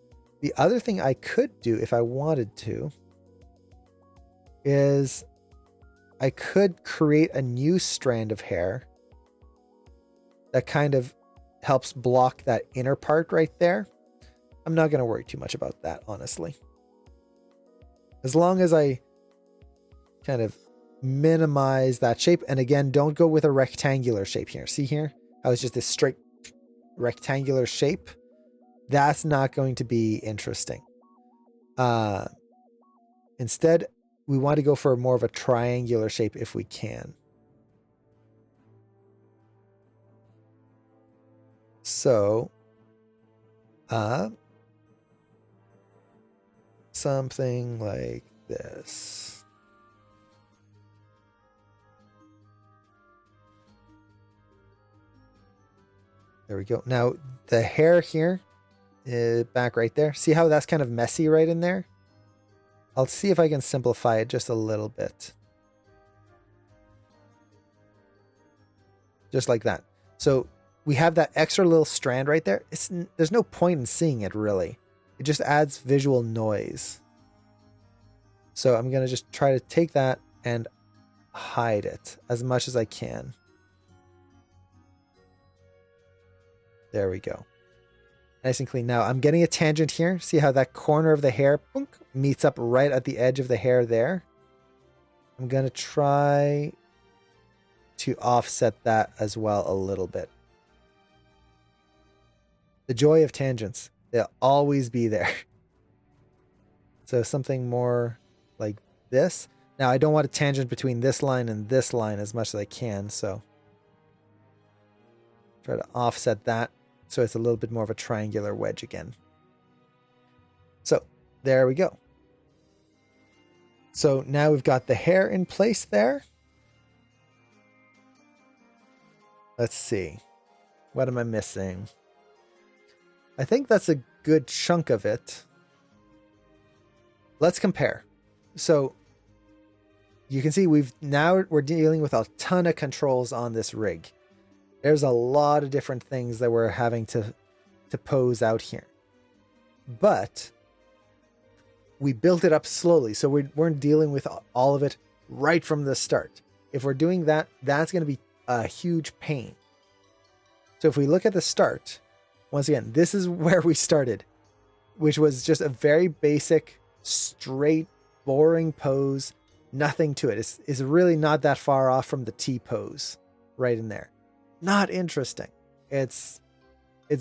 Speaker 1: The other thing I could do if I wanted to is I could create a new strand of hair that kind of helps block that inner part right there. I'm not going to worry too much about that, honestly. As long as I kind of minimize that shape. And again, don't go with a rectangular shape here. See here? How it's just this straight rectangular shape. That's not going to be interesting. Instead, we want to go for more of a triangular shape if we can. So, something like this. There we go. Now, the hair here is back right there. See how that's kind of messy right in there? I'll see if I can simplify it just a little bit. Just like that. So we have that extra little strand right there. There's no point in seeing it really. It just adds visual noise. So I'm going to just try to take that and hide it as much as I can. There we go. Nice and clean. Now I'm getting a tangent here. See how that corner of the hair meets up right at the edge of the hair there? I'm going to try to offset that as well a little bit. The joy of tangents. They'll always be there. So something more like this. Now, I don't want a tangent between this line and this line as much as I can, so try to offset that so it's a little bit more of a triangular wedge again. So there we go. So now we've got the hair in place there. Let's see. What am I missing? I think that's a good chunk of it. Let's compare. So you can see we're dealing with a ton of controls on this rig. There's a lot of different things that we're having to pose out here. But we built it up slowly, so we weren't dealing with all of it right from the start. If we're doing that, that's going to be a huge pain. So if we look at the start, once again, this is where we started, which was just a very basic, straight, boring pose. Nothing to it. It's really not that far off from the T pose right in there. Not interesting. It's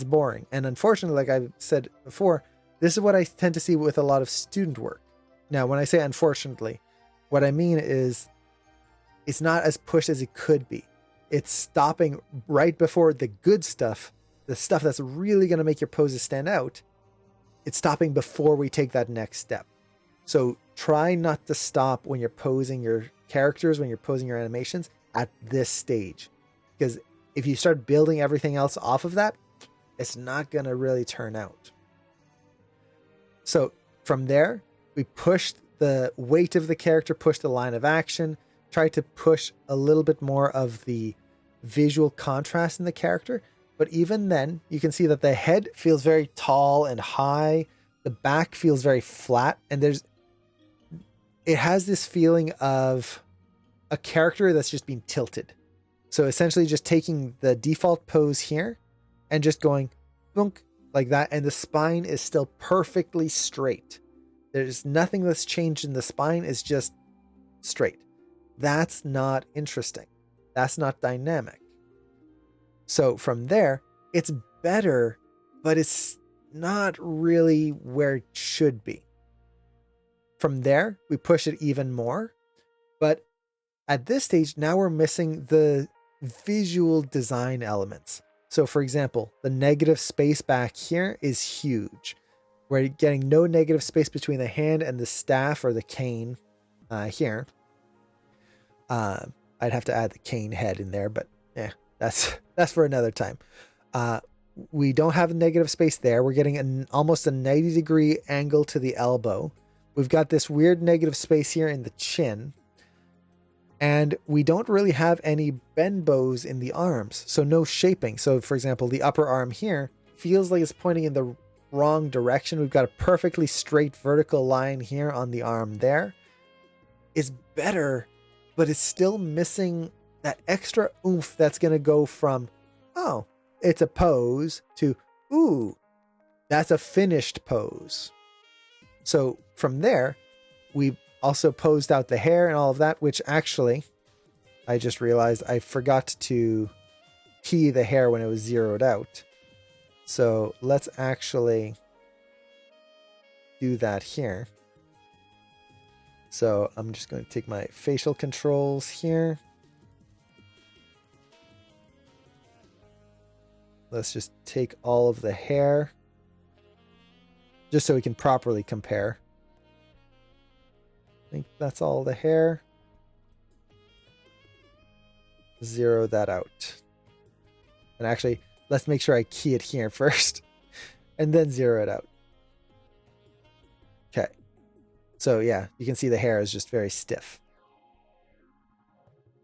Speaker 1: boring. And unfortunately, like I've said before, this is what I tend to see with a lot of student work. Now, when I say unfortunately, what I mean is it's not as pushed as it could be. It's stopping right before the good stuff, the stuff that's really going to make your poses stand out. It's stopping before we take that next step. So try not to stop when you're posing your characters, when you're posing your animations at this stage. Because if you start building everything else off of that, it's not going to really turn out. So from there, we pushed the weight of the character, pushed the line of action, tried to push a little bit more of the visual contrast in the character. But even then, you can see that the head feels very tall and high. The back feels very flat. And it has this feeling of a character that's just being tilted. So essentially just taking the default pose here and just going boonk like that. And the spine is still perfectly straight. There's nothing that's changed in the spine. It's just straight. That's not interesting. That's not dynamic. So from there, it's better, but it's not really where it should be. From there, we push it even more. But at this stage, now we're missing the visual design elements. So for example, the negative space back here is huge. We're getting no negative space between the hand and the staff or the cane here. I'd have to add the cane head in there, but yeah, that's for another time. We don't have a negative space there. We're getting almost a 90-degree angle to the elbow. We've got this weird negative space here in the chin. And we don't really have any bend bows in the arms, so no shaping. So for example, the upper arm here feels like it's pointing in the wrong direction. We've got a perfectly straight vertical line here on the arm there. It's better, but it's still missing that extra oomph that's going to go from, oh, it's a pose to, ooh, that's a finished pose. So from there, we also posed out the hair and all of that, which actually, I just realized I forgot to key the hair when it was zeroed out. So let's actually do that here. So I'm just going to take my facial controls here. Let's just take all of the hair, just so we can properly compare. I think that's all the hair. Zero that out. And actually, let's make sure I key it here first and then zero it out. Okay. So yeah, you can see the hair is just very stiff.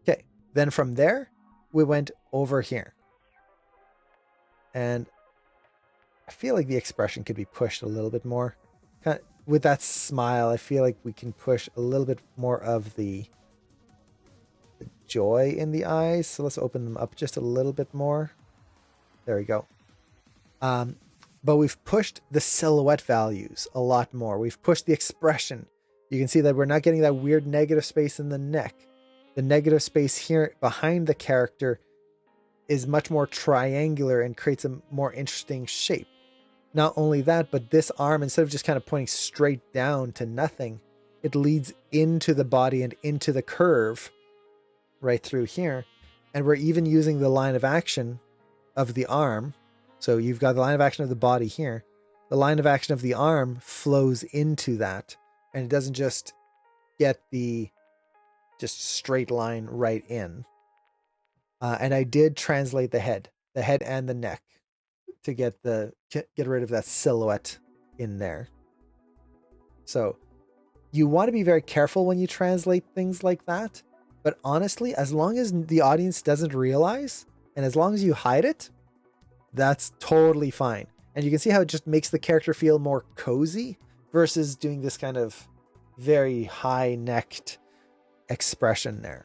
Speaker 1: Okay. Then from there, we went over here. And I feel like the expression could be pushed a little bit more. Kind of, with that smile, I feel like we can push a little bit more of the joy in the eyes. So let's open them up just a little bit more. There we go. But we've pushed the silhouette values a lot more. We've pushed the expression. You can see that we're not getting that weird negative space in the neck. The negative space here behind the character is much more triangular and creates a more interesting shape. Not only that, but this arm, instead of just kind of pointing straight down to nothing, it leads into the body and into the curve right through here. And we're even using the line of action of the arm. So you've got the line of action of the body here. The line of action of the arm flows into that, and it doesn't just get the just straight line right in. And I did translate the head and the neck to get rid of that silhouette in there. So you want to be very careful when you translate things like that. But honestly, as long as the audience doesn't realize, and as long as you hide it, that's totally fine. And you can see how it just makes the character feel more cozy versus doing this kind of very high-necked expression there.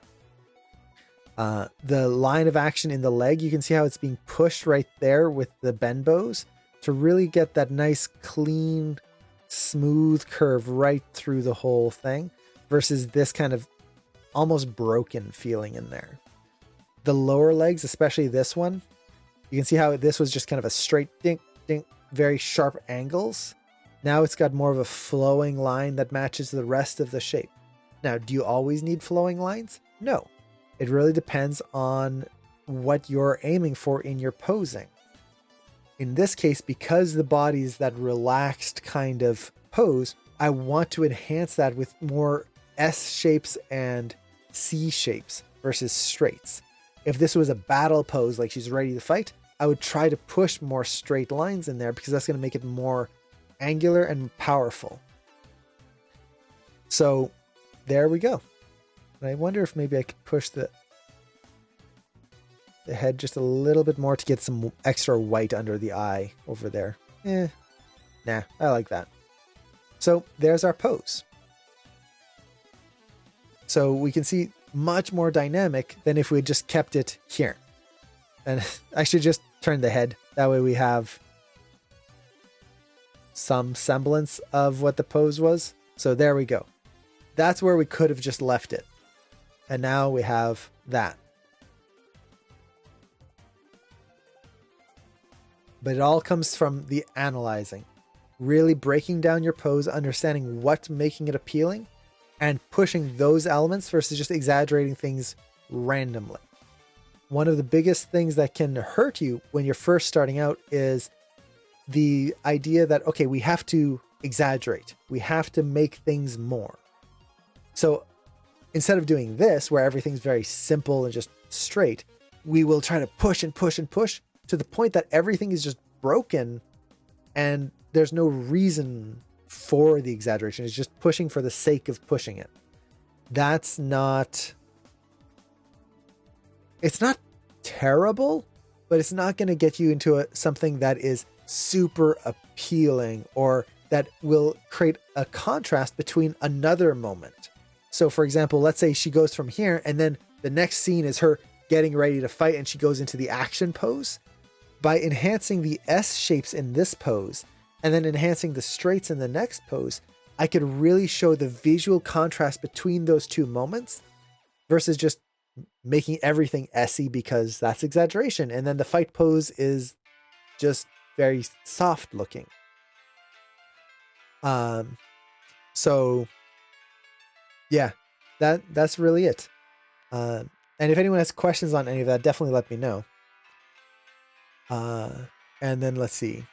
Speaker 1: The line of action in the leg, you can see how it's being pushed right there with the benbows to really get that nice, clean, smooth curve right through the whole thing versus this kind of almost broken feeling in there. The lower legs, especially this one, you can see how this was just kind of a straight dink, dink, very sharp angles. Now it's got more of a flowing line that matches the rest of the shape. Now, do you always need flowing lines? No. It really depends on what you're aiming for in your posing. In this case, because the body is that relaxed kind of pose, I want to enhance that with more S shapes and C shapes versus straights. If this was a battle pose, like she's ready to fight, I would try to push more straight lines in there because that's going to make it more angular and powerful. So there we go. And I wonder if maybe I could push the head just a little bit more to get some extra white under the eye over there. Nah, I like that. So there's our pose. So we can see much more dynamic than if we had just kept it here. And I should just turn the head. That way we have some semblance of what the pose was. So there we go. That's where we could have just left it. And now we have that. But it all comes from the analyzing. Really breaking down your pose, understanding what's making it appealing, and pushing those elements versus just exaggerating things randomly. One of the biggest things that can hurt you when you're first starting out is the idea that, okay, we have to exaggerate. We have to make things more. So instead of doing this, where everything's very simple and just straight, we will try to push and push and push to the point that everything is just broken and there's no reason for the exaggeration. It's just pushing for the sake of pushing it. That's not... It's not terrible, but it's not going to get you into something that is super appealing or that will create a contrast between another moment. So for example, let's say she goes from here and then the next scene is her getting ready to fight and she goes into the action pose. By enhancing the S shapes in this pose and then enhancing the straights in the next pose, I could really show the visual contrast between those two moments versus just making everything S-y because that's exaggeration. And then the fight pose is just very soft looking. So yeah, that's really it. And if anyone has questions on any of that, definitely let me know. And then let's see.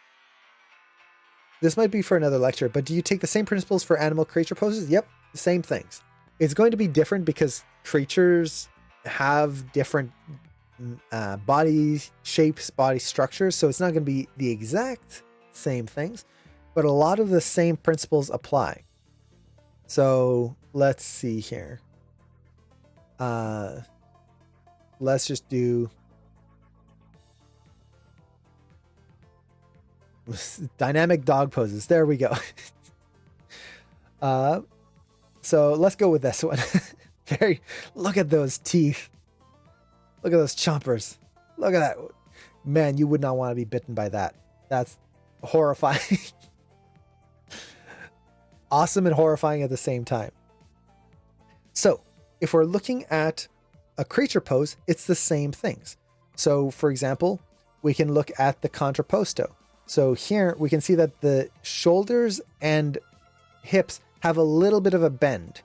Speaker 1: This might be for another lecture, but do you take the same principles for animal creature poses? Yep, the same things. It's going to be different because creatures have different body shapes, body structures, so it's not going to be the exact same things, but a lot of the same principles apply. So let's see here. Let's just do dynamic dog poses. There we go. So let's go with this one. Look at those teeth. Look at those chompers. Look at that. Man, you would not want to be bitten by that. That's horrifying. Awesome and horrifying at the same time. So if we're looking at a creature pose, it's the same things. So for example, we can look at the contrapposto. So here we can see that the shoulders and hips have a little bit of a bend.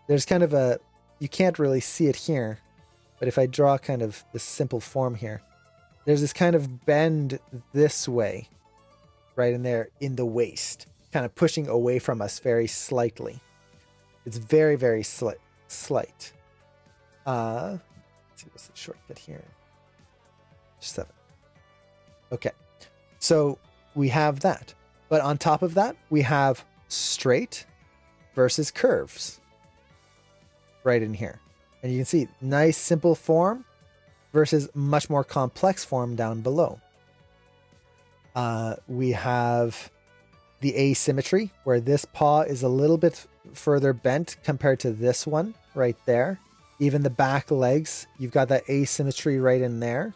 Speaker 1: There's kind of a, you can't really see it here, but if I draw kind of this simple form here, there's this kind of bend this way, right in there in the waist, kind of pushing away from us very slightly. It's very, very slight. Let's see, what's the shortcut here? 7. Okay, so we have that. But on top of that, we have straight versus curves right in here. And you can see nice simple form versus much more complex form down below. We have the asymmetry where this paw is a little bit further bent compared to this one right there. Even the back legs, you've got that asymmetry right in there.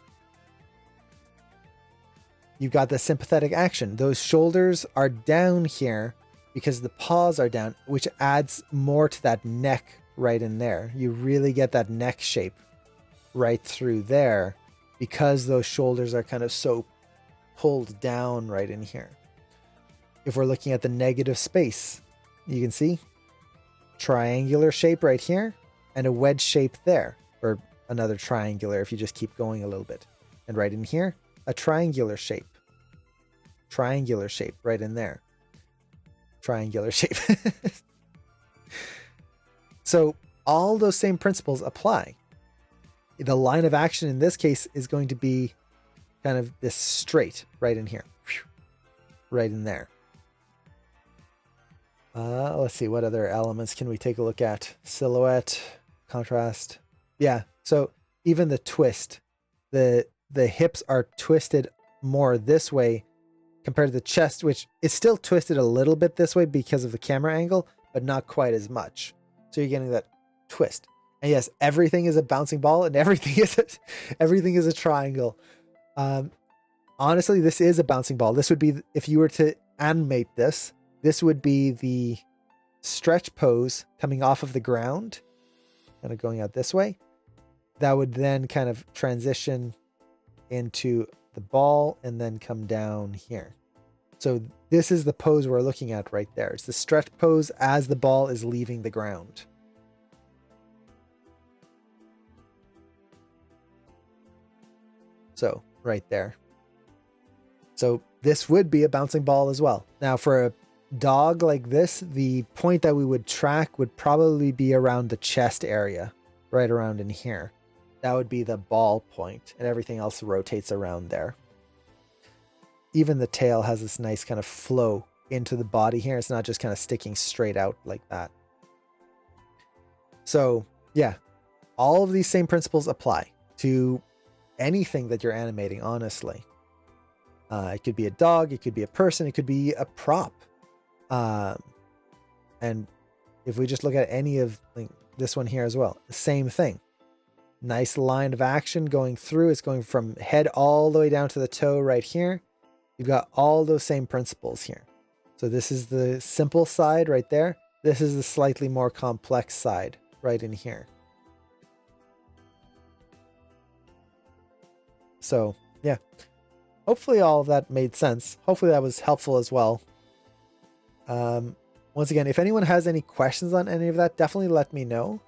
Speaker 1: You've got the sympathetic action. Those shoulders are down here because the paws are down, which adds more to that neck right in there. You really get that neck shape right through there because those shoulders are kind of so pulled down right in here. If we're looking at the negative space, you can see triangular shape right here and a wedge shape there, or another triangular if you just keep going a little bit. And right in here, a triangular shape right in there. Triangular shape. So all those same principles apply. The line of action in this case is going to be kind of this straight right in here, right in there. Let's see, what other elements can we take a look at? Silhouette, contrast. Yeah, so even the twist, the hips are twisted more this way compared to the chest, which is still twisted a little bit this way because of the camera angle, but not quite as much. So you're getting that twist. And yes, everything is a bouncing ball and everything is a triangle. Honestly, this is a bouncing ball. This would be, if you were to animate this, this would be the stretch pose coming off of the ground, kind of going out this way. That would then kind of transition into the ball and then come down here. So this is the pose we're looking at right there. It's the stretch pose as the ball is leaving the ground. So right there. So this would be a bouncing ball as well. Now for a dog like this, the point that we would track would probably be around the chest area, right around in here. That would be the ball point, and everything else rotates around there. Even the tail has this nice kind of flow into the body here. It's not just kind of sticking straight out like that. So yeah, all of these same principles apply to anything that you're animating, honestly. It could be a dog, it could be a person, it could be a prop. And if we just look at any of this one here as well, the same thing. Nice line of action going through. It's going from head all the way down to the toe right here. You've got all those same principles here. So this is the simple side right there. This is the slightly more complex side right in here. So yeah, hopefully all of that made sense. Hopefully that was helpful as well. Once again, if anyone has any questions on any of that, definitely let me know.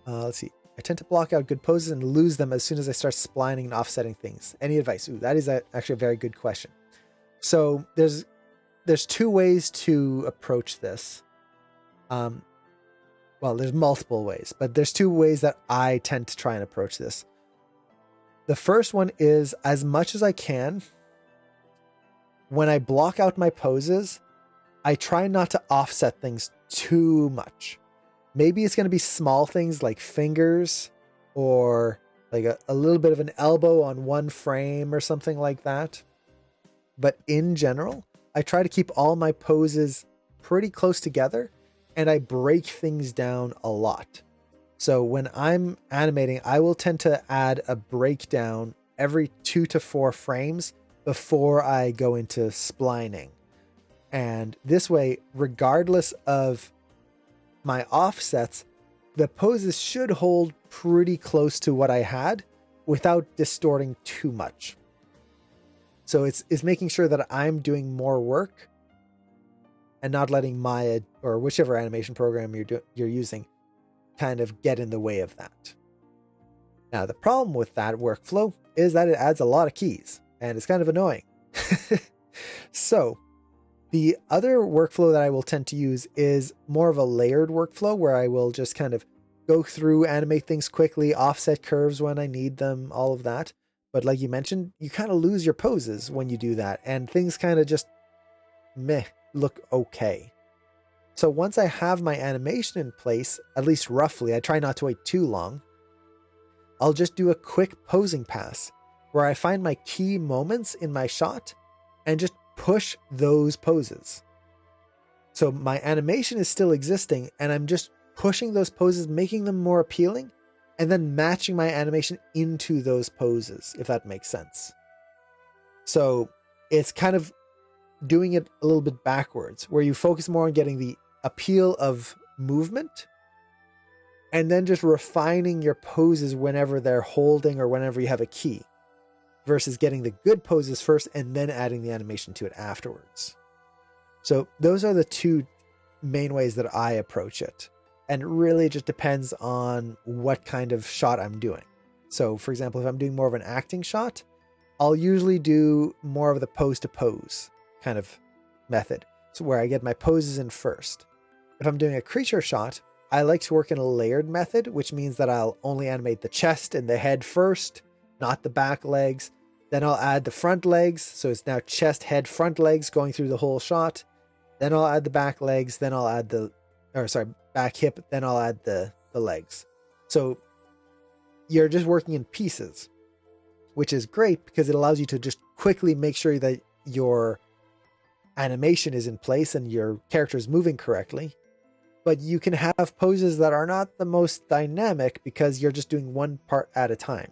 Speaker 1: Let's see. I tend to block out good poses and lose them as soon as I start splining and offsetting things. Any advice? Ooh, that is actually a very good question. So there's two ways to approach this. Well, there's multiple ways, but there's two ways that I tend to try and approach this. The first one is, as much as I can, when I block out my poses, I try not to offset things too much. Maybe it's going to be small things like fingers or like a little bit of an elbow on one frame or something like that. But in general, I try to keep all my poses pretty close together and I break things down a lot. So when I'm animating, I will tend to add a breakdown every 2 to 4 frames before I go into splining. And this way, regardless of my offsets, the poses should hold pretty close to what I had without distorting too much. So it's making sure that I'm doing more work and not letting Maya or whichever animation program you're using kind of get in the way of that. Now, the problem with that workflow is that it adds a lot of keys and it's kind of annoying. So the other workflow that I will tend to use is more of a layered workflow where I will just kind of go through, animate things quickly, offset curves when I need them, all of that. But like you mentioned, you kind of lose your poses when you do that, and things kind of just look okay. So once I have my animation in place, at least roughly, I try not to wait too long, I'll just do a quick posing pass where I find my key moments in my shot and just push those poses. So my animation is still existing and I'm just pushing those poses, making them more appealing, and then matching my animation into those poses, if that makes sense. So it's kind of doing it a little bit backwards, where you focus more on getting the appeal of movement and then just refining your poses whenever they're holding or whenever you have a key, versus getting the good poses first and then adding the animation to it afterwards. So those are the two main ways that I approach it. And it really just depends on what kind of shot I'm doing. So for example, if I'm doing more of an acting shot, I'll usually do more of the pose to pose kind of method. So where I get my poses in first. If I'm doing a creature shot, I like to work in a layered method, which means that I'll only animate the chest and the head first, not the back legs. Then I'll add the front legs. So it's now chest, head, front legs going through the whole shot. Then I'll add the back legs. Then I'll add back hip. Then I'll add the legs. So you're just working in pieces, which is great because it allows you to just quickly make sure that your animation is in place and your character is moving correctly. But you can have poses that are not the most dynamic because you're just doing one part at a time.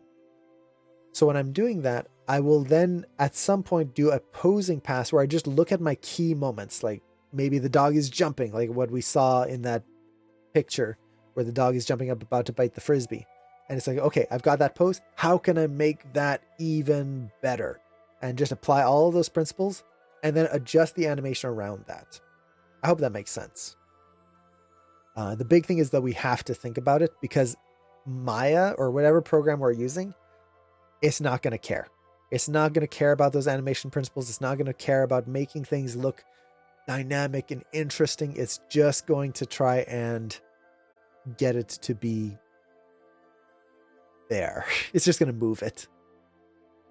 Speaker 1: So when I'm doing that, I will then at some point do a posing pass where I just look at my key moments. Like maybe the dog is jumping, like what we saw in that picture where the dog is jumping up about to bite the frisbee. And it's like, okay, I've got that pose. How can I make that even better? And just apply all of those principles and then adjust the animation around that. I hope that makes sense. The big thing is that we have to think about it because Maya or whatever program we're using, it's not going to care. It's not going to care about those animation principles. It's not going to care about making things look dynamic and interesting. It's just going to try and get it to be there. It's just going to move it.